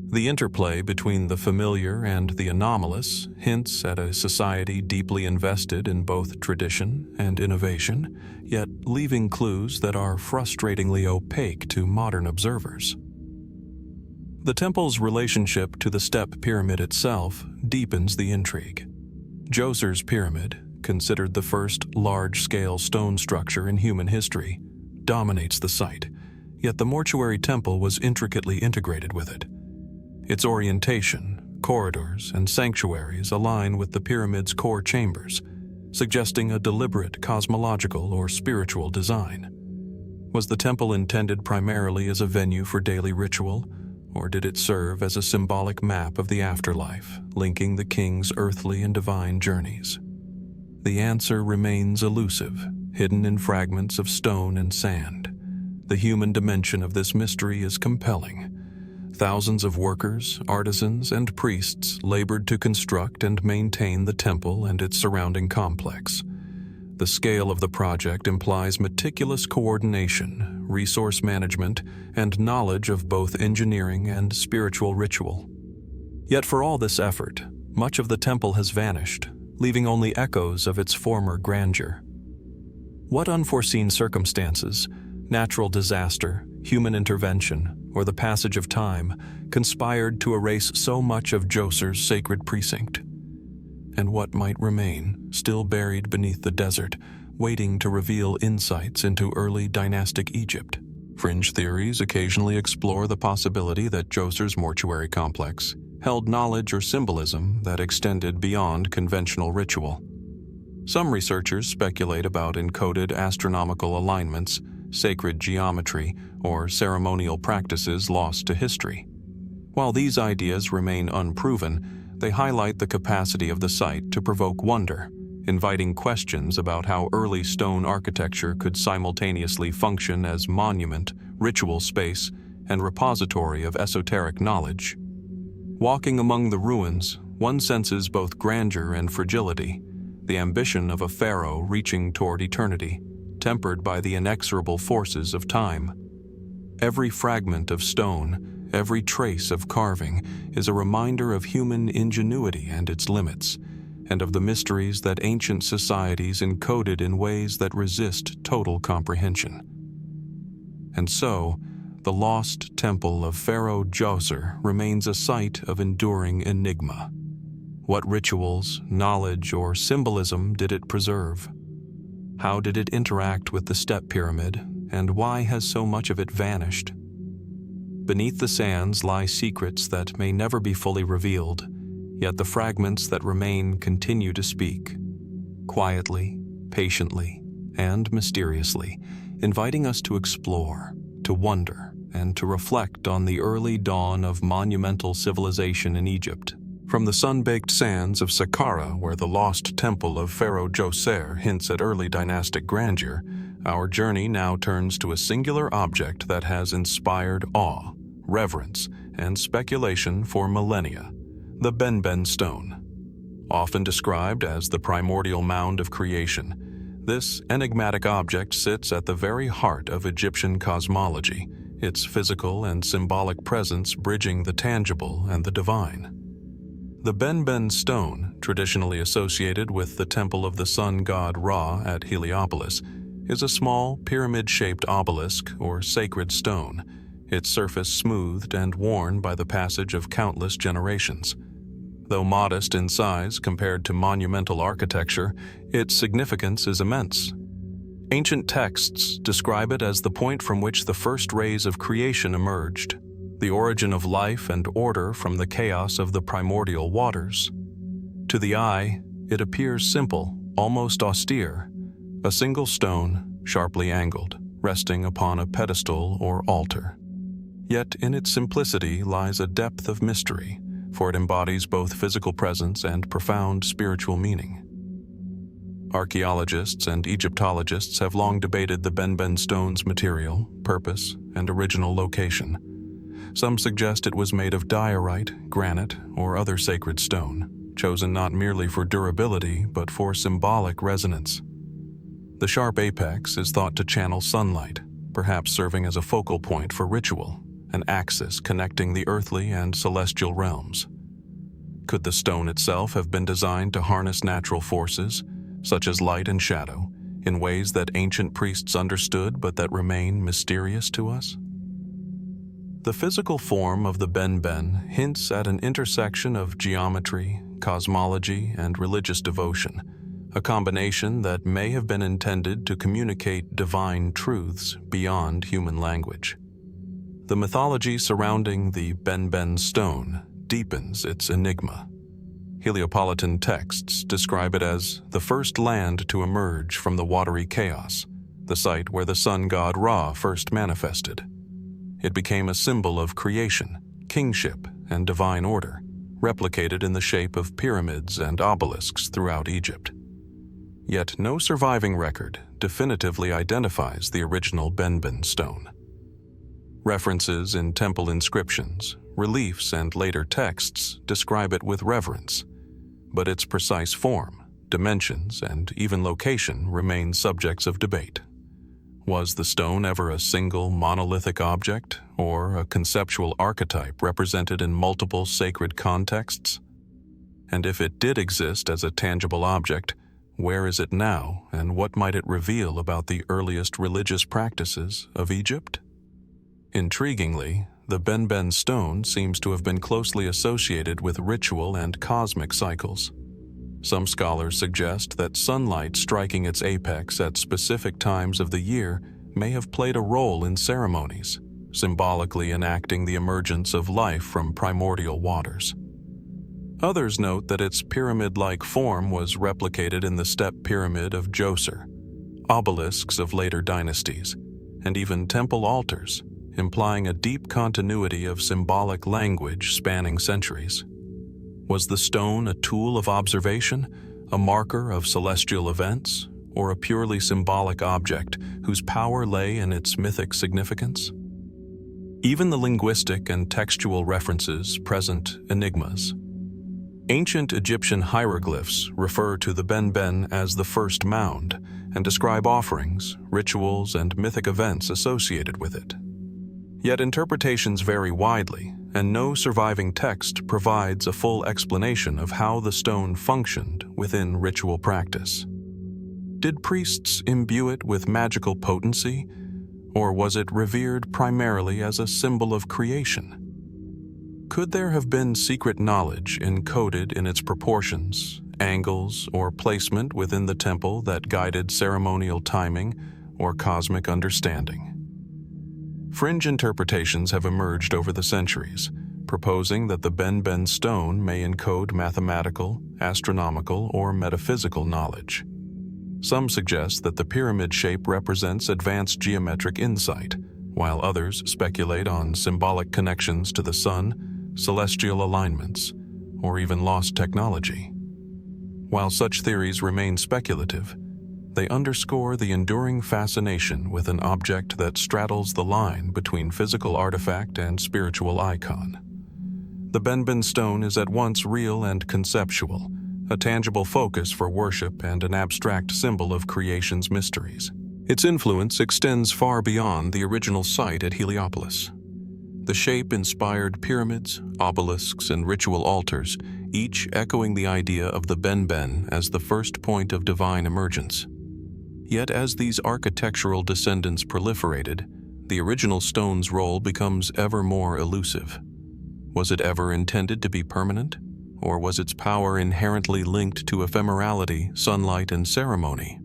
The interplay between the familiar and the anomalous hints at a society deeply invested in both tradition and innovation, yet leaving clues that are frustratingly opaque to modern observers. The temple's relationship to the step pyramid itself deepens the intrigue. Djoser's pyramid, considered the first large-scale stone structure in human history, dominates the site, yet the mortuary temple was intricately integrated with it. Its orientation, corridors, and sanctuaries align with the pyramid's core chambers, suggesting a deliberate cosmological or spiritual design. Was the temple intended primarily as a venue for daily ritual, or did it serve as a symbolic map of the afterlife, linking the king's earthly and divine journeys? The answer remains elusive, hidden in fragments of stone and sand. The human dimension of this mystery is compelling. Thousands of workers, artisans, and priests labored to construct and maintain the temple and its surrounding complex. The scale of the project implies meticulous coordination, resource management, and knowledge of both engineering and spiritual ritual. Yet for all this effort, much of the temple has vanished, leaving only echoes of its former grandeur. What unforeseen circumstances, natural disaster, human intervention, or the passage of time conspired to erase so much of Djoser's sacred precinct? And what might remain, still buried beneath the desert, waiting to reveal insights into early dynastic Egypt? Fringe theories occasionally explore the possibility that Djoser's mortuary complex held knowledge or symbolism that extended beyond conventional ritual. Some researchers speculate about encoded astronomical alignments, sacred geometry, or ceremonial practices lost to history. While these ideas remain unproven, they highlight the capacity of the site to provoke wonder, inviting questions about how early stone architecture could simultaneously function as monument, ritual space, and repository of esoteric knowledge. Walking among the ruins, one senses both grandeur and fragility, the ambition of a pharaoh reaching toward eternity, tempered by the inexorable forces of time. Every fragment of stone, every trace of carving, is a reminder of human ingenuity and its limits, and of the mysteries that ancient societies encoded in ways that resist total comprehension. And so, the lost temple of Pharaoh Djoser remains a site of enduring enigma. What rituals, knowledge, or symbolism did it preserve? How did it interact with the step pyramid, and why has so much of it vanished? Beneath the sands lie secrets that may never be fully revealed, yet the fragments that remain continue to speak, quietly, patiently, and mysteriously, inviting us to explore, to wonder, and to reflect on the early dawn of monumental civilization in Egypt. From the sun-baked sands of Saqqara, where the lost temple of Pharaoh Djoser hints at early dynastic grandeur, our journey now turns to a singular object that has inspired awe, reverence, and speculation for millennia: the Benben stone. Often described as the primordial mound of creation, this enigmatic object sits at the very heart of Egyptian cosmology, its physical and symbolic presence bridging the tangible and the divine. The Benben stone, traditionally associated with the temple of the sun god Ra at Heliopolis, is a small, pyramid-shaped obelisk or sacred stone, its surface smoothed and worn by the passage of countless generations. Though modest in size compared to monumental architecture, its significance is immense. Ancient texts describe it as the point from which the first rays of creation emerged, the origin of life and order from the chaos of the primordial waters. To the eye, it appears simple, almost austere, a single stone, sharply angled, resting upon a pedestal or altar. Yet in its simplicity lies a depth of mystery, for it embodies both physical presence and profound spiritual meaning. Archaeologists and Egyptologists have long debated the Benben stone's material, purpose, and original location. Some suggest it was made of diorite, granite, or other sacred stone, chosen not merely for durability but for symbolic resonance. The sharp apex is thought to channel sunlight, perhaps serving as a focal point for ritual, an axis connecting the earthly and celestial realms. Could the stone itself have been designed to harness natural forces, such as light and shadow, in ways that ancient priests understood but that remain mysterious to us? The physical form of the Benben hints at an intersection of geometry, cosmology, and religious devotion, a combination that may have been intended to communicate divine truths beyond human language. The mythology surrounding the Benben stone deepens its enigma. Heliopolitan texts describe it as the first land to emerge from the watery chaos, the site where the sun god Ra first manifested. It became a symbol of creation, kingship, and divine order, replicated in the shape of pyramids and obelisks throughout Egypt. Yet no surviving record definitively identifies the original Benben stone. References in temple inscriptions, reliefs, and later texts describe it with reverence, but its precise form, dimensions, and even location remain subjects of debate. Was the stone ever a single monolithic object, or a conceptual archetype represented in multiple sacred contexts? And if it did exist as a tangible object, where is it now, and what might it reveal about the earliest religious practices of Egypt? Intriguingly, the Benben stone seems to have been closely associated with ritual and cosmic cycles. Some scholars suggest that sunlight striking its apex at specific times of the year may have played a role in ceremonies, symbolically enacting the emergence of life from primordial waters. Others note that its pyramid-like form was replicated in the step pyramid of Djoser, obelisks of later dynasties, and even temple altars, implying a deep continuity of symbolic language spanning centuries. Was the stone a tool of observation, a marker of celestial events, or a purely symbolic object whose power lay in its mythic significance? Even the linguistic and textual references present enigmas. Ancient Egyptian hieroglyphs refer to the Benben as the first mound and describe offerings, rituals, and mythic events associated with it. Yet interpretations vary widely, and no surviving text provides a full explanation of how the stone functioned within ritual practice. Did priests imbue it with magical potency, or was it revered primarily as a symbol of creation? Could there have been secret knowledge encoded in its proportions, angles, or placement within the temple that guided ceremonial timing or cosmic understanding? Fringe interpretations have emerged over the centuries, proposing that the Benben stone may encode mathematical, astronomical, or metaphysical knowledge. Some suggest that the pyramid shape represents advanced geometric insight, while others speculate on symbolic connections to the sun, celestial alignments, or even lost technology. While such theories remain speculative, they underscore the enduring fascination with an object that straddles the line between physical artifact and spiritual icon. The Benben stone is at once real and conceptual, a tangible focus for worship and an abstract symbol of creation's mysteries. Its influence extends far beyond the original site at Heliopolis. The shape inspired pyramids, obelisks, and ritual altars, each echoing the idea of the Benben as the first point of divine emergence. Yet as these architectural descendants proliferated, the original stone's role becomes ever more elusive. Was it ever intended to be permanent, or was its power inherently linked to ephemerality, sunlight, and ceremony?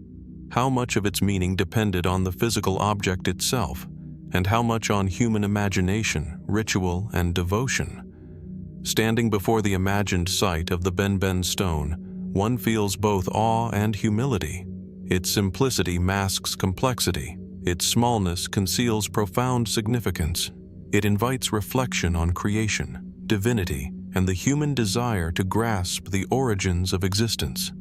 How much of its meaning depended on the physical object itself, and how much on human imagination, ritual, and devotion? Standing before the imagined site of the Benben stone, one feels both awe and humility. Its simplicity masks complexity. Its smallness conceals profound significance. It invites reflection on creation, divinity, and the human desire to grasp the origins of existence.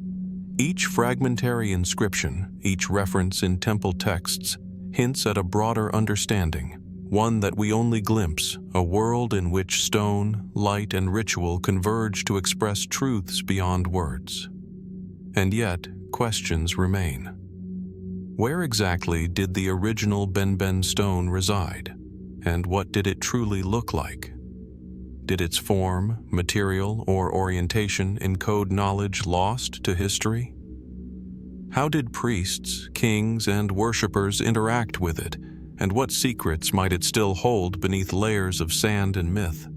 Each fragmentary inscription, each reference in temple texts, hints at a broader understanding, one that we only glimpse, a world in which stone, light, and ritual converge to express truths beyond words. And yet, questions remain. Where exactly did the original Benben stone reside, and what did it truly look like? Did its form, material, or orientation encode knowledge lost to history? How did priests, kings, and worshippers interact with it, and what secrets might it still hold beneath layers of sand and myth?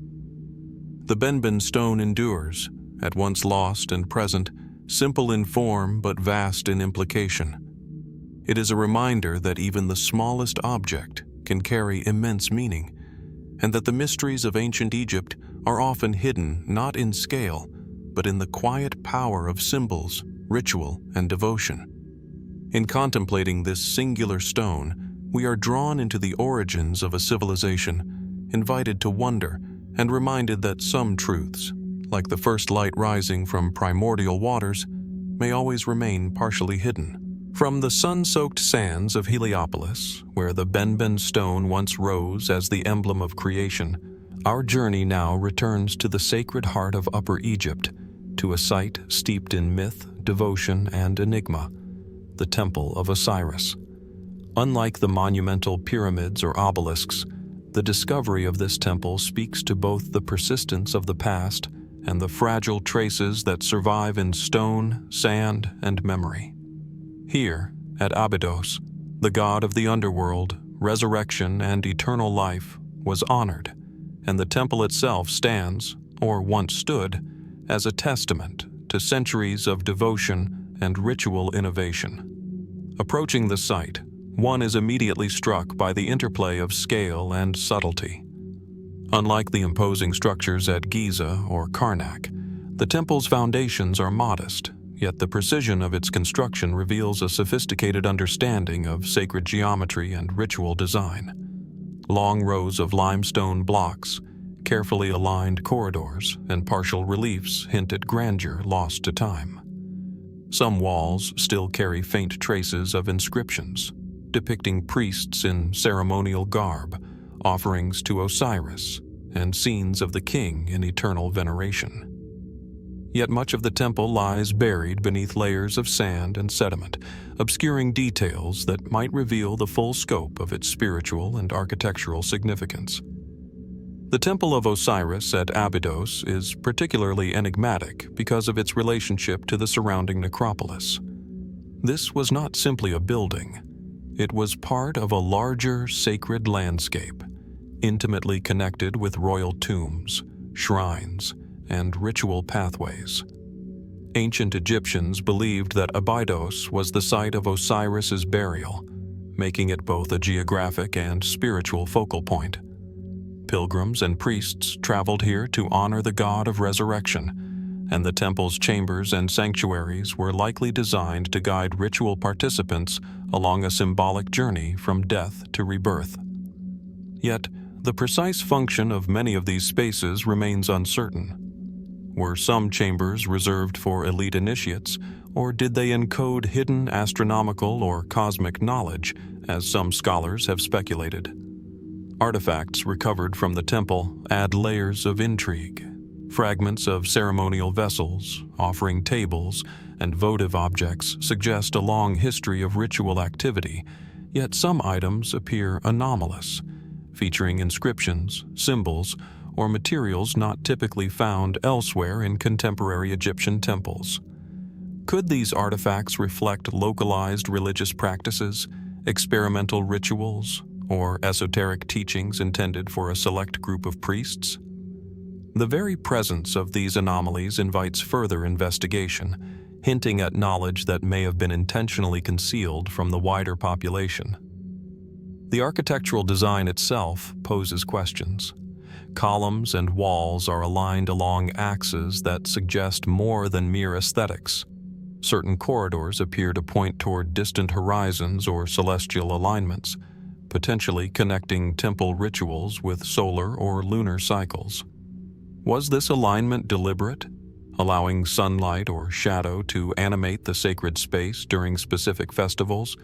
The Benben stone endures, at once lost and present, simple in form but vast in implication. It is a reminder that even the smallest object can carry immense meaning, and that the mysteries of ancient Egypt are often hidden not in scale, but in the quiet power of symbols, ritual, and devotion. In contemplating this singular stone, we are drawn into the origins of a civilization, invited to wonder, and reminded that some truths, like the first light rising from primordial waters, may always remain partially hidden. From the sun-soaked sands of Heliopolis, where the Benben stone once rose as the emblem of creation, our journey now returns to the sacred heart of Upper Egypt, to a site steeped in myth, devotion, and enigma, the Temple of Osiris. Unlike the monumental pyramids or obelisks, the discovery of this temple speaks to both the persistence of the past and the fragile traces that survive in stone, sand, and memory. Here, at Abydos, the god of the underworld, resurrection, and eternal life, was honored, and the temple itself stands, or once stood, as a testament to centuries of devotion and ritual innovation. Approaching the site, one is immediately struck by the interplay of scale and subtlety. Unlike the imposing structures at Giza or Karnak, the temple's foundations are modest, yet the precision of its construction reveals a sophisticated understanding of sacred geometry and ritual design. Long rows of limestone blocks, carefully aligned corridors, and partial reliefs hint at grandeur lost to time. Some walls still carry faint traces of inscriptions, depicting priests in ceremonial garb, offerings to Osiris, and scenes of the king in eternal veneration. Yet much of the temple lies buried beneath layers of sand and sediment, obscuring details that might reveal the full scope of its spiritual and architectural significance. The Temple of Osiris at Abydos is particularly enigmatic because of its relationship to the surrounding necropolis. This was not simply a building. It was part of a larger sacred landscape, intimately connected with royal tombs, shrines, and ritual pathways. Ancient Egyptians believed that Abydos was the site of Osiris's burial, making it both a geographic and spiritual focal point. Pilgrims and priests traveled here to honor the god of resurrection, and the temple's chambers and sanctuaries were likely designed to guide ritual participants along a symbolic journey from death to rebirth. Yet, the precise function of many of these spaces remains uncertain. Were some chambers reserved for elite initiates, or did they encode hidden astronomical or cosmic knowledge, as some scholars have speculated? Artifacts recovered from the temple add layers of intrigue. Fragments of ceremonial vessels, offering tables, and votive objects suggest a long history of ritual activity, yet some items appear anomalous, featuring inscriptions, symbols, or materials not typically found elsewhere in contemporary Egyptian temples. Could these artifacts reflect localized religious practices, experimental rituals, or esoteric teachings intended for a select group of priests? The very presence of these anomalies invites further investigation, hinting at knowledge that may have been intentionally concealed from the wider population. The architectural design itself poses questions. Columns and walls are aligned along axes that suggest more than mere aesthetics. Certain corridors appear to point toward distant horizons or celestial alignments, potentially connecting temple rituals with solar or lunar cycles. Was this alignment deliberate, allowing sunlight or shadow to animate the sacred space during specific festivals,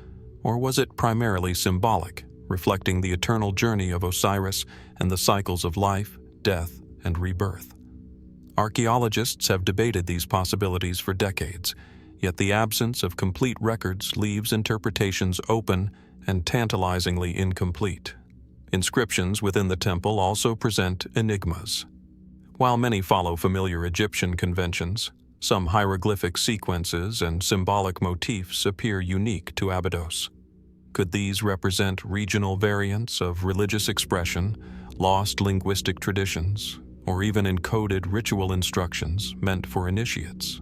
or was it primarily symbolic, reflecting the eternal journey of Osiris and the cycles of life, death, and rebirth? Archaeologists have debated these possibilities for decades, yet the absence of complete records leaves interpretations open and tantalizingly incomplete. Inscriptions within the temple also present enigmas. While many follow familiar Egyptian conventions, some hieroglyphic sequences and symbolic motifs appear unique to Abydos. Could these represent regional variants of religious expression, lost linguistic traditions, or even encoded ritual instructions meant for initiates?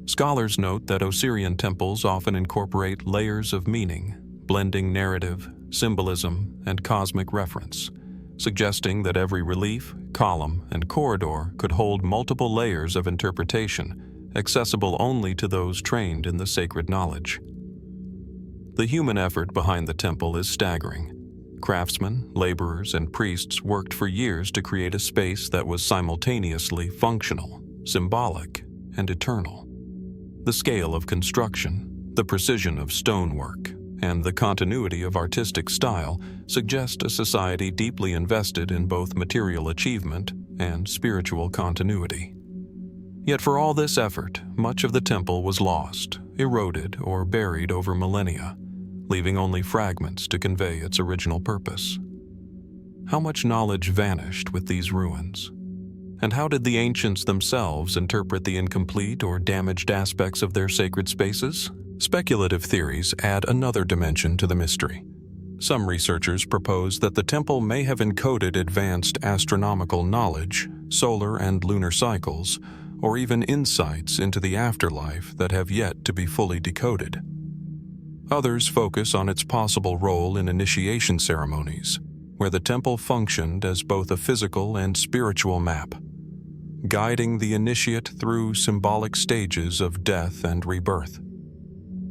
Scholars note that Osirian temples often incorporate layers of meaning, blending narrative, symbolism, and cosmic reference, suggesting that every relief, column, and corridor could hold multiple layers of interpretation, accessible only to those trained in the sacred knowledge. The human effort behind the temple is staggering. Craftsmen, laborers, and priests worked for years to create a space that was simultaneously functional, symbolic, and eternal. The scale of construction, the precision of stonework, and the continuity of artistic style suggest a society deeply invested in both material achievement and spiritual continuity. Yet for all this effort, much of the temple was lost, eroded, or buried over millennia, leaving only fragments to convey its original purpose. How much knowledge vanished with these ruins? And how did the ancients themselves interpret the incomplete or damaged aspects of their sacred spaces? Speculative theories add another dimension to the mystery. Some researchers propose that the temple may have encoded advanced astronomical knowledge, solar and lunar cycles, or even insights into the afterlife that have yet to be fully decoded. Others focus on its possible role in initiation ceremonies, where the temple functioned as both a physical and spiritual map, guiding the initiate through symbolic stages of death and rebirth.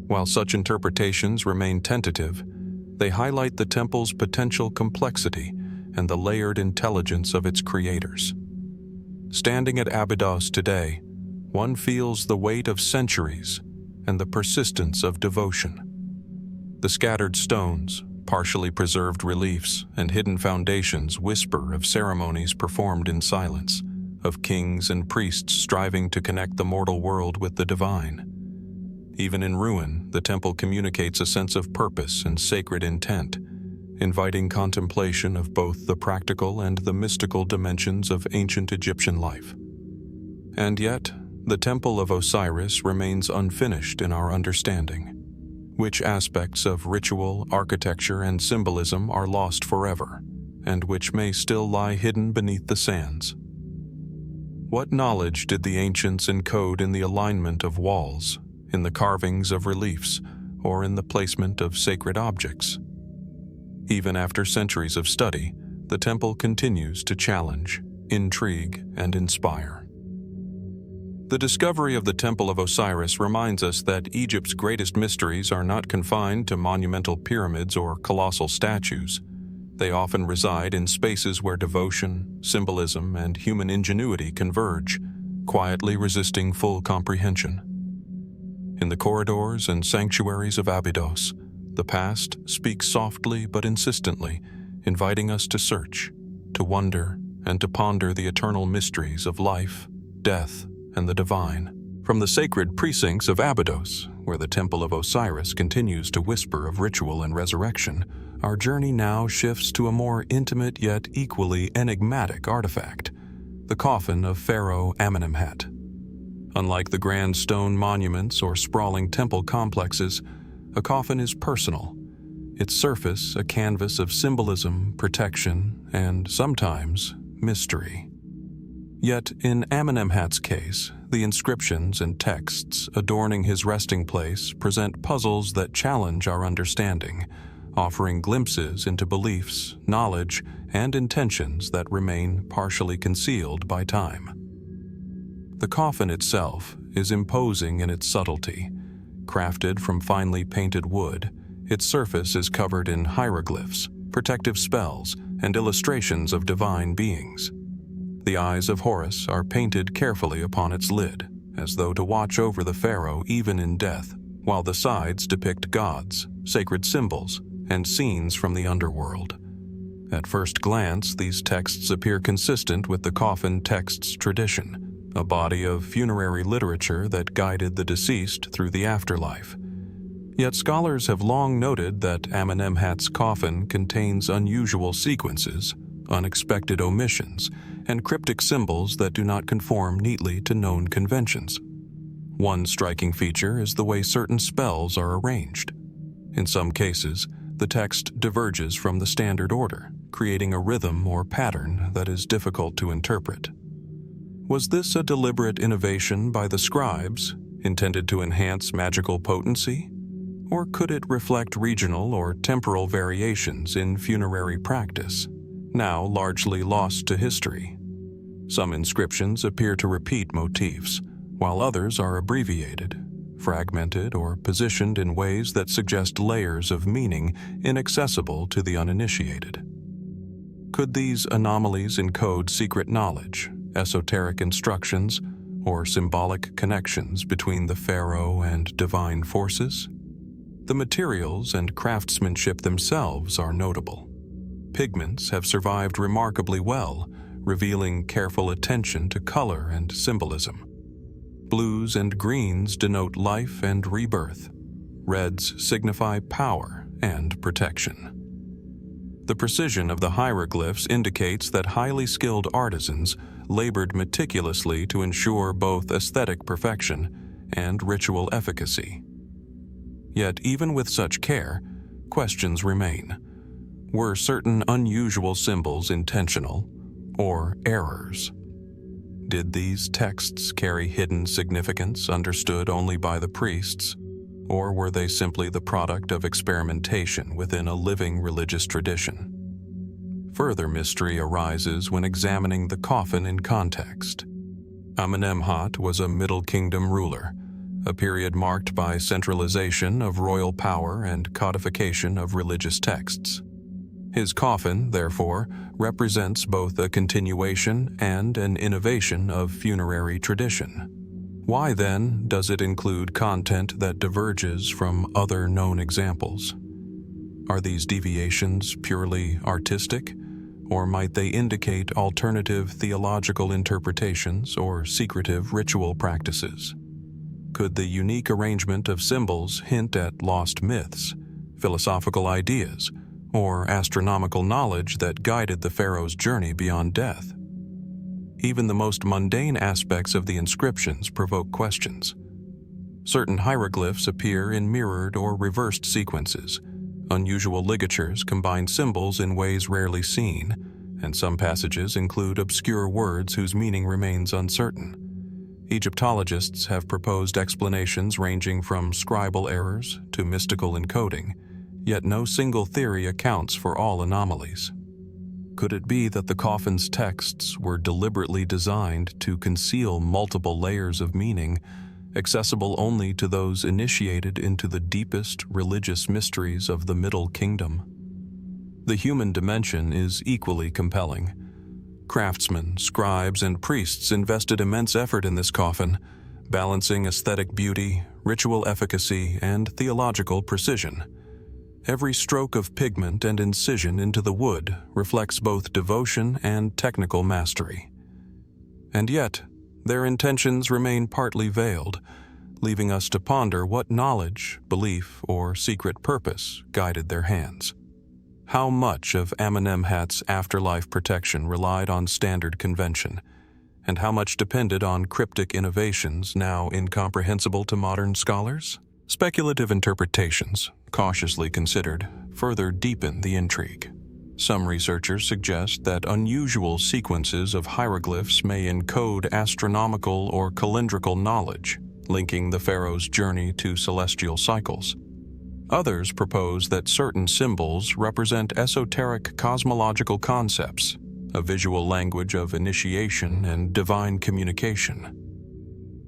While such interpretations remain tentative, they highlight the temple's potential complexity and the layered intelligence of its creators. Standing at Abydos today, one feels the weight of centuries and the persistence of devotion. The scattered stones, partially preserved reliefs, and hidden foundations whisper of ceremonies performed in silence, of kings and priests striving to connect the mortal world with the divine. Even in ruin, the temple communicates a sense of purpose and sacred intent, inviting contemplation of both the practical and the mystical dimensions of ancient Egyptian life. And yet, the Temple of Osiris remains unfinished in our understanding. Which aspects of ritual, architecture, and symbolism are lost forever, and which may still lie hidden beneath the sands? What knowledge did the ancients encode in the alignment of walls, in the carvings of reliefs, or in the placement of sacred objects? Even after centuries of study, the temple continues to challenge, intrigue, and inspire. The discovery of the Temple of Osiris reminds us that Egypt's greatest mysteries are not confined to monumental pyramids or colossal statues. They often reside in spaces where devotion, symbolism, and human ingenuity converge, quietly resisting full comprehension. In the corridors and sanctuaries of Abydos, the past speaks softly but insistently, inviting us to search, to wonder, and to ponder the eternal mysteries of life, death, and the divine. From the sacred precincts of Abydos, where the Temple of Osiris continues to whisper of ritual and resurrection, our journey now shifts to a more intimate yet equally enigmatic artifact, the coffin of Pharaoh Amenemhat. Unlike the grand stone monuments or sprawling temple complexes, a coffin is personal, its surface a canvas of symbolism, protection, and sometimes mystery. Yet, in Amenemhat's case, the inscriptions and texts adorning his resting place present puzzles that challenge our understanding, offering glimpses into beliefs, knowledge, and intentions that remain partially concealed by time. The coffin itself is imposing in its subtlety. Crafted from finely painted wood, its surface is covered in hieroglyphs, protective spells, and illustrations of divine beings. The eyes of Horus are painted carefully upon its lid, as though to watch over the pharaoh even in death, while the sides depict gods, sacred symbols, and scenes from the underworld. At first glance, these texts appear consistent with the coffin text's tradition, a body of funerary literature that guided the deceased through the afterlife. Yet scholars have long noted that Amenemhat's coffin contains unusual sequences, unexpected omissions, and cryptic symbols that do not conform neatly to known conventions. One striking feature is the way certain spells are arranged. In some cases, the text diverges from the standard order, creating a rhythm or pattern that is difficult to interpret. Was this a deliberate innovation by the scribes, intended to enhance magical potency? Or could it reflect regional or temporal variations in funerary practice, now largely lost to history? Some inscriptions appear to repeat motifs, while others are abbreviated, fragmented, or positioned in ways that suggest layers of meaning inaccessible to the uninitiated. Could these anomalies encode secret knowledge, esoteric instructions, or symbolic connections between the pharaoh and divine forces? The materials and craftsmanship themselves are notable. Pigments have survived remarkably well, revealing careful attention to color and symbolism. Blues and greens denote life and rebirth. Reds signify power and protection. The precision of the hieroglyphs indicates that highly skilled artisans labored meticulously to ensure both aesthetic perfection and ritual efficacy. Yet even with such care, questions remain. Were certain unusual symbols intentional or errors? Did these texts carry hidden significance understood only by the priests, or were they simply the product of experimentation within a living religious tradition? Further mystery arises when examining the coffin in context. Amenemhat was a Middle Kingdom ruler, a period marked by centralization of royal power and codification of religious texts. His coffin, therefore, represents both a continuation and an innovation of funerary tradition. Why, then, does it include content that diverges from other known examples? Are these deviations purely artistic, or might they indicate alternative theological interpretations or secretive ritual practices? Could the unique arrangement of symbols hint at lost myths, philosophical ideas, or astronomical knowledge that guided the pharaoh's journey beyond death? Even the most mundane aspects of the inscriptions provoke questions. Certain hieroglyphs appear in mirrored or reversed sequences. Unusual ligatures combine symbols in ways rarely seen, and some passages include obscure words whose meaning remains uncertain. Egyptologists have proposed explanations ranging from scribal errors to mystical encoding, yet no single theory accounts for all anomalies. Could it be that the coffin's texts were deliberately designed to conceal multiple layers of meaning, accessible only to those initiated into the deepest religious mysteries of the Middle Kingdom? The human dimension is equally compelling. Craftsmen, scribes, and priests invested immense effort in this coffin, balancing aesthetic beauty, ritual efficacy, and theological precision. Every stroke of pigment and incision into the wood reflects both devotion and technical mastery. And yet, their intentions remain partly veiled, leaving us to ponder what knowledge, belief, or secret purpose guided their hands. How much of Amenemhat's afterlife protection relied on standard convention, and how much depended on cryptic innovations now incomprehensible to modern scholars? Speculative interpretations, cautiously considered, further deepen the intrigue. Some researchers suggest that unusual sequences of hieroglyphs may encode astronomical or calendrical knowledge, linking the pharaoh's journey to celestial cycles. Others propose that certain symbols represent esoteric cosmological concepts, a visual language of initiation and divine communication.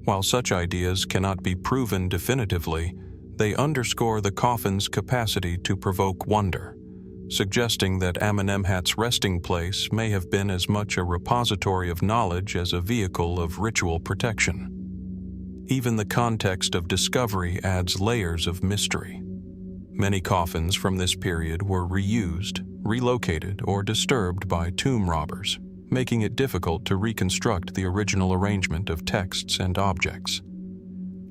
While such ideas cannot be proven definitively, they underscore the coffin's capacity to provoke wonder, suggesting that Amenemhat's resting place may have been as much a repository of knowledge as a vehicle of ritual protection. Even the context of discovery adds layers of mystery. Many coffins from this period were reused, relocated, or disturbed by tomb robbers, making it difficult to reconstruct the original arrangement of texts and objects.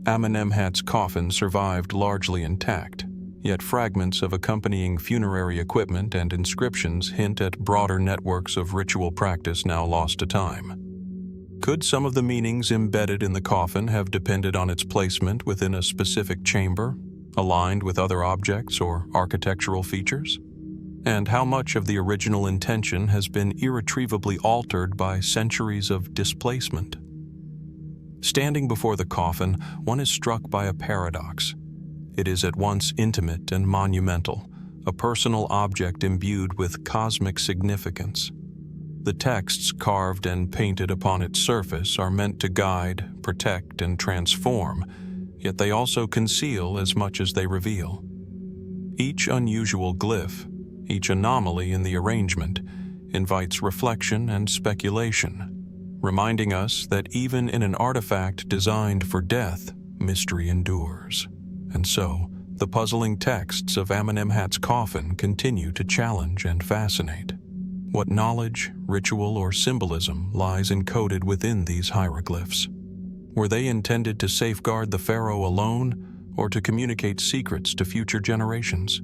Amenemhat's coffin survived largely intact, yet fragments of accompanying funerary equipment and inscriptions hint at broader networks of ritual practice now lost to time. Could some of the meanings embedded in the coffin have depended on its placement within a specific chamber, aligned with other objects or architectural features? And how much of the original intention has been irretrievably altered by centuries of displacement? Standing before the coffin, one is struck by a paradox. It is at once intimate and monumental, a personal object imbued with cosmic significance. The texts carved and painted upon its surface are meant to guide, protect, and transform, yet they also conceal as much as they reveal. Each unusual glyph, each anomaly in the arrangement, invites reflection and speculation, reminding us that even in an artifact designed for death, mystery endures. And so, the puzzling texts of Amenemhat's coffin continue to challenge and fascinate. What knowledge, ritual, or symbolism lies encoded within these hieroglyphs? Were they intended to safeguard the pharaoh alone, or to communicate secrets to future generations?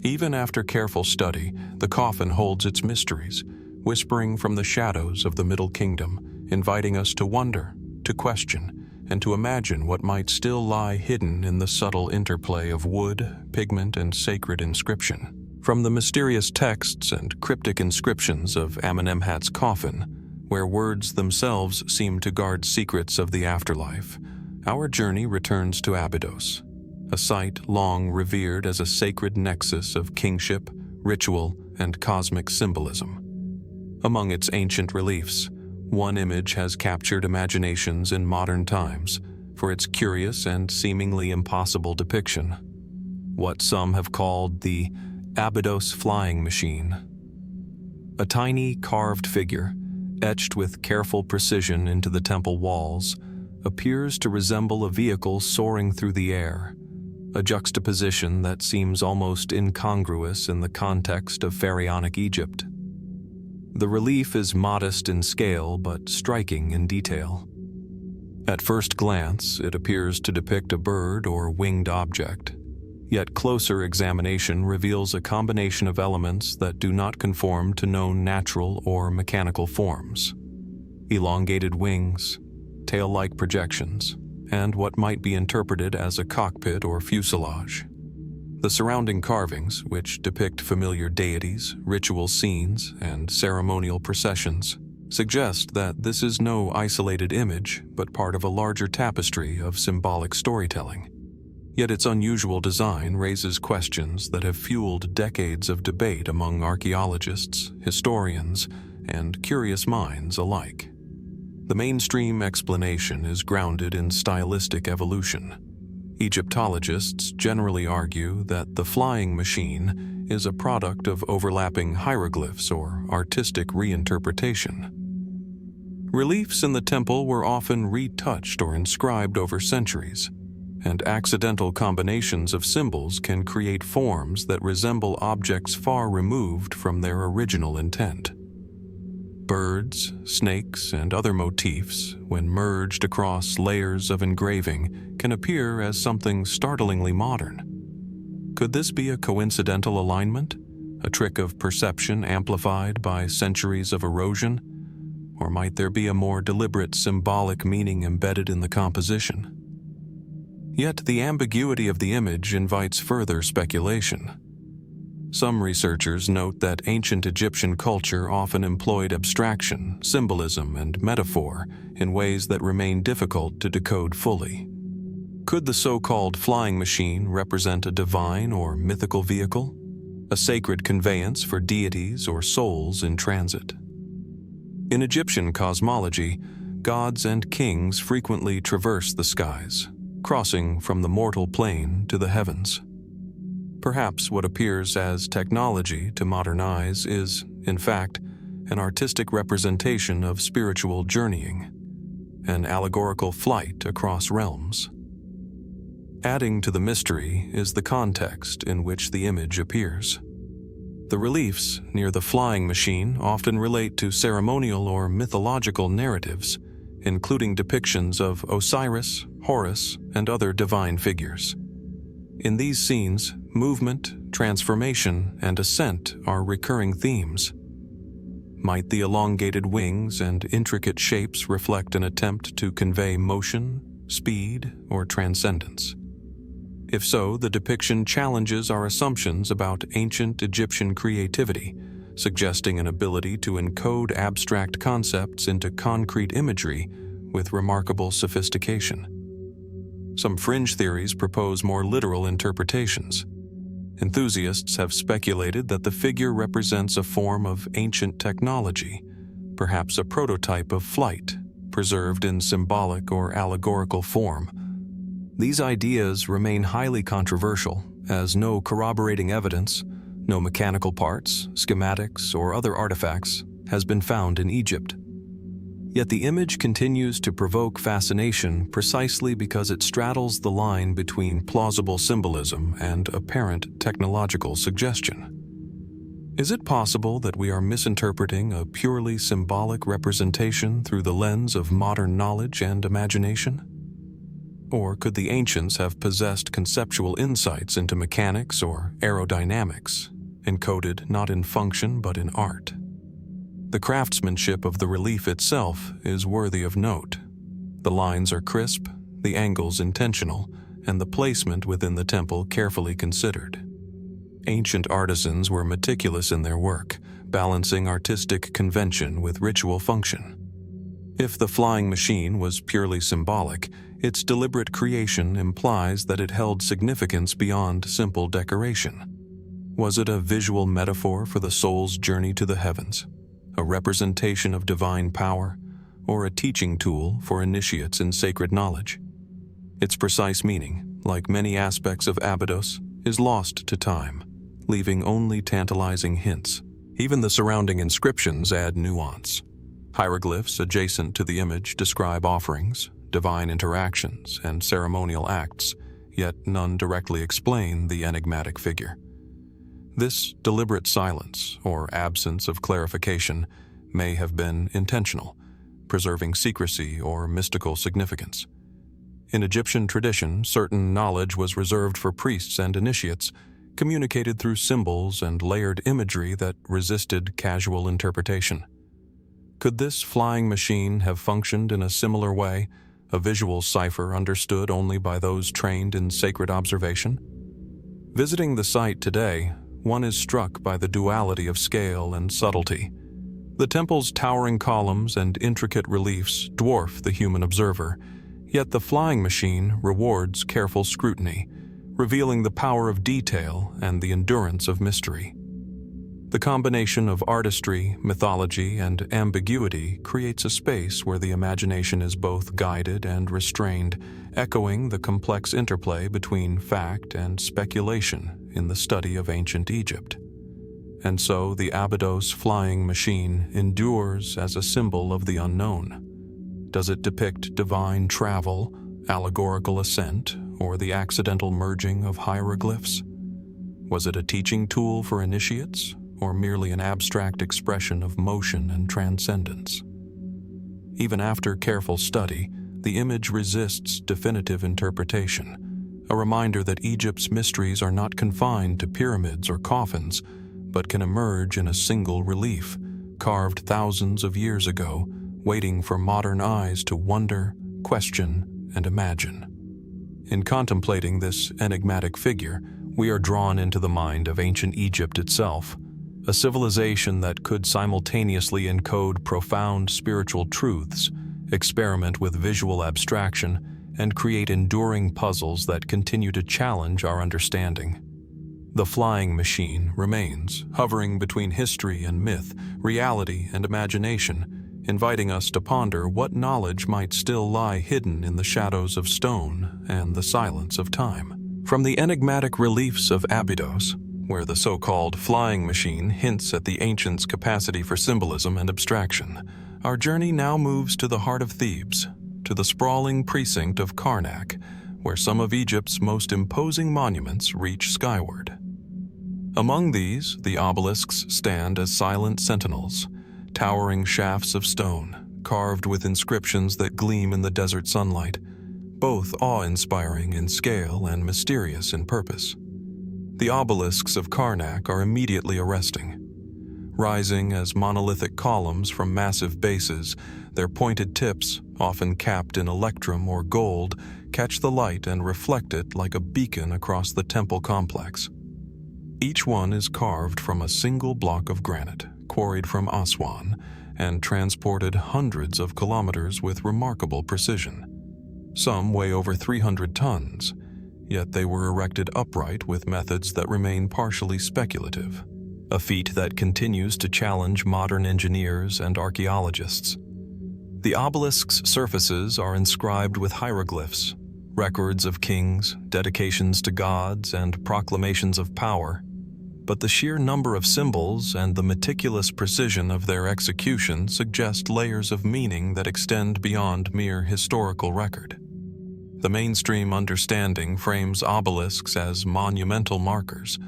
Even after careful study, the coffin holds its mysteries, whispering from the shadows of the Middle Kingdom, inviting us to wonder, to question, and to imagine what might still lie hidden in the subtle interplay of wood, pigment, and sacred inscription. From the mysterious texts and cryptic inscriptions of Amenemhat's coffin, where words themselves seem to guard secrets of the afterlife, our journey returns to Abydos, a site long revered as a sacred nexus of kingship, ritual, and cosmic symbolism. Among its ancient reliefs, one image has captured imaginations in modern times for its curious and seemingly impossible depiction. What some have called the Abydos flying machine. A tiny carved figure, etched with careful precision into the temple walls, appears to resemble a vehicle soaring through the air, a juxtaposition that seems almost incongruous in the context of pharaonic Egypt. The relief is modest in scale but striking in detail. At first glance, it appears to depict a bird or winged object, yet closer examination reveals a combination of elements that do not conform to known natural or mechanical forms. Elongated wings, tail-like projections, and what might be interpreted as a cockpit or fuselage. The surrounding carvings, which depict familiar deities, ritual scenes, and ceremonial processions, suggest that this is no isolated image, but part of a larger tapestry of symbolic storytelling. Yet its unusual design raises questions that have fueled decades of debate among archaeologists, historians, and curious minds alike. The mainstream explanation is grounded in stylistic evolution. Egyptologists generally argue that the flying machine is a product of overlapping hieroglyphs or artistic reinterpretation. Reliefs in the temple were often retouched or inscribed over centuries, and accidental combinations of symbols can create forms that resemble objects far removed from their original intent. Birds, snakes, and other motifs, when merged across layers of engraving, can appear as something startlingly modern. Could this be a coincidental alignment, a trick of perception amplified by centuries of erosion? Or might there be a more deliberate symbolic meaning embedded in the composition? Yet the ambiguity of the image invites further speculation. Some researchers note that ancient Egyptian culture often employed abstraction, symbolism, and metaphor in ways that remain difficult to decode fully. Could the so-called flying machine represent a divine or mythical vehicle, a sacred conveyance for deities or souls in transit? In Egyptian cosmology, gods and kings frequently traverse the skies, crossing from the mortal plane to the heavens. Perhaps what appears as technology to modern eyes is, in fact, an artistic representation of spiritual journeying, an allegorical flight across realms. Adding to the mystery is the context in which the image appears. The reliefs near the flying machine often relate to ceremonial or mythological narratives, including depictions of Osiris, Horus, and other divine figures. In these scenes, movement, transformation, and ascent are recurring themes. Might the elongated wings and intricate shapes reflect an attempt to convey motion, speed, or transcendence? If so, the depiction challenges our assumptions about ancient Egyptian creativity, suggesting an ability to encode abstract concepts into concrete imagery with remarkable sophistication. Some fringe theories propose more literal interpretations. Enthusiasts have speculated that the figure represents a form of ancient technology, perhaps a prototype of flight, preserved in symbolic or allegorical form. These ideas remain highly controversial, as no corroborating evidence, no mechanical parts, schematics, or other artifacts has been found in Egypt. Yet the image continues to provoke fascination precisely because it straddles the line between plausible symbolism and apparent technological suggestion. Is it possible that we are misinterpreting a purely symbolic representation through the lens of modern knowledge and imagination? Or could the ancients have possessed conceptual insights into mechanics or aerodynamics, encoded not in function but in art? The craftsmanship of the relief itself is worthy of note. The lines are crisp, the angles intentional, and the placement within the temple carefully considered. Ancient artisans were meticulous in their work, balancing artistic convention with ritual function. If the flying machine was purely symbolic, its deliberate creation implies that it held significance beyond simple decoration. Was it a visual metaphor for the soul's journey to the heavens, a representation of divine power, or a teaching tool for initiates in sacred knowledge? Its precise meaning, like many aspects of Abydos, is lost to time, leaving only tantalizing hints. Even the surrounding inscriptions add nuance. Hieroglyphs adjacent to the image describe offerings, divine interactions, and ceremonial acts, yet none directly explain the enigmatic figure. This deliberate silence, or absence of clarification, may have been intentional, preserving secrecy or mystical significance. In Egyptian tradition, certain knowledge was reserved for priests and initiates, communicated through symbols and layered imagery that resisted casual interpretation. Could this flying machine have functioned in a similar way, a visual cipher understood only by those trained in sacred observation? Visiting the site today, one is struck by the duality of scale and subtlety. The temple's towering columns and intricate reliefs dwarf the human observer, yet the flying machine rewards careful scrutiny, revealing the power of detail and the endurance of mystery. The combination of artistry, mythology, and ambiguity creates a space where the imagination is both guided and restrained, echoing the complex interplay between fact and speculation in the study of ancient Egypt. And so the Abydos flying machine endures as a symbol of the unknown. Does it depict divine travel, allegorical ascent, or the accidental merging of hieroglyphs? Was it a teaching tool for initiates, or merely an abstract expression of motion and transcendence? Even after careful study, the image resists definitive interpretation, a reminder that Egypt's mysteries are not confined to pyramids or coffins, but can emerge in a single relief, carved thousands of years ago, waiting for modern eyes to wonder, question, and imagine. In contemplating this enigmatic figure, we are drawn into the mind of ancient Egypt itself, a civilization that could simultaneously encode profound spiritual truths, experiment with visual abstraction, and create enduring puzzles that continue to challenge our understanding. The flying machine remains, hovering between history and myth, reality and imagination, inviting us to ponder what knowledge might still lie hidden in the shadows of stone and the silence of time. From the enigmatic reliefs of Abydos, where the so-called flying machine hints at the ancients' capacity for symbolism and abstraction, our journey now moves to the heart of Thebes, to the sprawling precinct of Karnak, where some of Egypt's most imposing monuments reach skyward. Among these, the obelisks stand as silent sentinels, towering shafts of stone, carved with inscriptions that gleam in the desert sunlight, both awe-inspiring in scale and mysterious in purpose. The obelisks of Karnak are immediately arresting. Rising as monolithic columns from massive bases, their pointed tips, often capped in electrum or gold, catch the light and reflect it like a beacon across the temple complex. Each one is carved from a single block of granite, quarried from Aswan, and transported hundreds of kilometers with remarkable precision. Some weigh over 300 tons, yet they were erected upright with methods that remain partially speculative, a feat that continues to challenge modern engineers and archaeologists. The obelisk's surfaces are inscribed with hieroglyphs, records of kings, dedications to gods, and proclamations of power, but the sheer number of symbols and the meticulous precision of their execution suggest layers of meaning that extend beyond mere historical record. The mainstream understanding frames obelisks as monumental markers,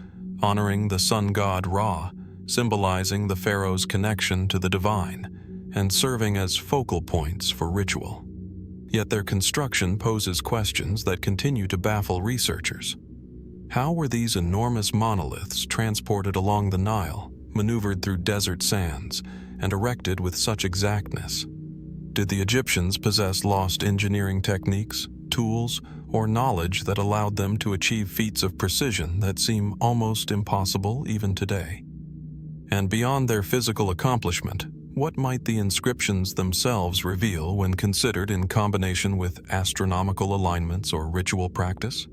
honoring the sun god Ra, symbolizing the pharaoh's connection to the divine, and serving as focal points for ritual. Yet their construction poses questions that continue to baffle researchers. How were these enormous monoliths transported along the Nile, maneuvered through desert sands, and erected with such exactness? Did the Egyptians possess lost engineering techniques, tools, or knowledge that allowed them to achieve feats of precision that seem almost impossible even today? And beyond their physical accomplishment, what might the inscriptions themselves reveal when considered in combination with astronomical alignments or ritual practice?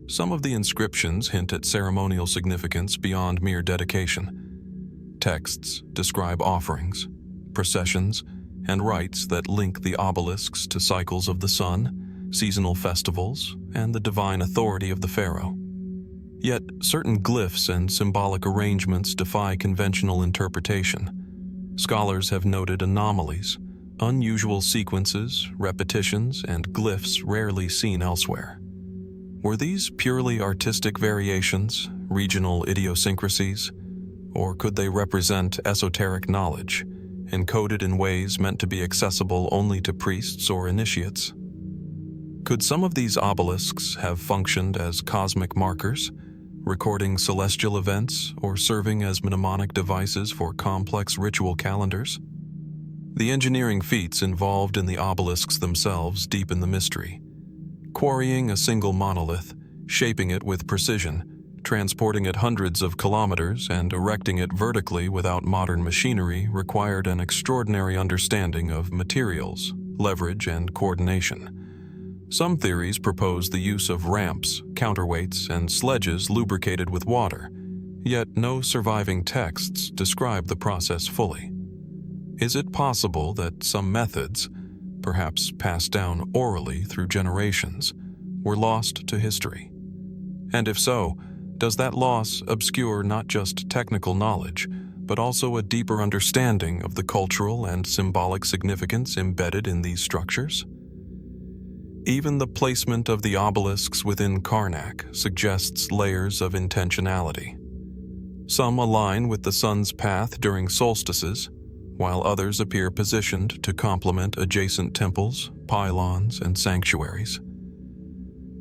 Some of the inscriptions hint at ceremonial significance beyond mere dedication. Texts describe offerings, processions, and rites that link the obelisks to cycles of the sun, seasonal festivals, and the divine authority of the pharaoh. Yet, certain glyphs and symbolic arrangements defy conventional interpretation. Scholars have noted anomalies, unusual sequences, repetitions, and glyphs rarely seen elsewhere. Were these purely artistic variations, regional idiosyncrasies, or could they represent esoteric knowledge, encoded in ways meant to be accessible only to priests or initiates? Could some of these obelisks have functioned as cosmic markers, recording celestial events or serving as mnemonic devices for complex ritual calendars? The engineering feats involved in the obelisks themselves deepen the mystery. Quarrying a single monolith, shaping it with precision, transporting it hundreds of kilometers, and erecting it vertically without modern machinery required an extraordinary understanding of materials, leverage, and coordination. Some theories propose the use of ramps, counterweights, and sledges lubricated with water, yet no surviving texts describe the process fully. Is it possible that some methods, perhaps passed down orally through generations, were lost to history? And if so, does that loss obscure not just technical knowledge, but also a deeper understanding of the cultural and symbolic significance embedded in these structures? Even the placement of the obelisks within Karnak suggests layers of intentionality. Some align with the sun's path during solstices, while others appear positioned to complement adjacent temples, pylons, and sanctuaries.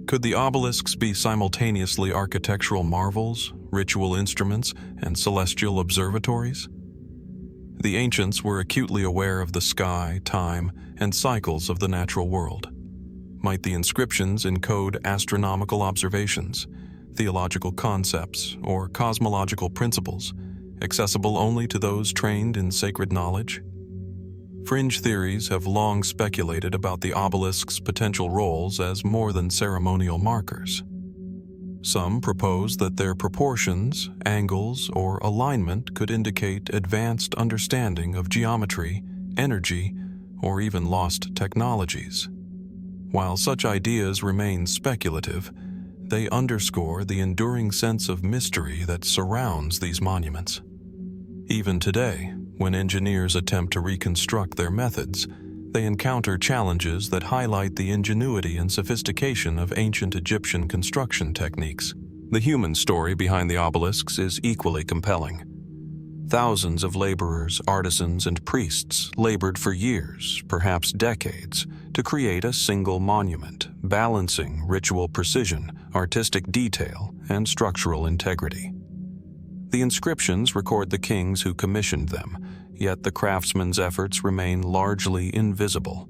Could the obelisks be simultaneously architectural marvels, ritual instruments, and celestial observatories? The ancients were acutely aware of the sky, time, and cycles of the natural world. Might the inscriptions encode astronomical observations, theological concepts, or cosmological principles, accessible only to those trained in sacred knowledge? Fringe theories have long speculated about the obelisk's potential roles as more than ceremonial markers. Some propose that their proportions, angles, or alignment could indicate advanced understanding of geometry, energy, or even lost technologies. While such ideas remain speculative, they underscore the enduring sense of mystery that surrounds these monuments. Even today, when engineers attempt to reconstruct their methods, they encounter challenges that highlight the ingenuity and sophistication of ancient Egyptian construction techniques. The human story behind the obelisks is equally compelling. Thousands of laborers, artisans, and priests labored for years, perhaps decades, to create a single monument, balancing ritual precision, artistic detail, and structural integrity. The inscriptions record the kings who commissioned them, yet the craftsmen's efforts remain largely invisible,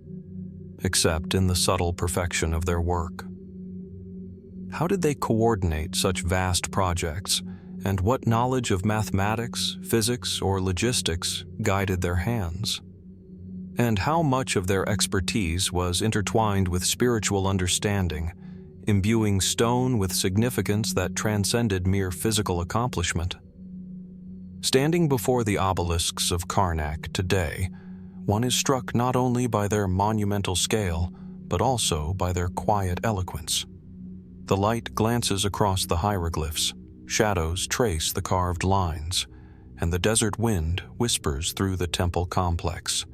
except in the subtle perfection of their work. How did they coordinate such vast projects, and what knowledge of mathematics, physics, or logistics guided their hands? And how much of their expertise was intertwined with spiritual understanding, imbuing stone with significance that transcended mere physical accomplishment? Standing before the obelisks of Karnak today, one is struck not only by their monumental scale, but also by their quiet eloquence. The light glances across the hieroglyphs, shadows trace the carved lines, and the desert wind whispers through the temple complex,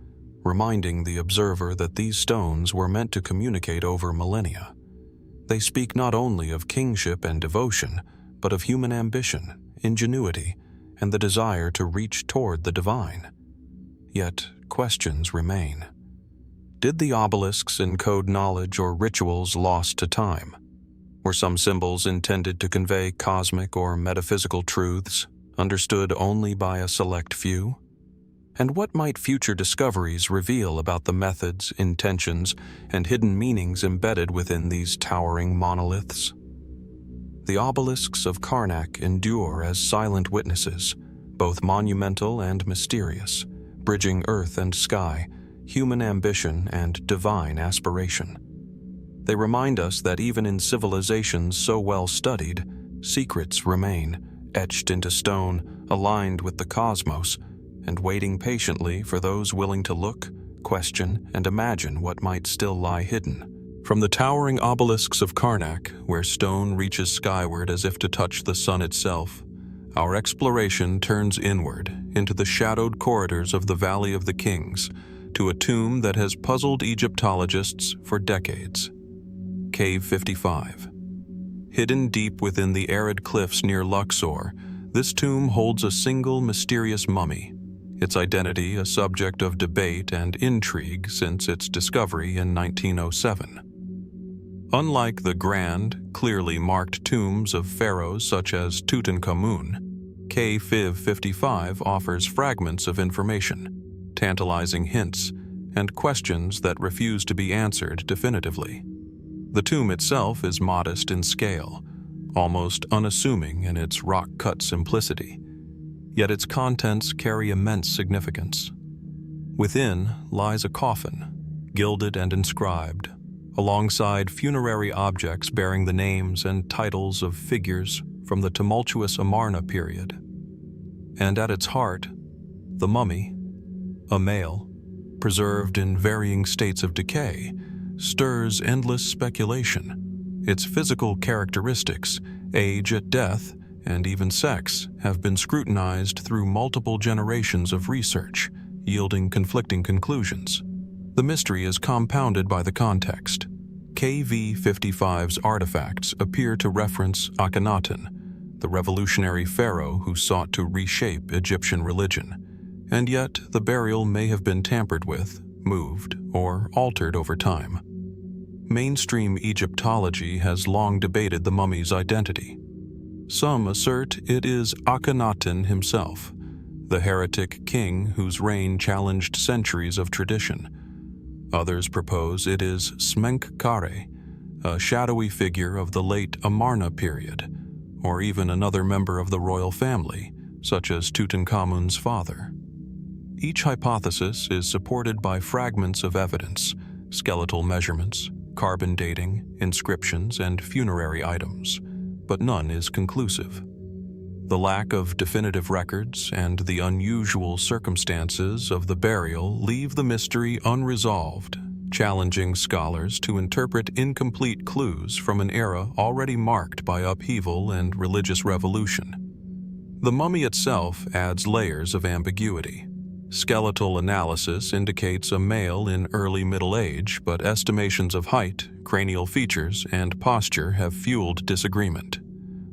reminding the observer that these stones were meant to communicate over millennia. They speak not only of kingship and devotion, but of human ambition, ingenuity, and the desire to reach toward the divine. Yet, questions remain. Did the obelisks encode knowledge or rituals lost to time? Were some symbols intended to convey cosmic or metaphysical truths, understood only by a select few? And what might future discoveries reveal about the methods, intentions, and hidden meanings embedded within these towering monoliths? The obelisks of Karnak endure as silent witnesses, both monumental and mysterious, bridging earth and sky, human ambition and divine aspiration. They remind us that even in civilizations so well studied, secrets remain, etched into stone, aligned with the cosmos, and waiting patiently for those willing to look, question, and imagine what might still lie hidden. From the towering obelisks of Karnak, where stone reaches skyward as if to touch the sun itself, our exploration turns inward into the shadowed corridors of the Valley of the Kings, to a tomb that has puzzled Egyptologists for decades. Cave 55. Hidden deep within the arid cliffs near Luxor, this tomb holds a single mysterious mummy, its identity a subject of debate and intrigue since its discovery in 1907. Unlike the grand, clearly marked tombs of pharaohs such as Tutankhamun, Cave 55 offers fragments of information, tantalizing hints, and questions that refuse to be answered definitively. The tomb itself is modest in scale, almost unassuming in its rock-cut simplicity, yet its contents carry immense significance. Within lies a coffin, gilded and inscribed, alongside funerary objects bearing the names and titles of figures from the tumultuous Amarna period. And at its heart, the mummy, a male, preserved in varying states of decay, stirs endless speculation. Its physical characteristics, age at death, and even sex have been scrutinized through multiple generations of research, yielding conflicting conclusions. The mystery is compounded by the context. KV-55's artifacts appear to reference Akhenaten, the revolutionary pharaoh who sought to reshape Egyptian religion, and yet the burial may have been tampered with, moved, or altered over time. Mainstream Egyptology has long debated the mummy's identity. Some assert it is Akhenaten himself, the heretic king whose reign challenged centuries of tradition. Others propose it is Smenkhkare, a shadowy figure of the late Amarna period, or even another member of the royal family, such as Tutankhamun's father. Each hypothesis is supported by fragments of evidence, skeletal measurements, carbon dating, inscriptions, and funerary items, but none is conclusive. The lack of definitive records and the unusual circumstances of the burial leave the mystery unresolved, challenging scholars to interpret incomplete clues from an era already marked by upheaval and religious revolution. The mummy itself adds layers of ambiguity. Skeletal analysis indicates a male in early middle age, but estimations of height, cranial features, and posture have fueled disagreement.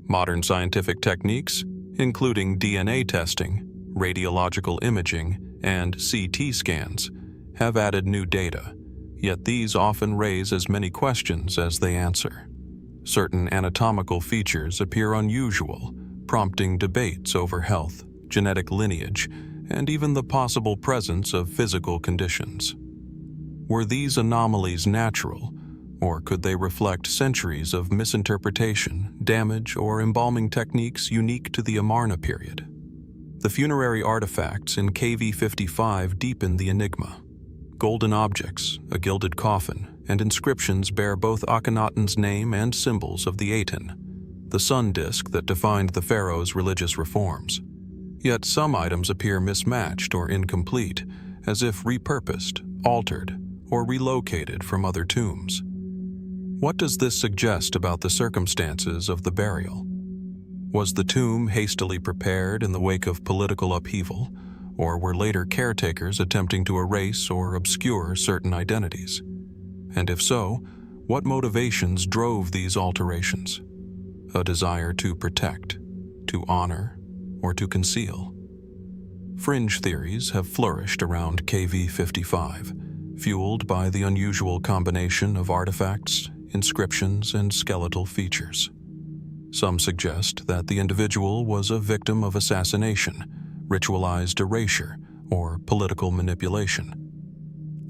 Modern scientific techniques, including DNA testing, radiological imaging, and CT scans, have added new data, yet these often raise as many questions as they answer. Certain anatomical features appear unusual, prompting debates over health, genetic lineage, and even the possible presence of physical conditions. Were these anomalies natural, or could they reflect centuries of misinterpretation, damage, or embalming techniques unique to the Amarna period? The funerary artifacts in KV-55 deepen the enigma. Golden objects, a gilded coffin, and inscriptions bear both Akhenaten's name and symbols of the Aten, the sun disk that defined the pharaoh's religious reforms. Yet some items appear mismatched or incomplete, as if repurposed, altered, or relocated from other tombs. What does this suggest about the circumstances of the burial? Was the tomb hastily prepared in the wake of political upheaval, or were later caretakers attempting to erase or obscure certain identities? And if so, what motivations drove these alterations? A desire to protect, to honor, or to conceal? Fringe theories have flourished around KV-55, fueled by the unusual combination of artifacts, inscriptions, and skeletal features. Some suggest that the individual was a victim of assassination, ritualized erasure, or political manipulation.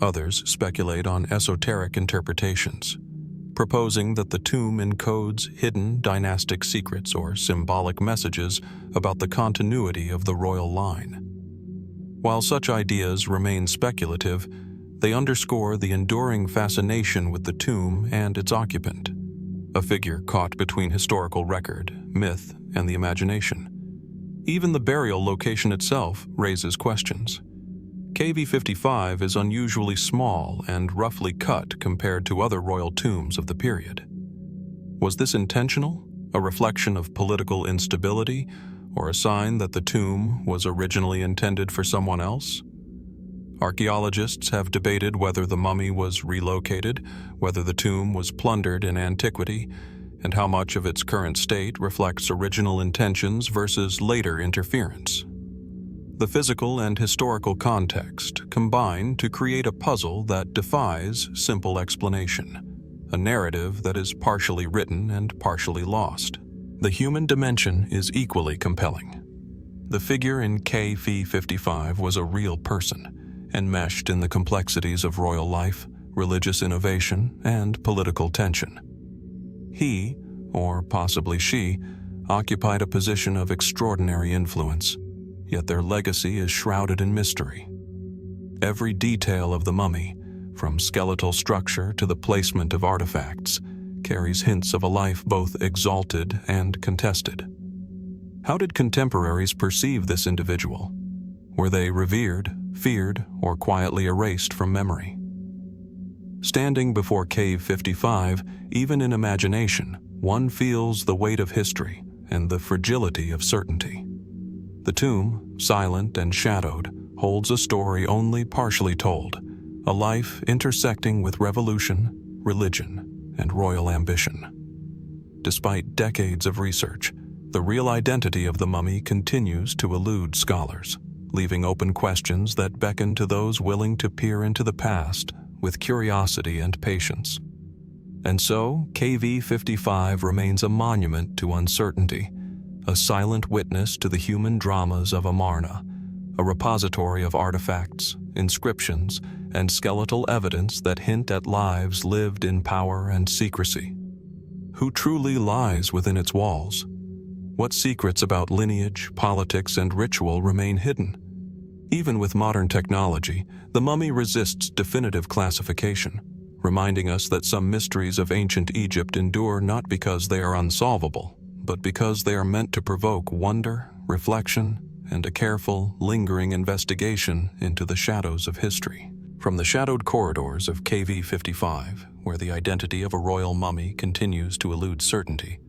Others speculate on esoteric interpretations, proposing that the tomb encodes hidden dynastic secrets or symbolic messages about the continuity of the royal line. While such ideas remain speculative, they underscore the enduring fascination with the tomb and its occupant, a figure caught between historical record, myth, and the imagination. Even the burial location itself raises questions. KV-55 is unusually small and roughly cut compared to other royal tombs of the period. Was this intentional, a reflection of political instability, or a sign that the tomb was originally intended for someone else? Archaeologists have debated whether the mummy was relocated, whether the tomb was plundered in antiquity, and how much of its current state reflects original intentions versus later interference. The physical and historical context combine to create a puzzle that defies simple explanation, a narrative that is partially written and partially lost. The human dimension is equally compelling. The figure in KV-55 was a real person, enmeshed in the complexities of royal life, religious innovation, and political tension. He, or possibly she, occupied a position of extraordinary influence, yet their legacy is shrouded in mystery. Every detail of the mummy, from skeletal structure to the placement of artifacts, carries hints of a life both exalted and contested. How did contemporaries perceive this individual? Were they revered, feared, or quietly erased from memory? Standing before KV-55, even in imagination, one feels the weight of history and the fragility of certainty. The tomb, silent and shadowed, holds a story only partially told, a life intersecting with revolution, religion, and royal ambition. Despite decades of research, the real identity of the mummy continues to elude scholars, leaving open questions that beckon to those willing to peer into the past with curiosity and patience. And so, KV-55 remains a monument to uncertainty, a silent witness to the human dramas of Amarna, a repository of artifacts, inscriptions, and skeletal evidence that hint at lives lived in power and secrecy. Who truly lies within its walls? What secrets about lineage, politics, and ritual remain hidden? Even with modern technology, the mummy resists definitive classification, reminding us that some mysteries of ancient Egypt endure not because they are unsolvable, but because they are meant to provoke wonder, reflection, and a careful, lingering investigation into the shadows of history. From the shadowed corridors of KV-55, where the identity of a royal mummy continues to elude certainty,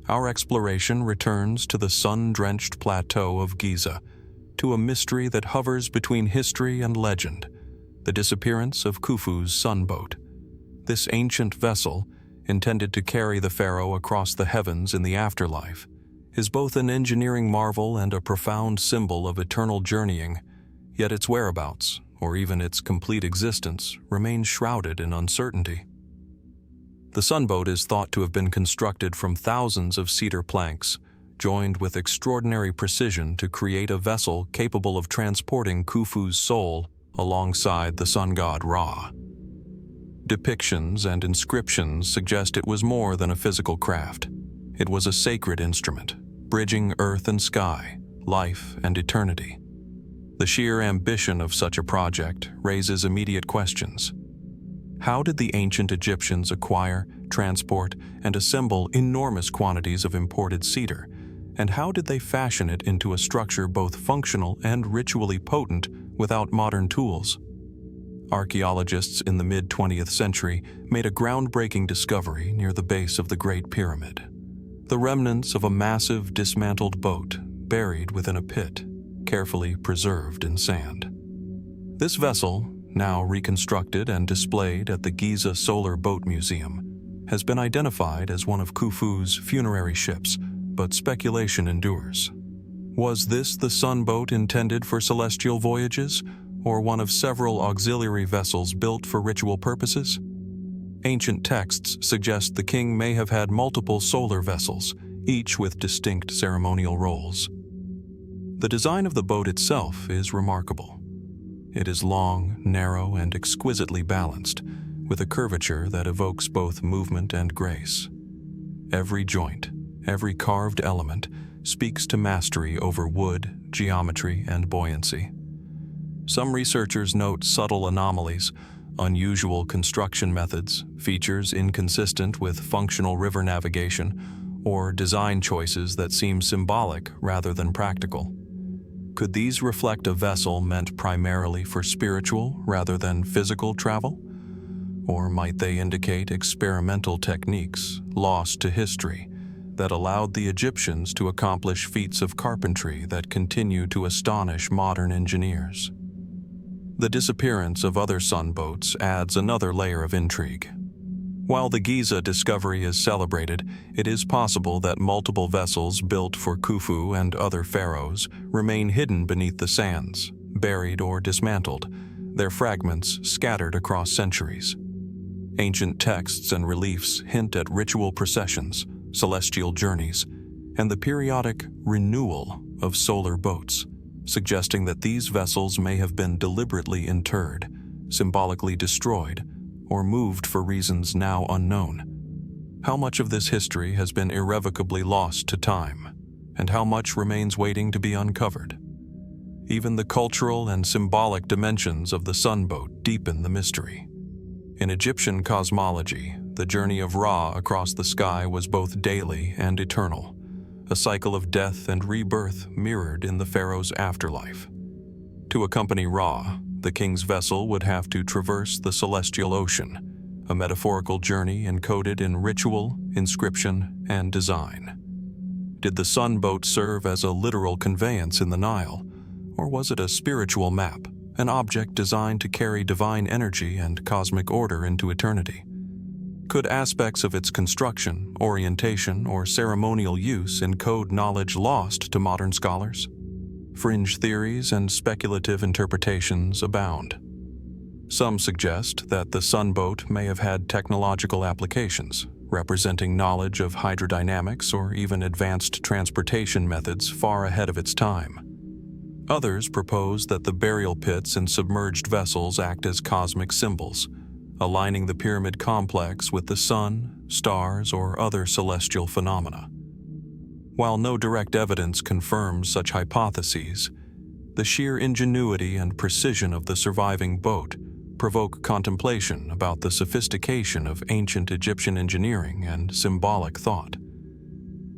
our exploration returns to the sun-drenched plateau of Giza, to a mystery that hovers between history and legend, the disappearance of Khufu's sunboat. This ancient vessel, intended to carry the pharaoh across the heavens in the afterlife, is both an engineering marvel and a profound symbol of eternal journeying, yet its whereabouts, or even its complete existence, remains shrouded in uncertainty. The sunboat is thought to have been constructed from thousands of cedar planks, joined with extraordinary precision to create a vessel capable of transporting Khufu's soul alongside the sun god Ra. Depictions and inscriptions suggest it was more than a physical craft. It was a sacred instrument, bridging earth and sky, life and eternity. The sheer ambition of such a project raises immediate questions. How did the ancient Egyptians acquire, transport, and assemble enormous quantities of imported cedar? And how did they fashion it into a structure both functional and ritually potent without modern tools? Archaeologists in the mid-20th century made a groundbreaking discovery near the base of the Great Pyramid: the remnants of a massive dismantled boat buried within a pit, carefully preserved in sand. This vessel, now reconstructed and displayed at the Giza Solar Boat Museum, has been identified as one of Khufu's funerary ships, but speculation endures. Was this the sunboat intended for celestial voyages, or one of several auxiliary vessels built for ritual purposes? Ancient texts suggest the king may have had multiple solar vessels, each with distinct ceremonial roles. The design of the boat itself is remarkable. It is long, narrow, and exquisitely balanced, with a curvature that evokes both movement and grace. Every joint, every carved element, speaks to mastery over wood, geometry, and buoyancy. Some researchers note subtle anomalies, unusual construction methods, features inconsistent with functional river navigation, or design choices that seem symbolic rather than practical. Could these reflect a vessel meant primarily for spiritual rather than physical travel? Or might they indicate experimental techniques lost to history that allowed the Egyptians to accomplish feats of carpentry that continue to astonish modern engineers? The disappearance of other sunboats adds another layer of intrigue. While the Giza discovery is celebrated, it is possible that multiple vessels built for Khufu and other pharaohs remain hidden beneath the sands, buried or dismantled, their fragments scattered across centuries. Ancient texts and reliefs hint at ritual processions, celestial journeys, and the periodic renewal of solar boats, suggesting that these vessels may have been deliberately interred, symbolically destroyed, or moved for reasons now unknown. How much of this history has been irrevocably lost to time, and how much remains waiting to be uncovered? Even the cultural and symbolic dimensions of the sunboat deepen the mystery. In Egyptian cosmology, the journey of Ra across the sky was both daily and eternal, a cycle of death and rebirth mirrored in the pharaoh's afterlife. To accompany Ra, the king's vessel would have to traverse the celestial ocean, a metaphorical journey encoded in ritual, inscription, and design. Did the sunboat serve as a literal conveyance in the Nile, or was it a spiritual map, an object designed to carry divine energy and cosmic order into eternity? Could aspects of its construction, orientation, or ceremonial use encode knowledge lost to modern scholars? Fringe theories and speculative interpretations abound. Some suggest that the sunboat may have had technological applications, representing knowledge of hydrodynamics or even advanced transportation methods far ahead of its time. Others propose that the burial pits and submerged vessels act as cosmic symbols, aligning the pyramid complex with the sun, stars, or other celestial phenomena. While no direct evidence confirms such hypotheses, the sheer ingenuity and precision of the surviving boat provoke contemplation about the sophistication of ancient Egyptian engineering and symbolic thought.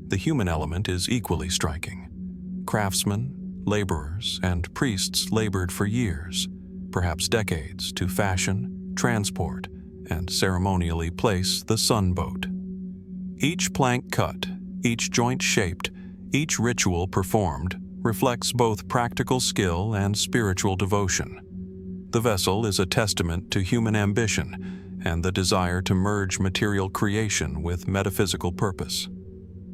The human element is equally striking. Craftsmen, laborers, and priests labored for years, perhaps decades, to fashion, transport, and ceremonially place the sun boat. Each plank cut, each joint shaped, each ritual performed reflects both practical skill and spiritual devotion. The vessel is a testament to human ambition and the desire to merge material creation with metaphysical purpose.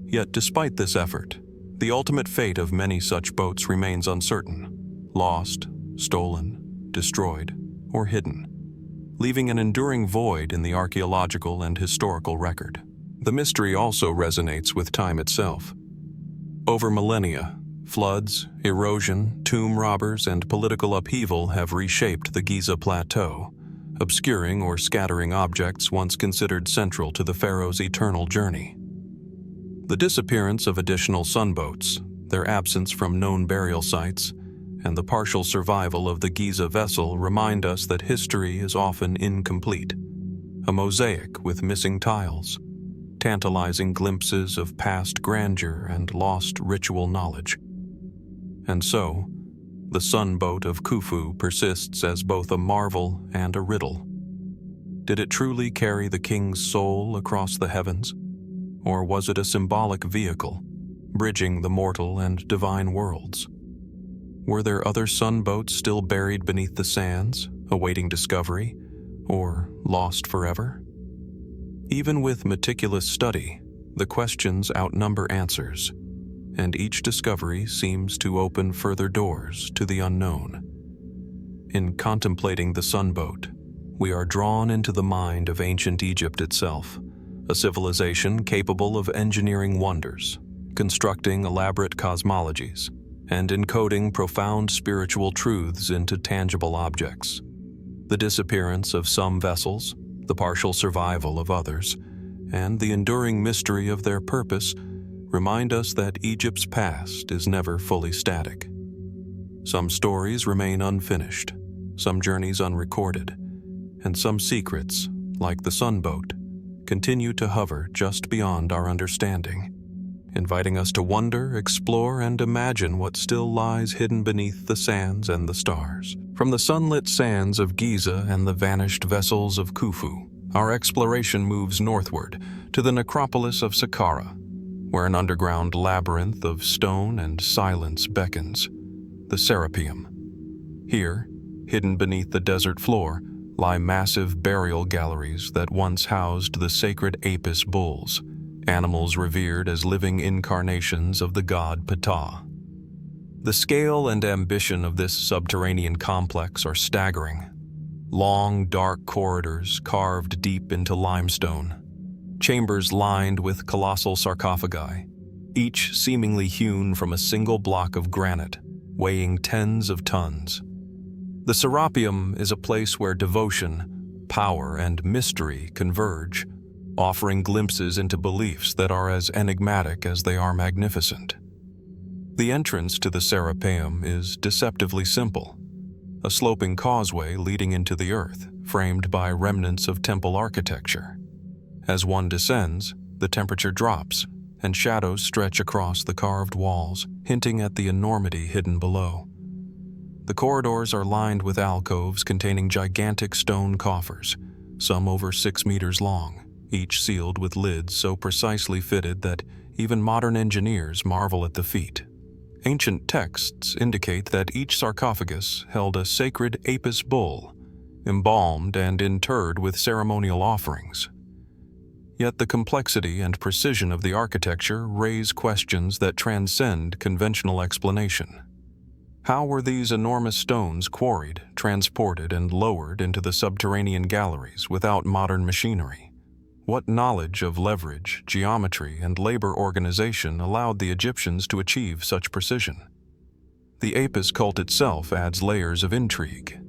Yet despite this effort, the ultimate fate of many such boats remains uncertain: lost, stolen, destroyed, or hidden, leaving an enduring void in the archaeological and historical record. The mystery also resonates with time itself. Over millennia, floods, erosion, tomb robbers, and political upheaval have reshaped the Giza Plateau, obscuring or scattering objects once considered central to the pharaoh's eternal journey. The disappearance of additional sunboats, their absence from known burial sites, and the partial survival of the Giza vessel remind us that history is often incomplete, a mosaic with missing tiles, tantalizing glimpses of past grandeur and lost ritual knowledge. And so, the sunboat of Khufu persists as both a marvel and a riddle. Did it truly carry the king's soul across the heavens? Or was it a symbolic vehicle, bridging the mortal and divine worlds? Were there other sunboats still buried beneath the sands, awaiting discovery, or lost forever? Even with meticulous study, the questions outnumber answers, and each discovery seems to open further doors to the unknown. In contemplating the sunboat, we are drawn into the mind of ancient Egypt itself, a civilization capable of engineering wonders, constructing elaborate cosmologies, and encoding profound spiritual truths into tangible objects. The disappearance of some vessels, the partial survival of others, and the enduring mystery of their purpose remind us that Egypt's past is never fully static. Some stories remain unfinished, some journeys unrecorded, and some secrets, like the sunboat, continue to hover just beyond our understanding, inviting us to wonder, explore, and imagine what still lies hidden beneath the sands and the stars. From the sunlit sands of Giza and the vanished vessels of Khufu, our exploration moves northward to the necropolis of Saqqara, where an underground labyrinth of stone and silence beckons, the Serapeum. Here, hidden beneath the desert floor, lie massive burial galleries that once housed the sacred Apis bulls, animals revered as living incarnations of the god Ptah. The scale and ambition of this subterranean complex are staggering. Long, dark corridors carved deep into limestone, chambers lined with colossal sarcophagi, each seemingly hewn from a single block of granite, weighing tens of tons. The Serapeum is a place where devotion, power, and mystery converge, offering glimpses into beliefs that are as enigmatic as they are magnificent. The entrance to the Serapeum is deceptively simple, a sloping causeway leading into the earth, framed by remnants of temple architecture. As one descends, the temperature drops, and shadows stretch across the carved walls, hinting at the enormity hidden below. The corridors are lined with alcoves containing gigantic stone coffers, some over 6 meters long, each sealed with lids so precisely fitted that even modern engineers marvel at the feat. Ancient texts indicate that each sarcophagus held a sacred Apis bull, embalmed and interred with ceremonial offerings. Yet the complexity and precision of the architecture raise questions that transcend conventional explanation. How were these enormous stones quarried, transported, and lowered into the subterranean galleries without modern machinery? What knowledge of leverage, geometry, and labor organization allowed the Egyptians to achieve such precision? The Apis cult itself adds layers of intrigue.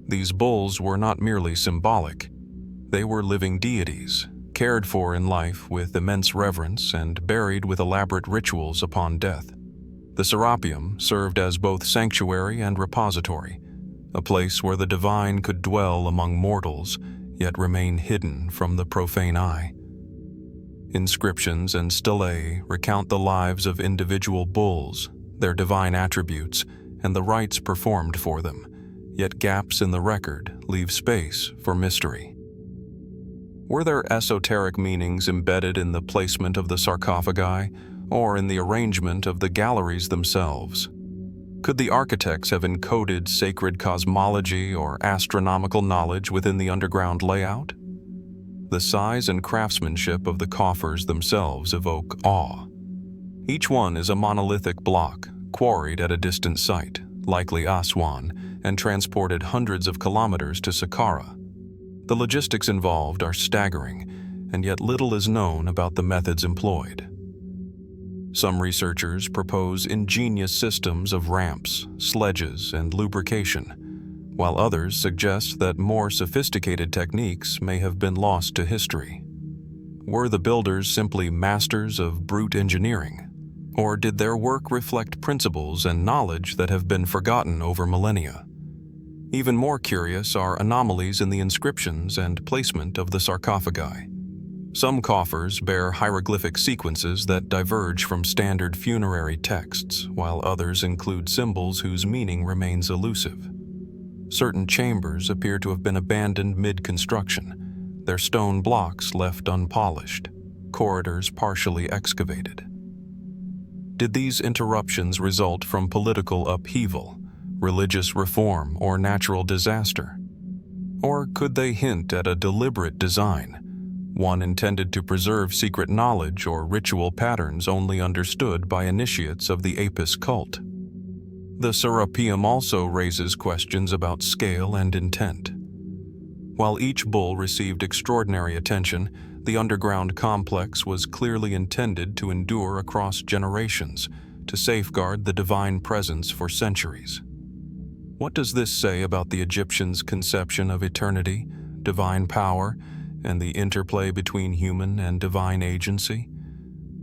These bulls were not merely symbolic. They were living deities, cared for in life with immense reverence and buried with elaborate rituals upon death. The Serapeum served as both sanctuary and repository, a place where the divine could dwell among mortals, yet remain hidden from the profane eye. Inscriptions and stelae recount the lives of individual bulls, their divine attributes, and the rites performed for them, yet gaps in the record leave space for mystery. Were there esoteric meanings embedded in the placement of the sarcophagi, or in the arrangement of the galleries themselves? Could the architects have encoded sacred cosmology or astronomical knowledge within the underground layout? The size and craftsmanship of the coffers themselves evoke awe. Each one is a monolithic block, quarried at a distant site, likely Aswan, and transported hundreds of kilometers to Saqqara. The logistics involved are staggering, and yet little is known about the methods employed. Some researchers propose ingenious systems of ramps, sledges, and lubrication, while others suggest that more sophisticated techniques may have been lost to history. Were the builders simply masters of brute engineering, or did their work reflect principles and knowledge that have been forgotten over millennia? Even more curious are anomalies in the inscriptions and placement of the sarcophagi. Some coffers bear hieroglyphic sequences that diverge from standard funerary texts, while others include symbols whose meaning remains elusive. Certain chambers appear to have been abandoned mid-construction, their stone blocks left unpolished, corridors partially excavated. Did these interruptions result from political upheaval, religious reform, or natural disaster? Or could they hint at a deliberate design, one intended to preserve secret knowledge or ritual patterns only understood by initiates of the Apis cult? The Serapeum also raises questions about scale and intent. While each bull received extraordinary attention, the underground complex was clearly intended to endure across generations, to safeguard the divine presence for centuries. What does this say about the Egyptians' conception of eternity, divine power, and the interplay between human and divine agency?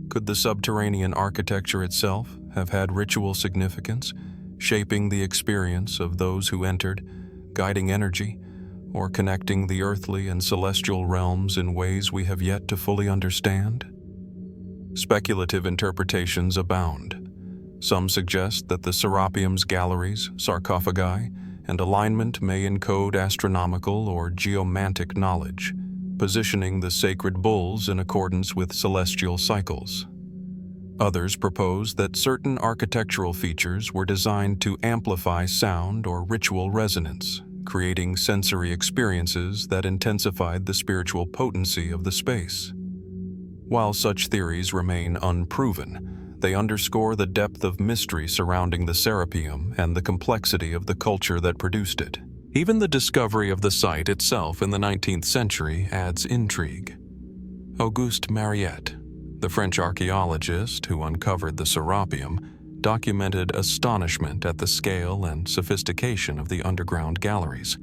Could the subterranean architecture itself have had ritual significance, shaping the experience of those who entered, guiding energy, or connecting the earthly and celestial realms in ways we have yet to fully understand? Speculative interpretations abound. Some suggest that the Serapeum's galleries, sarcophagi, and alignment may encode astronomical or geomantic knowledge, positioning the sacred bulls in accordance with celestial cycles. Others propose that certain architectural features were designed to amplify sound or ritual resonance, creating sensory experiences that intensified the spiritual potency of the space. While such theories remain unproven, they underscore the depth of mystery surrounding the Serapeum and the complexity of the culture that produced it. Even the discovery of the site itself in the 19th century adds intrigue. Auguste Mariette, the French archaeologist who uncovered the Serapeum, documented astonishment at the scale and sophistication of the underground galleries.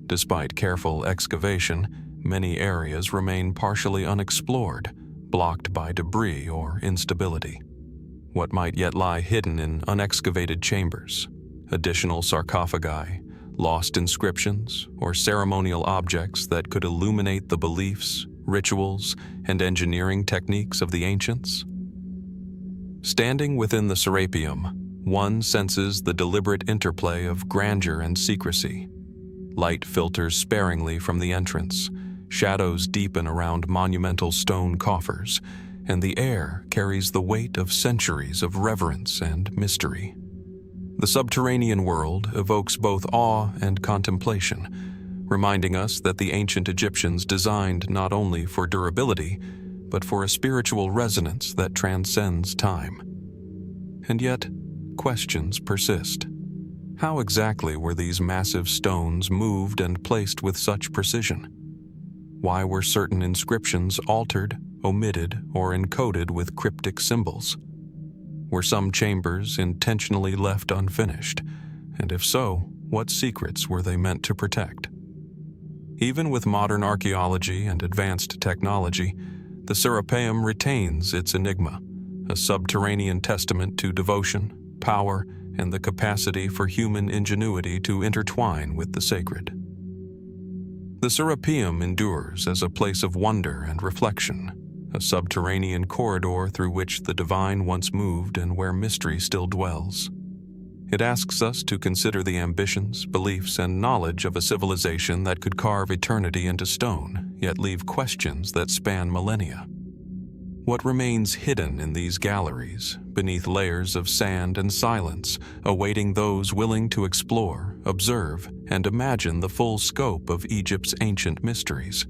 Despite careful excavation, many areas remain partially unexplored, blocked by debris or instability. What might yet lie hidden in unexcavated chambers, additional sarcophagi, lost inscriptions, or ceremonial objects that could illuminate the beliefs, rituals, and engineering techniques of the ancients? Standing within the Serapeum, one senses the deliberate interplay of grandeur and secrecy. Light filters sparingly from the entrance, shadows deepen around monumental stone coffers, and the air carries the weight of centuries of reverence and mystery. The subterranean world evokes both awe and contemplation, reminding us that the ancient Egyptians designed not only for durability, but for a spiritual resonance that transcends time. And yet, questions persist. How exactly were these massive stones moved and placed with such precision? Why were certain inscriptions altered, omitted, or encoded with cryptic symbols? Were some chambers intentionally left unfinished? And if so, what secrets were they meant to protect? Even with modern archaeology and advanced technology, the Serapeum retains its enigma, a subterranean testament to devotion, power, and the capacity for human ingenuity to intertwine with the sacred. The Serapeum endures as a place of wonder and reflection, a subterranean corridor through which the divine once moved and where mystery still dwells. It asks us to consider the ambitions, beliefs, and knowledge of a civilization that could carve eternity into stone, yet leave questions that span millennia. What remains hidden in these galleries, beneath layers of sand and silence, awaiting those willing to explore, observe, and imagine the full scope of Egypt's ancient mysteries?